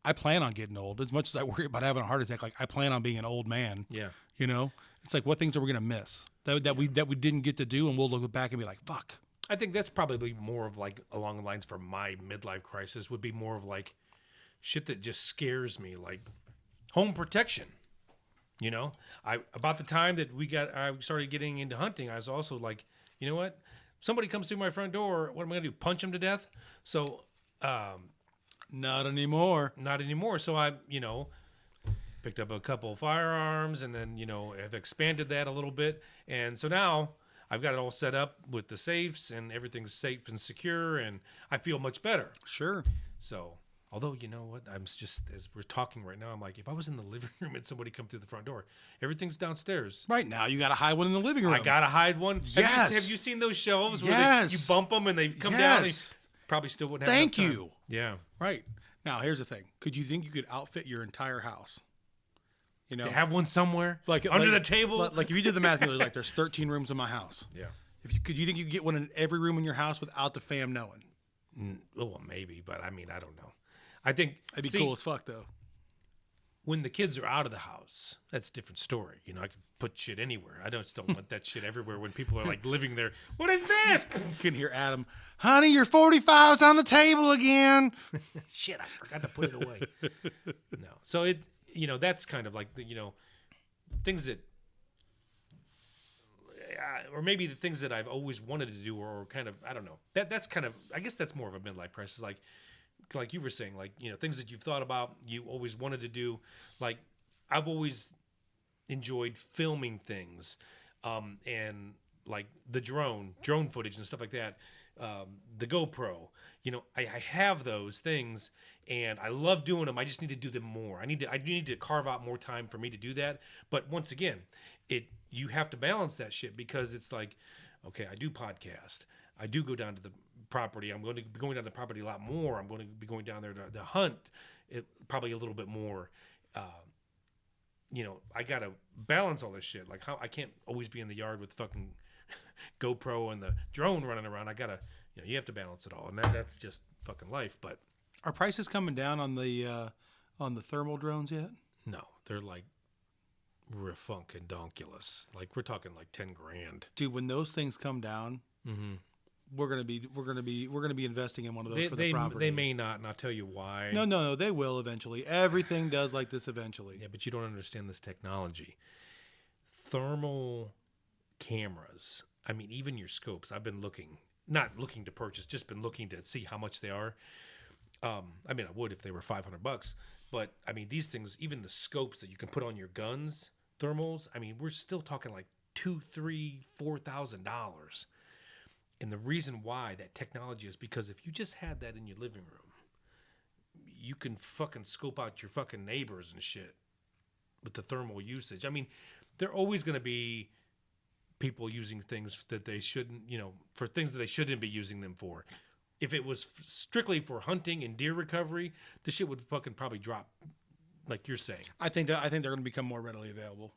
[SPEAKER 7] I plan on getting old as much as I worry about having a heart attack. Like I plan on being an old man.
[SPEAKER 1] Yeah.
[SPEAKER 7] It's like, what things are we going to miss that we didn't get to do? And we'll look back and be like, fuck.
[SPEAKER 1] I think that's probably more of like along the lines for my midlife crisis would be more of like shit that just scares me, like home protection. About the time that I started getting into hunting, I was also like, you know what? Somebody comes through my front door, what am I gonna do? Punch them to death? So,
[SPEAKER 7] Not anymore.
[SPEAKER 1] not anymore. So I, picked up a couple of firearms and then, have expanded that a little bit. And so now I've got it all set up with the safes and everything's safe and secure and I feel much better.
[SPEAKER 7] Sure.
[SPEAKER 1] So, although, you know what, I'm just, as we're talking right now, I'm like, if I was in the living room and somebody come through the front door, everything's downstairs.
[SPEAKER 7] Right now, you got to hide one in the living room.
[SPEAKER 1] I got to hide one.
[SPEAKER 7] Yes.
[SPEAKER 1] Have you seen those shelves where
[SPEAKER 7] Yes.
[SPEAKER 1] you bump them and they come down? And
[SPEAKER 7] Yes.
[SPEAKER 1] probably still wouldn't have
[SPEAKER 7] Thank
[SPEAKER 1] enough time.
[SPEAKER 7] you.
[SPEAKER 1] Yeah.
[SPEAKER 7] Right. Now, here's the thing. Could you think you could outfit your entire house?
[SPEAKER 1] To have one somewhere
[SPEAKER 7] like
[SPEAKER 1] under
[SPEAKER 7] like-
[SPEAKER 1] the table.
[SPEAKER 7] Like if you did the math, like there's 13 rooms in my house.
[SPEAKER 1] Yeah.
[SPEAKER 7] Could you think you could get one in every room in your house without the fam knowing?
[SPEAKER 1] Well, maybe, but I mean, I don't know. I think
[SPEAKER 7] That'd be cool as fuck, though.
[SPEAKER 1] when the kids are out of the house, that's a different story. I can put shit anywhere. I just don't want that shit everywhere when people are like living there. What is this?
[SPEAKER 7] You can hear Adam, honey, your 45's on the table again.
[SPEAKER 1] Shit, I forgot to put it away. No. So that's kind of like the, things that, or maybe the things that I've always wanted to do, or kind of, I don't know. That's kind of, I guess that's more of a midlife crisis. Like you were saying, like, things that you've thought about, you always wanted to do. Like, I've always enjoyed filming things, and like the drone footage and stuff like that. The GoPro, I have those things and I love doing them. I just need to do them more. I need to carve out more time for me to do that. But once again, you have to balance that shit, because it's like, okay, I do podcast. I do go down to the property. I'm going to be going down to the property a lot more. I'm going to be going down there to hunt probably a little bit more. I got to balance all this shit. Like, how I can't always be in the yard with fucking GoPro and the drone running around. I got to, you have to balance it all. And that's just fucking life. But
[SPEAKER 7] Are prices coming down on the thermal drones yet?
[SPEAKER 1] no, they're like refunkadonkulous. Like, we're talking like 10 grand.
[SPEAKER 7] Dude, when those things come down, we're gonna be investing in one of those for the property.
[SPEAKER 1] They may not, and I'll tell you why.
[SPEAKER 7] No, they will eventually. Everything does like this eventually.
[SPEAKER 1] Yeah, but you don't understand this technology. Thermal cameras. I mean, even your scopes. I've been not looking to purchase, just been looking to see how much they are. I mean, I would if they were $500, but I mean, these things, even the scopes that you can put on your guns, thermals. I mean, we're still talking like $2,000, $3,000, $4,000. And the reason why that technology is because if you just had that in your living room, you can fucking scope out your fucking neighbors and shit with the thermal usage. I mean, there are always going to be people using things that they shouldn't, for things that they shouldn't be using them for. If it was strictly for hunting and deer recovery, the shit would fucking probably drop, like you're saying.
[SPEAKER 7] I think they're going to become more readily available.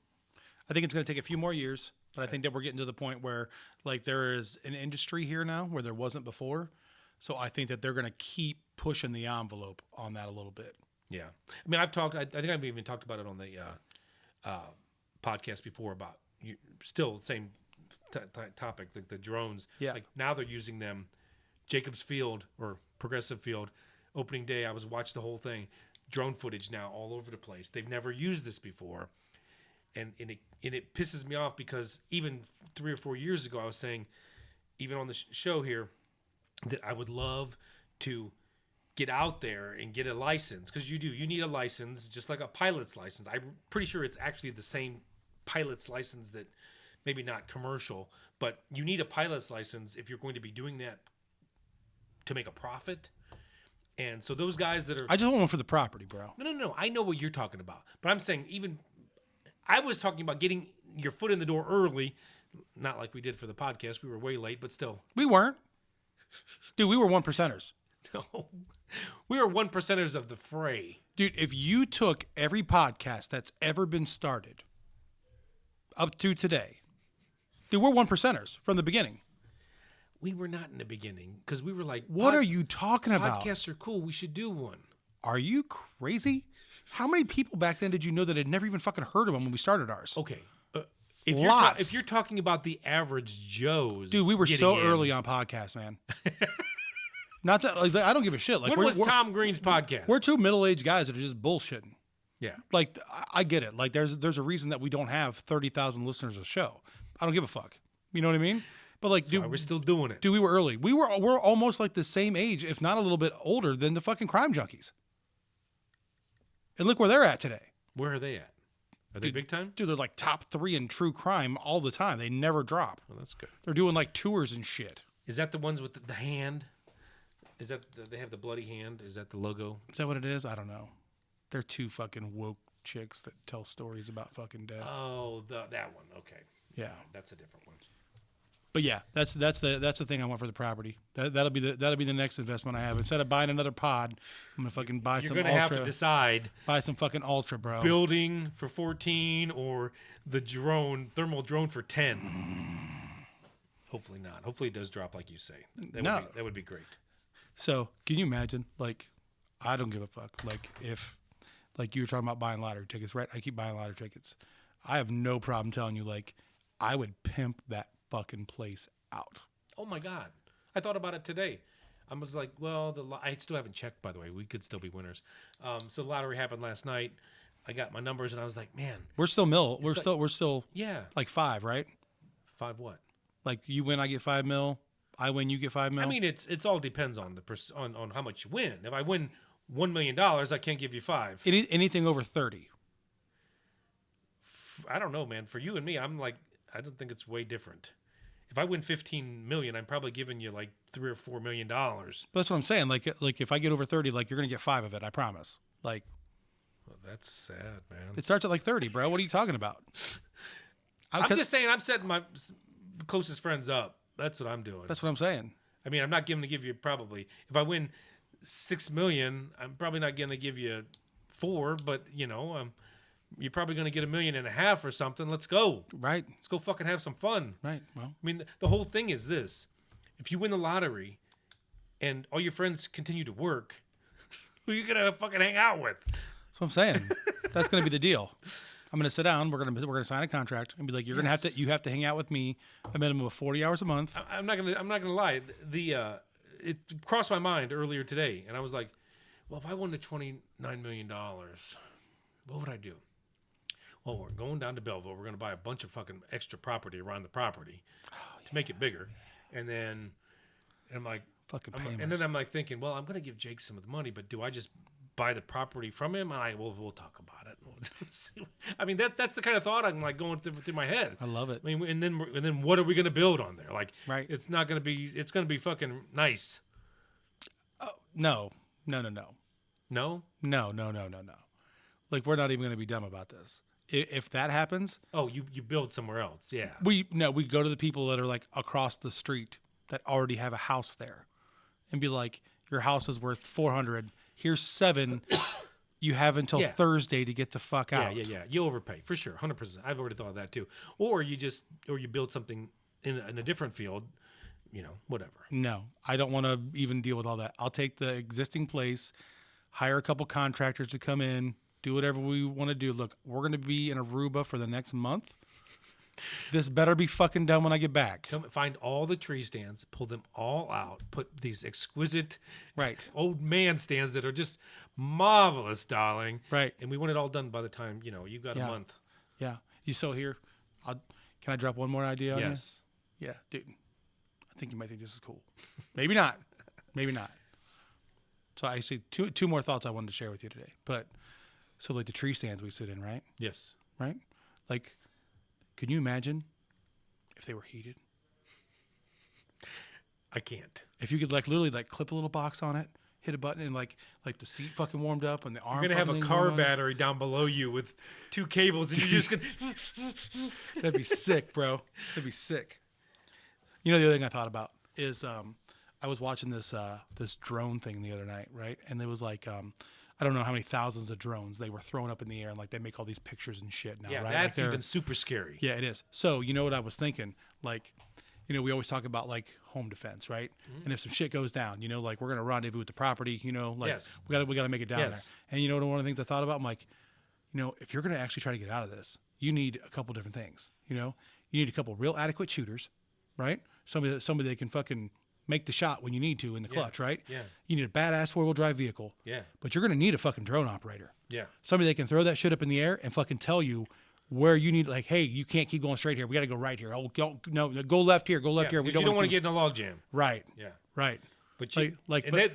[SPEAKER 7] I think it's going to take a few more years, but I think that we're getting to the point where like there is an industry here now where there wasn't before. So I think that they're going to keep pushing the envelope on that a little bit.
[SPEAKER 1] Yeah. I mean, I think I've even talked about it on the podcast before about still same topic, like the drones.
[SPEAKER 7] Yeah.
[SPEAKER 1] Like now they're using them. Jacobs Field or Progressive Field, opening day, I was watching the whole thing. Drone footage now all over the place. They've never used this before. And it pisses me off because even 3 or 4 years ago, I was saying, even on the show here, that I would love to get out there and get a license. Because you need a license, just like a pilot's license. I'm pretty sure it's actually the same pilot's license that, maybe not commercial, but you need a pilot's license if you're going to be doing that to make a profit. And so those guys that are...
[SPEAKER 7] I just want one for the property, bro.
[SPEAKER 1] No. I know what you're talking about. But I'm saying I was talking about getting your foot in the door early. Not like we did for the podcast. We were way late, but still.
[SPEAKER 7] We weren't. Dude, we were 1%ers.
[SPEAKER 1] No. We were 1%ers of the fray.
[SPEAKER 7] Dude, if you took every podcast that's ever been started up to today, dude, we're 1%ers from the beginning.
[SPEAKER 1] We were not in the beginning because we were like,
[SPEAKER 7] what are you talking about?
[SPEAKER 1] Podcasts are cool. We should do one.
[SPEAKER 7] Are you crazy? How many people back then did you know that had never even fucking heard of them when we started ours?
[SPEAKER 1] Okay.
[SPEAKER 7] Lots.
[SPEAKER 1] If you're talking about the average Joes.
[SPEAKER 7] Dude, we were so early on podcasts, man. Not that, like, I don't give a shit. Like,
[SPEAKER 1] when was Tom Green's podcast?
[SPEAKER 7] We're two middle-aged guys that are just bullshitting.
[SPEAKER 1] Yeah.
[SPEAKER 7] Like, I get it. Like, there's a reason that we don't have 30,000 listeners a show. I don't give a fuck. You know what I mean? But like,
[SPEAKER 1] That's
[SPEAKER 7] dude,
[SPEAKER 1] why we're still doing it.
[SPEAKER 7] Dude, we were early. We're almost like the same age, if not a little bit older than the fucking crime junkies. And look where they're at today.
[SPEAKER 1] Where are they at? Are they big time?
[SPEAKER 7] Dude, they're like top 3 in true crime all the time. They never drop.
[SPEAKER 1] Well, that's good.
[SPEAKER 7] They're doing like tours and shit.
[SPEAKER 1] Is that the ones with the hand? Is that they have the bloody hand? Is that the logo?
[SPEAKER 7] Is that what it is? I don't know. They're two fucking woke chicks that tell stories about fucking death.
[SPEAKER 1] Oh, that one. Okay.
[SPEAKER 7] Yeah.
[SPEAKER 1] That's a different one.
[SPEAKER 7] But yeah, that's the thing I want for the property. That'll be the next investment I have. Instead of buying another pod, I'm gonna fucking buy some.
[SPEAKER 1] You're gonna have to decide.
[SPEAKER 7] Buy some fucking Ultra, bro.
[SPEAKER 1] Building for 14 or the thermal drone for 10. Hopefully not. Hopefully it does drop like you say. That would be great.
[SPEAKER 7] So can you imagine? Like, I don't give a fuck. Like if, like you were talking about buying lottery tickets, right? I keep buying lottery tickets. I have no problem telling you, like, I would pimp that fucking place out.
[SPEAKER 1] Oh my God. I thought about it today. I was like, well, I still haven't checked, by the way. We could still be winners. So the lottery happened last night. I got my numbers and I was like, man.
[SPEAKER 7] We're still we're still
[SPEAKER 1] yeah.
[SPEAKER 7] Like 5, right?
[SPEAKER 1] 5 what? Like
[SPEAKER 7] you win, I get 5 mil. I win, you get 5 mil.
[SPEAKER 1] I mean, it's all depends on on how much you win. If I win $1 million, I can't give you 5.
[SPEAKER 7] Anything over 30.
[SPEAKER 1] I don't know, man. For you and me, I'm like, I don't think it's way different. If I win 15 million, I'm probably giving you like $3 or $4 million.
[SPEAKER 7] But that's what I'm saying. Like if I get over 30, like you're gonna get 5 of it. I promise. Like,
[SPEAKER 1] well, that's sad, man.
[SPEAKER 7] It starts at like 30, bro. What are you talking about?
[SPEAKER 1] I'm just saying. I'm setting my closest friends up. That's what I'm doing.
[SPEAKER 7] That's what I'm saying.
[SPEAKER 1] I mean, I'm not going to give you probably. If I win 6 million, I'm probably not going to give you 4. But you're probably going to get $1.5 million or something. Let's go.
[SPEAKER 7] Right.
[SPEAKER 1] Let's go fucking have some fun.
[SPEAKER 7] Right. Well,
[SPEAKER 1] I mean, the whole thing is this. If you win the lottery and all your friends continue to work, who are you going to fucking hang out with?
[SPEAKER 7] That's what I'm saying. That's going to be the deal. I'm gonna sit down. We're gonna sign a contract and be like, you have to hang out with me a minimum of 40 hours a month.
[SPEAKER 1] I'm not gonna lie. It crossed my mind earlier today, and I was like, well, if I won the $29 million, what would I do? Well, we're going down to Belleville. We're gonna buy a bunch of fucking extra property around the property to make it bigger, and then I'm like, I'm like thinking, well, I'm gonna give Jake some of the money, but do I just buy the property from him? And we'll talk about it. I mean, that's the kind of thought I'm like going through my head.
[SPEAKER 7] I love it.
[SPEAKER 1] I mean, and then what are we gonna build on there? Like,
[SPEAKER 7] right?
[SPEAKER 1] It's gonna be fucking nice.
[SPEAKER 7] No.
[SPEAKER 1] No.
[SPEAKER 7] Like, we're not even gonna be dumb about this. If that happens,
[SPEAKER 1] you build somewhere else. Yeah.
[SPEAKER 7] we go to the people that are like across the street that already have a house there, and be like, your house is worth 400. Here's 7. You have until Thursday to get the fuck out.
[SPEAKER 1] Yeah. You overpay for sure, 100%. I've already thought of that too. Or you build something in a different field, whatever.
[SPEAKER 7] No, I don't want to even deal with all that. I'll take the existing place, hire a couple contractors to come in, do whatever we want to do. Look, we're going to be in Aruba for the next month. This better be fucking done when I get back.
[SPEAKER 1] Come find all the tree stands, pull them all out, put these exquisite old man stands that are just marvelous, darling.
[SPEAKER 7] Right.
[SPEAKER 1] And we want it all done by the time, you've got a month.
[SPEAKER 7] Yeah. You still here? Can I drop one more idea on you?
[SPEAKER 1] Yes.
[SPEAKER 7] Yeah, dude. I think you might think this is cool. Maybe not. Maybe not. So actually, two more thoughts I wanted to share with you today. But so like the tree stands we sit in, right?
[SPEAKER 1] Yes.
[SPEAKER 7] Right? Like, can you imagine if they were heated?
[SPEAKER 1] I can't.
[SPEAKER 7] If you could like literally like clip a little box on it, hit a button, and like the seat fucking warmed up and the arm.
[SPEAKER 1] You're gonna have a car battery down below you with 2 cables, and you're just gonna.
[SPEAKER 7] That'd be sick, bro. That'd be sick. The other thing I thought about is I was watching this drone thing the other night, right? And it was like I don't know how many thousands of drones they were throwing up in the air, and like they make all these pictures and shit now,
[SPEAKER 1] Yeah,
[SPEAKER 7] right?
[SPEAKER 1] that's
[SPEAKER 7] like
[SPEAKER 1] even super scary.
[SPEAKER 7] Yeah, it is. So you know what I was thinking? Like, we always talk about like home defense, right? Mm-hmm. And if some shit goes down, like we're gonna rendezvous with the property, like we gotta make it down there. And one of the things I thought about, I'm like, if you're gonna actually try to get out of this, you need a couple different things. You need a couple real adequate shooters, right? Somebody that can fucking make the shot when you need to in the clutch, right?
[SPEAKER 1] Yeah.
[SPEAKER 7] You need a badass 4-wheel drive vehicle.
[SPEAKER 1] Yeah.
[SPEAKER 7] But you're gonna need a fucking drone operator.
[SPEAKER 1] Yeah.
[SPEAKER 7] Somebody that can throw that shit up in the air and fucking tell you where you need, like, hey, you can't keep going straight here. We got to go right here. Oh, no, go left here. Go left here.
[SPEAKER 1] We don't want to get in a log jam.
[SPEAKER 7] Right.
[SPEAKER 1] Yeah.
[SPEAKER 7] Right.
[SPEAKER 1] But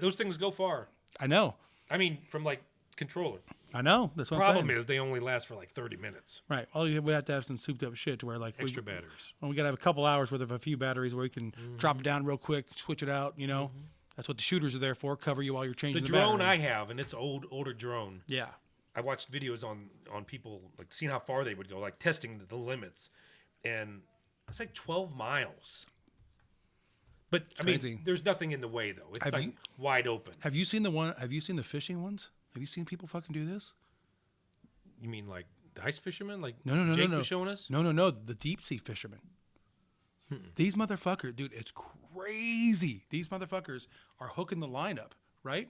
[SPEAKER 1] those things go far.
[SPEAKER 7] I know.
[SPEAKER 1] I mean, from like controller.
[SPEAKER 7] I know. That's what I'm saying.
[SPEAKER 1] Problem is they only last for like 30 minutes.
[SPEAKER 7] Right. Well, we have to have some souped up shit to where like
[SPEAKER 1] extra batteries.
[SPEAKER 7] Well, we got to have a couple hours worth of a few batteries where we can drop it down real quick, switch it out. That's what the shooters are there for. Cover you while you're changing the
[SPEAKER 1] drone
[SPEAKER 7] battery.
[SPEAKER 1] I have, and it's older drone.
[SPEAKER 7] Yeah.
[SPEAKER 1] I watched videos on people like seeing how far they would go, like testing the limits, and it's like 12 miles. But I mean, there's nothing in the way though. It's wide open.
[SPEAKER 7] Have you seen the fishing ones? Have you seen people fucking do this?
[SPEAKER 1] You mean like the ice fishermen? Like
[SPEAKER 7] no,
[SPEAKER 1] Jake was showing us?
[SPEAKER 7] No, the deep sea fishermen. These motherfuckers, dude, it's crazy. These motherfuckers are hooking the line up, right?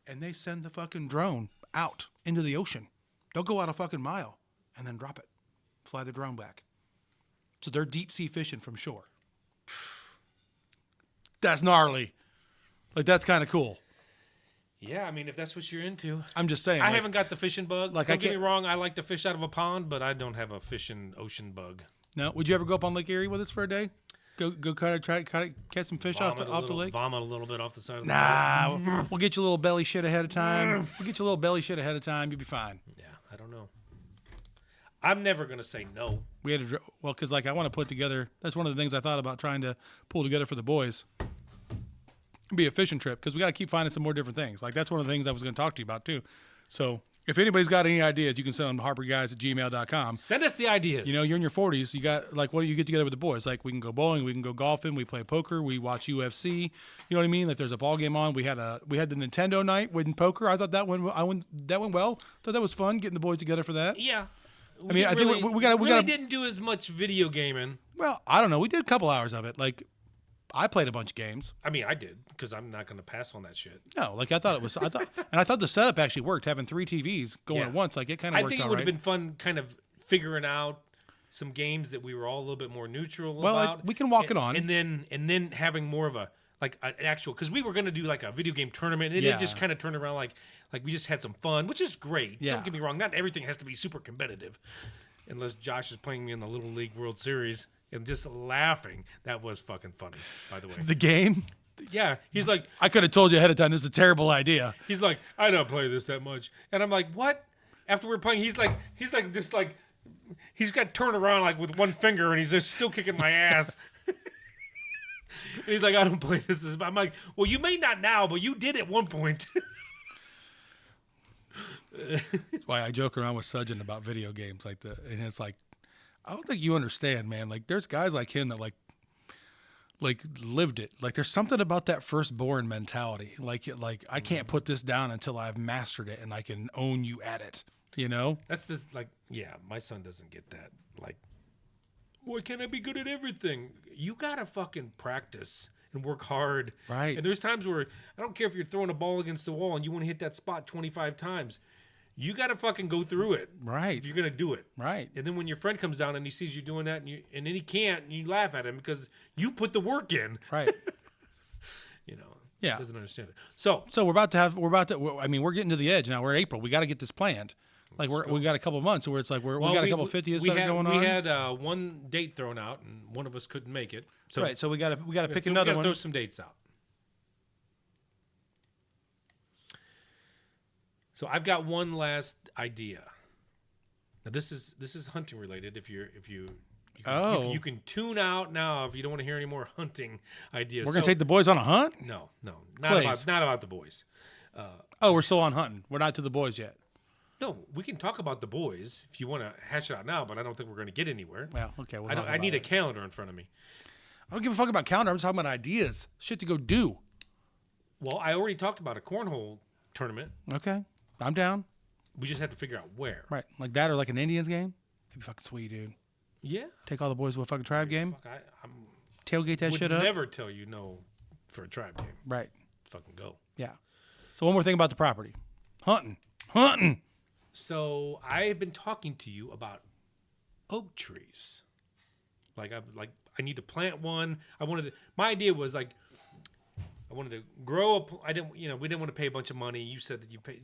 [SPEAKER 7] And they send the fucking drone out into the ocean. They'll go out a fucking mile and then drop it. Fly the drone back. So they're deep sea fishing from shore. That's gnarly. Like, that's kind of cool.
[SPEAKER 1] Yeah, I mean, if that's what you're into.
[SPEAKER 7] I'm just saying.
[SPEAKER 1] I haven't got the fishing bug.
[SPEAKER 7] Like,
[SPEAKER 1] don't get me wrong, I like to fish out of a pond, but I don't have a fishing ocean bug.
[SPEAKER 7] No? Would you ever go up on Lake Erie with us for a day? Go try to catch some fish off the lake?
[SPEAKER 1] Vomit a little bit off the side of the
[SPEAKER 7] boat. We'll get you a little belly shit ahead of time. You'll be fine.
[SPEAKER 1] Yeah, I don't know. I'm never going to say no.
[SPEAKER 7] We had to, because like I want to put together, that's one of the things I thought about trying to pull together for the boys. Be a fishing trip, because we got to keep finding some more different things. Like, that's one of the things I was going to talk to you about too. So if anybody's got any ideas, you can send them to harperguys@gmail.com.
[SPEAKER 1] Send us the ideas.
[SPEAKER 7] You're in your 40s. You got, like, what do you get together with the boys? Like, we can go bowling, we can go golfing, we play poker, we watch UFC. You know what I mean? Like, there's a ball game on. We had the Nintendo night with poker. I thought that went well. Thought that was fun getting the boys together for that.
[SPEAKER 1] Yeah.
[SPEAKER 7] I mean, I think we got.
[SPEAKER 1] Didn't do as much video gaming.
[SPEAKER 7] Well, I don't know. We did a couple hours of it. Like, I played a bunch of games.
[SPEAKER 1] I mean, I did, because I'm not going to pass on that shit.
[SPEAKER 7] No, like I thought the setup actually worked. Having 3 TVs going at once, like it kind of worked.
[SPEAKER 1] I think it would have been fun, kind of figuring out some games that we were all a little bit more neutral
[SPEAKER 7] Well,
[SPEAKER 1] about.
[SPEAKER 7] we can walk it on.
[SPEAKER 1] and then having more of a like an actual, because we were gonna do like a video game tournament, and it just kind of turned around like we just had some fun, which is great.
[SPEAKER 7] Yeah.
[SPEAKER 1] Don't get me wrong, not everything has to be super competitive, unless Josh is playing me in the Little League World Series and just laughing. That was fucking funny, by the way.
[SPEAKER 7] The game?
[SPEAKER 1] Yeah, he's like,
[SPEAKER 7] I could have told you ahead of time this is a terrible idea.
[SPEAKER 1] he's like, I don't play this that much, and I'm like, what? After we're playing, he's like just like, he's got turned around like with one finger, and he's just still kicking my ass. And he's like, I don't play this. I'm like, well, you may not now, but you did at one point.
[SPEAKER 7] That's why I joke around with Sudgeon about video games and it's like, I don't think you understand, man. Like, there's guys like him that like lived it. Like, there's something about that firstborn mentality. Like I can't put this down until I've mastered it and I can own you at it. You know?
[SPEAKER 1] That's the like, yeah. My son doesn't get that. Like, why can't I be good at everything? You gotta fucking practice and work hard.
[SPEAKER 7] Right.
[SPEAKER 1] And there's times where I don't care if you're throwing a ball against the wall and you want to hit that spot 25 times. You gotta fucking go through it.
[SPEAKER 7] Right.
[SPEAKER 1] If you're gonna do it.
[SPEAKER 7] Right.
[SPEAKER 1] And then when your friend comes down and he sees you doing that, and then he can't, and you laugh at him because you put the work in.
[SPEAKER 7] Right.
[SPEAKER 1] You know.
[SPEAKER 7] Yeah.
[SPEAKER 1] Doesn't understand it. So
[SPEAKER 7] we're getting to the edge now. We're in April. We got to get this planned. Like we got a couple months where it's like we got a couple 50s that are going on.
[SPEAKER 1] We had one date thrown out, and one of us couldn't make it. So
[SPEAKER 7] right. So we got to pick
[SPEAKER 1] we
[SPEAKER 7] another
[SPEAKER 1] gotta
[SPEAKER 7] one.
[SPEAKER 1] throw some dates out. So I've got one last idea. Now this is hunting related. If you can tune out now if you don't want to hear any more hunting ideas.
[SPEAKER 7] We're gonna take the boys on a hunt.
[SPEAKER 1] No, not
[SPEAKER 7] Please.
[SPEAKER 1] about the boys.
[SPEAKER 7] We're still on hunting. We're not to the boys yet.
[SPEAKER 1] No, we can talk about the boys if you want to hash it out now, but I don't think we're going to get anywhere.
[SPEAKER 7] Well, okay.
[SPEAKER 1] I need a calendar in front of me.
[SPEAKER 7] I don't give a fuck about calendar. I'm talking about ideas. Shit to go do.
[SPEAKER 1] Well, I already talked about a cornhole tournament.
[SPEAKER 7] Okay. I'm down.
[SPEAKER 1] We just have to figure out where.
[SPEAKER 7] Right. Like that or like an Indians game. That'd be fucking sweet, dude.
[SPEAKER 1] Yeah.
[SPEAKER 7] Take all the boys to a fucking tribe game.
[SPEAKER 1] Fuck, I'm
[SPEAKER 7] Tailgate that
[SPEAKER 1] would
[SPEAKER 7] shit up.
[SPEAKER 1] never tell you no for a tribe game.
[SPEAKER 7] Right.
[SPEAKER 1] Fucking go.
[SPEAKER 7] Yeah. So one more thing about the property. Hunting.
[SPEAKER 1] So I have been talking to you about oak trees. I need to plant one. My idea was like, I wanted to grow up. We didn't want to pay a bunch of money. You said that you pay,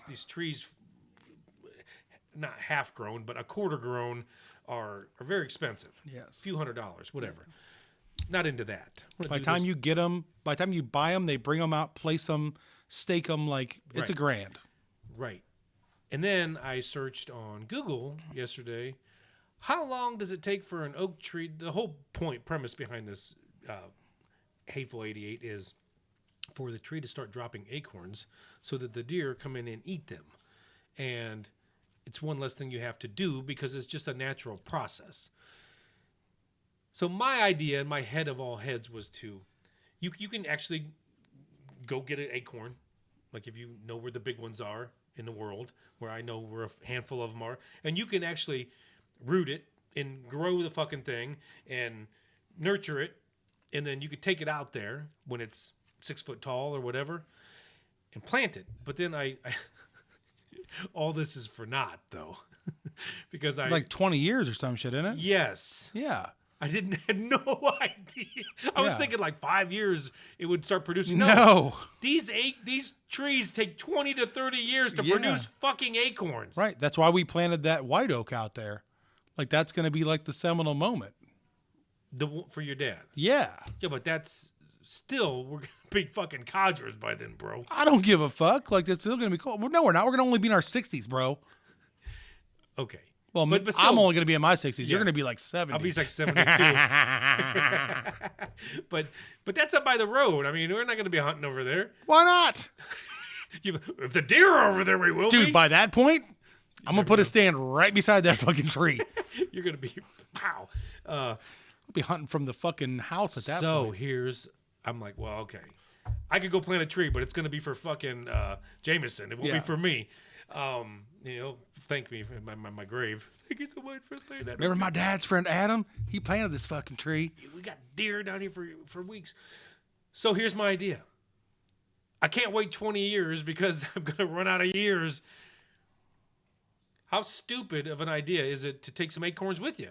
[SPEAKER 1] these trees, not half grown, but a quarter grown are very expensive.
[SPEAKER 7] Yes.
[SPEAKER 1] A few $100s, whatever. Not into that.
[SPEAKER 7] By the time you get them, by the time you buy them, they bring them out, place them, stake them. Like it's a grand.
[SPEAKER 1] Right. And then I searched on Google yesterday, how long does it take for an oak tree? The whole premise behind this Hateful 88 is for the tree to start dropping acorns so that the deer come in and eat them. And it's one less thing you have to do because it's just a natural process. So my idea in my head of all heads was you can actually go get an acorn, like if you know where the big ones are in the world, where I know where a handful of them are, and you can actually root it and grow the fucking thing and nurture it, and then you could take it out there when it's 6 foot tall or whatever and plant it. But then I all this is for naught though, because
[SPEAKER 7] like 20 years or some shit, isn't it?
[SPEAKER 1] Yes.
[SPEAKER 7] Yeah.
[SPEAKER 1] I had no idea. I was thinking like 5 years it would start producing.
[SPEAKER 7] No.
[SPEAKER 1] These trees take 20 to 30 years to produce fucking acorns.
[SPEAKER 7] Right. That's why we planted that white oak out there. Like that's going to be like the seminal moment.
[SPEAKER 1] For your dad.
[SPEAKER 7] Yeah.
[SPEAKER 1] Yeah, but that's still, we're going to be fucking codgers by then, bro.
[SPEAKER 7] I don't give a fuck. Like that's still going to be cool. Well, no, we're not. We're going to only be in our 60s, bro.
[SPEAKER 1] Okay.
[SPEAKER 7] Well,
[SPEAKER 1] but still,
[SPEAKER 7] I'm only going to be in my 60s. You're going to be like 70.
[SPEAKER 1] I'll be like 72. but that's up by the road. I mean, we're not going to be hunting over there.
[SPEAKER 7] Why not?
[SPEAKER 1] If the deer are over there, we will
[SPEAKER 7] Dude,
[SPEAKER 1] be.
[SPEAKER 7] by that point, I'm going to put a stand right beside that fucking tree.
[SPEAKER 1] You're going to be, wow.
[SPEAKER 7] We'll be hunting from the fucking house at that point.
[SPEAKER 1] So I'm like, well, okay. I could go plant a tree, but it's going to be for fucking Jameson. It won't be for me. Thank me for my grave. Thank you so much for saying that.
[SPEAKER 7] Remember my dad's friend Adam? He planted this fucking tree.
[SPEAKER 1] We got deer down here for weeks. So here's my idea. I can't wait 20 years because I'm going to run out of years. How stupid of an idea is it to take some acorns with you?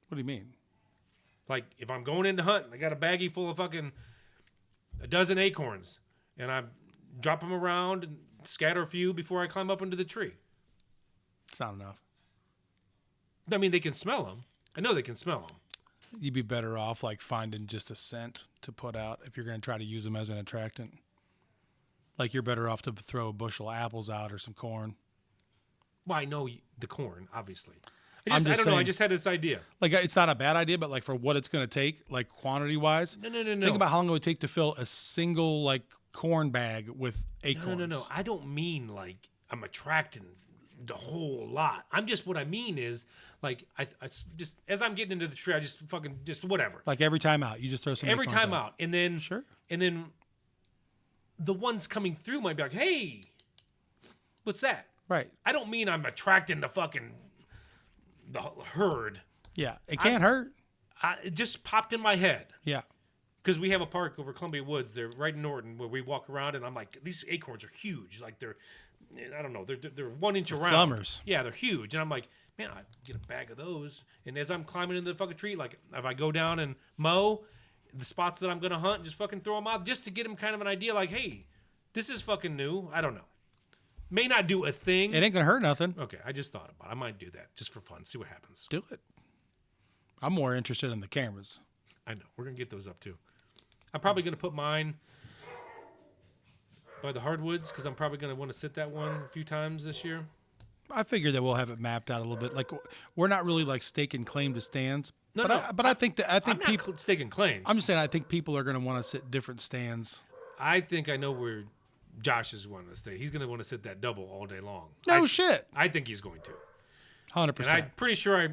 [SPEAKER 7] What do you mean?
[SPEAKER 1] Like, if I'm going in to hunt, I got a baggie full of fucking a dozen acorns, and I drop them around and scatter a few before I climb up into the tree.
[SPEAKER 7] It's not enough.
[SPEAKER 1] I mean, they can smell them. I know they can smell them.
[SPEAKER 7] You'd be better off like finding just a scent to put out if you're going to try to use them as an attractant. Like you're better off to throw a bushel of apples out or some corn.
[SPEAKER 1] Well, I know the corn, obviously.
[SPEAKER 7] I'm
[SPEAKER 1] I
[SPEAKER 7] just
[SPEAKER 1] don't know. I
[SPEAKER 7] saying-
[SPEAKER 1] just had this idea.
[SPEAKER 7] Like it's not a bad idea, but like for what it's going to take, like quantity wise.
[SPEAKER 1] No.
[SPEAKER 7] Think about how long it would take to fill a single like corn bag with acorns.
[SPEAKER 1] No. I don't mean like I'm attracting the whole lot. What I mean is like I just as I'm getting into the tree, I just fucking just whatever.
[SPEAKER 7] Like every time out, you just throw some
[SPEAKER 1] Every
[SPEAKER 7] acorns
[SPEAKER 1] time out, and then
[SPEAKER 7] Sure.
[SPEAKER 1] and then the ones coming through might be like, hey, what's that?
[SPEAKER 7] Right.
[SPEAKER 1] I don't mean I'm attracting the herd.
[SPEAKER 7] Yeah. It can't hurt.
[SPEAKER 1] It just popped in my head.
[SPEAKER 7] Yeah.
[SPEAKER 1] Because we have a park over Columbia Woods. They're right in Norton where we walk around, and I'm like, these acorns are huge. Like I don't know, they're 1 inch around.
[SPEAKER 7] Flummers.
[SPEAKER 1] Yeah, they're huge. And I'm like, man, I get a bag of those. And as I'm climbing into the fucking tree, like if I go down and mow the spots that I'm gonna hunt, just fucking throw them out just to get them kind of an idea. Like, hey, this is fucking new. I don't know. May not do a thing.
[SPEAKER 7] It ain't going to hurt nothing.
[SPEAKER 1] Okay, I just thought about it. I might do that just for fun. See what happens.
[SPEAKER 7] Do it. I'm more interested in the cameras.
[SPEAKER 1] I know. We're going to get those up too. I'm probably going to put mine by the hardwoods because I'm probably going to want to sit that one a few times this year.
[SPEAKER 7] I figure that we'll have it mapped out a little bit. Like we're not really like staking claim to stands.
[SPEAKER 1] No,
[SPEAKER 7] I think
[SPEAKER 1] I'm
[SPEAKER 7] people
[SPEAKER 1] not staking claims.
[SPEAKER 7] I'm just saying I think people are going to want to sit different stands.
[SPEAKER 1] I think I know where Josh is wanting to stay. He's going to want to sit that double all day long.
[SPEAKER 7] No shit.
[SPEAKER 1] I think he's going to.
[SPEAKER 7] 100%.
[SPEAKER 1] And I'm pretty sure I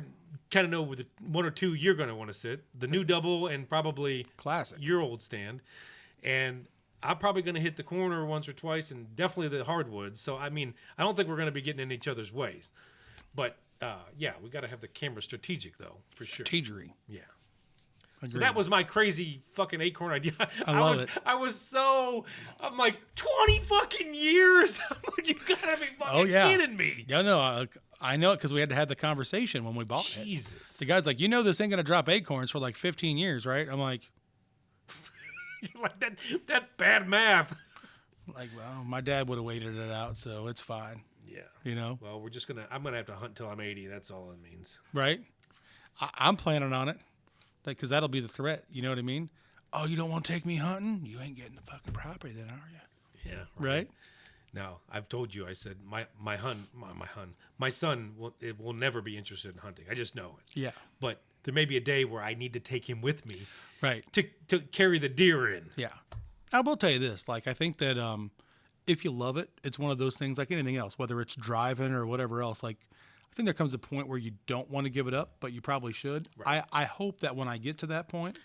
[SPEAKER 1] kind of know where the one or two you're going to want to sit. The new double and probably
[SPEAKER 7] Classic.
[SPEAKER 1] your old stand. And I'm probably going to hit the corner once or twice and definitely the hardwoods. So, I mean, I don't think we're going to be getting in each other's ways. But, yeah, we got to have the camera strategic, though, for sure.
[SPEAKER 7] Strategery.
[SPEAKER 1] Yeah.
[SPEAKER 7] Agreed.
[SPEAKER 1] So that was my crazy fucking acorn idea.
[SPEAKER 7] I love it.
[SPEAKER 1] I'm like, 20 fucking years? I'm like, you gotta be fucking kidding me.
[SPEAKER 7] Yeah, no, I know it because we had to have the conversation when we bought it.
[SPEAKER 1] Jesus.
[SPEAKER 7] The guy's like, you know this ain't going to drop acorns for like 15 years, right? I'm like,
[SPEAKER 1] Like that's bad math.
[SPEAKER 7] well, my dad would have waited it out, so it's fine.
[SPEAKER 1] Yeah.
[SPEAKER 7] You know?
[SPEAKER 1] Well, I'm going to have to hunt till I'm 80. That's all it means.
[SPEAKER 7] Right? I'm planning on it. Because that'll be the threat. You know what I mean? Oh, you don't want to take me hunting? You ain't getting the fucking property then, are you?
[SPEAKER 1] Yeah.
[SPEAKER 7] Right?
[SPEAKER 1] No, I've told you. I said my son will never be interested in hunting. I just know it.
[SPEAKER 7] Yeah.
[SPEAKER 1] But there may be a day where I need to take him with me
[SPEAKER 7] Right.
[SPEAKER 1] to carry the deer in.
[SPEAKER 7] Yeah. I will tell you this. Like, I think that if you love it, it's one of those things like anything else, whether it's driving or whatever else. Like, I think there comes a point where you don't want to give it up, but you probably should.
[SPEAKER 1] Right.
[SPEAKER 7] I hope that when I get to that point,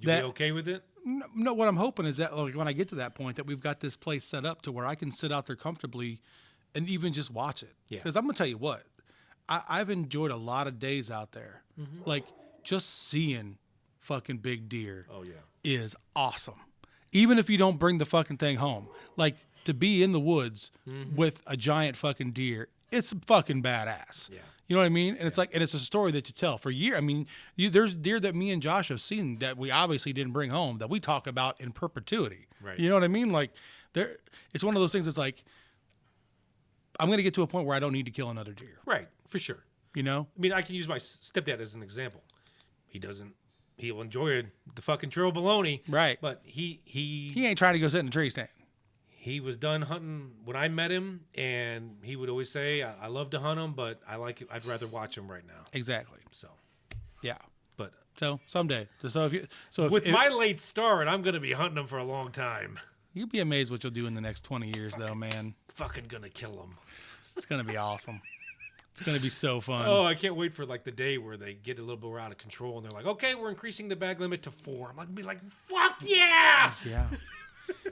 [SPEAKER 1] You be okay with it?
[SPEAKER 7] no, what I'm hoping is that like when I get to that point, that we've got this place set up to where I can sit out there comfortably and even just watch it.
[SPEAKER 1] Yeah.
[SPEAKER 7] Because I'm gonna tell you what, I've enjoyed a lot of days out there. Like just seeing fucking big deer.
[SPEAKER 1] Oh yeah.
[SPEAKER 7] Is awesome. Even if you don't bring the fucking thing home, like to be in the woods with a giant fucking deer, it's fucking badass.
[SPEAKER 1] Yeah.
[SPEAKER 7] You know what I mean? And it's like, and it's a story that you tell for years. I mean, there's deer that me and Josh have seen that we obviously didn't bring home that we talk about in perpetuity.
[SPEAKER 1] Right.
[SPEAKER 7] You know what I mean? Like, it's one of those things that's like, I'm going to get to a point where I don't need to kill another deer.
[SPEAKER 1] Right, for sure.
[SPEAKER 7] You know?
[SPEAKER 1] I mean, I can use my stepdad as an example. He'll enjoy the fucking trail baloney.
[SPEAKER 7] Right.
[SPEAKER 1] But he
[SPEAKER 7] ain't trying to go sit in a tree stand.
[SPEAKER 1] he was done hunting when I met him, and he would always say, I love to hunt them, but I'd rather watch them right now.
[SPEAKER 7] Exactly.
[SPEAKER 1] So,
[SPEAKER 7] Yeah.
[SPEAKER 1] but
[SPEAKER 7] So someday. So
[SPEAKER 1] with my late start, I'm going to be hunting them for a long time.
[SPEAKER 7] you'd be amazed what you'll do in the next 20 years, though, man.
[SPEAKER 1] Fucking going to kill them.
[SPEAKER 7] It's going to be awesome. It's going to be so fun.
[SPEAKER 1] Oh, I can't wait for like the day where they get a little bit more out of control and they're like, okay, we're increasing the bag limit to 4. I'm like, be like, fuck yeah!
[SPEAKER 7] Yeah.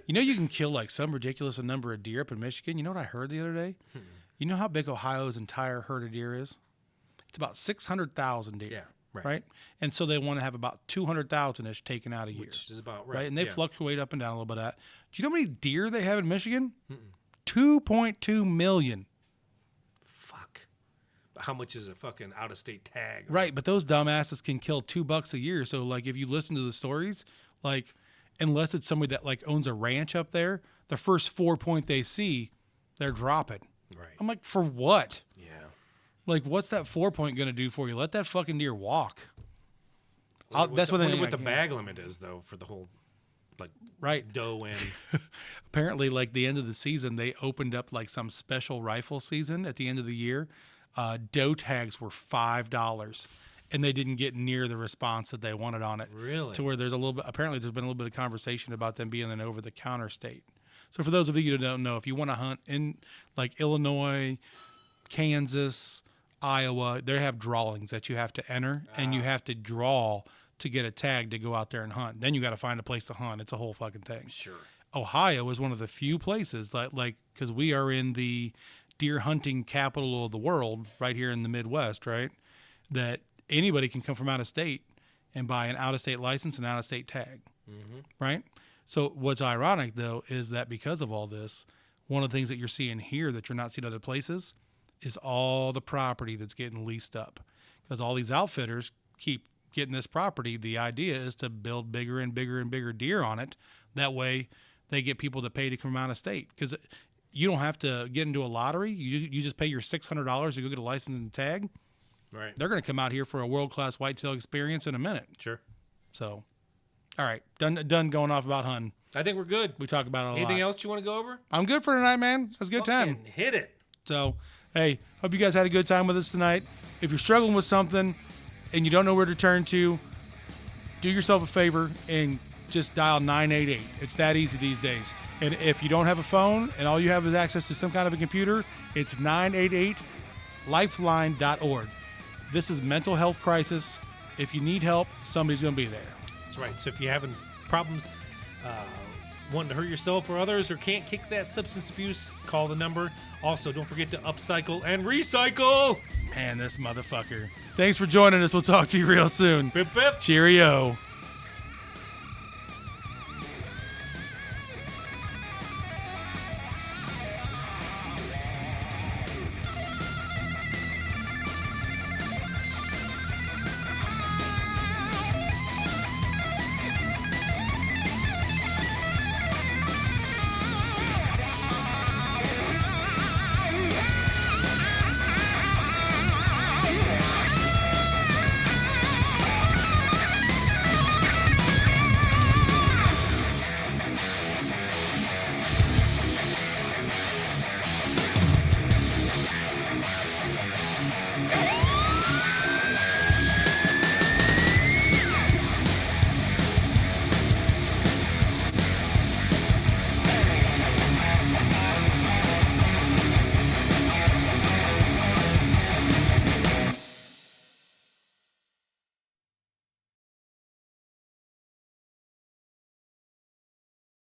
[SPEAKER 7] You know, you can kill like some ridiculous number of deer up in Michigan. You know what I heard the other day? You know how big Ohio's entire herd of deer is? It's about 600,000 deer.
[SPEAKER 1] Yeah,
[SPEAKER 7] Right. And so they want to have about 200,000-ish taken out a year.
[SPEAKER 1] Which is about right.
[SPEAKER 7] Right. And they
[SPEAKER 1] yeah.
[SPEAKER 7] fluctuate up and down a little bit of that. Do you know how many deer they have in Michigan? 2.2 million.
[SPEAKER 1] how much is a fucking out of state tag?
[SPEAKER 7] Right, but those dumbasses can kill $2 a year. So like, if you listen to the stories, like, unless it's somebody that like owns a ranch up there, the first 4 point they see, they're dropping.
[SPEAKER 1] Right.
[SPEAKER 7] I'm like, for what?
[SPEAKER 1] Yeah.
[SPEAKER 7] Like, what's that 4 point going to do for you? Let that fucking deer walk. That's what
[SPEAKER 1] I
[SPEAKER 7] they.
[SPEAKER 1] wonder what the bag limit is though for the whole, like,
[SPEAKER 7] right.
[SPEAKER 1] doe and.
[SPEAKER 7] Apparently, like the end of the season, they opened up like some special rifle season at the end of the year. Doe tags were $5, and they didn't get near the response that they wanted on it.
[SPEAKER 1] Really?
[SPEAKER 7] To where there's a little bit. Apparently, there's been a little bit of conversation about them being an over-the-counter state. So, for those of you who don't know, if you want to hunt in like Illinois, Kansas, Iowa, they have drawings that you have to enter, and you have to draw to get a tag to go out there and hunt. Then you got to find a place to hunt. It's a whole fucking thing.
[SPEAKER 1] Sure.
[SPEAKER 7] Ohio is one of the few places that, like, because we are in the deer hunting capital of the world, right here in the Midwest, right? That anybody can come from out of state and buy an out of state license and out of state tag, right? So what's ironic though is that because of all this, one of the things that you're seeing here that you're not seeing other places is all the property that's getting leased up, because all these outfitters keep getting this property. The idea is to build bigger and bigger and bigger deer on it. That way they get people to pay to come out of state, because you don't have to get into a lottery. You just pay your $600 to go get a license and tag.
[SPEAKER 1] Right.
[SPEAKER 7] They're going to come out here for a world-class whitetail experience in a minute.
[SPEAKER 1] Sure.
[SPEAKER 7] So, all right, done going off about hunting.
[SPEAKER 1] I think we're good.
[SPEAKER 7] We talk about it a lot.
[SPEAKER 1] Anything else you want to go over?
[SPEAKER 7] I'm good for tonight, man. It was a good time.
[SPEAKER 1] Fucking hit it.
[SPEAKER 7] So, hey, hope you guys had a good time with us tonight. If you're struggling with something and you don't know where to turn to, do yourself a favor and just dial 988. It's that easy these days. And if you don't have a phone and all you have is access to some kind of a computer, it's 988lifeline.org. This is mental health crisis. If you need help, somebody's going to be there.
[SPEAKER 1] That's right. So if you're having problems wanting to hurt yourself or others, or can't kick that substance abuse, call the number. Also, don't forget to upcycle and recycle.
[SPEAKER 7] Man, this motherfucker. Thanks for joining us. We'll talk to you real soon.
[SPEAKER 1] Bip, bip.
[SPEAKER 7] Cheerio.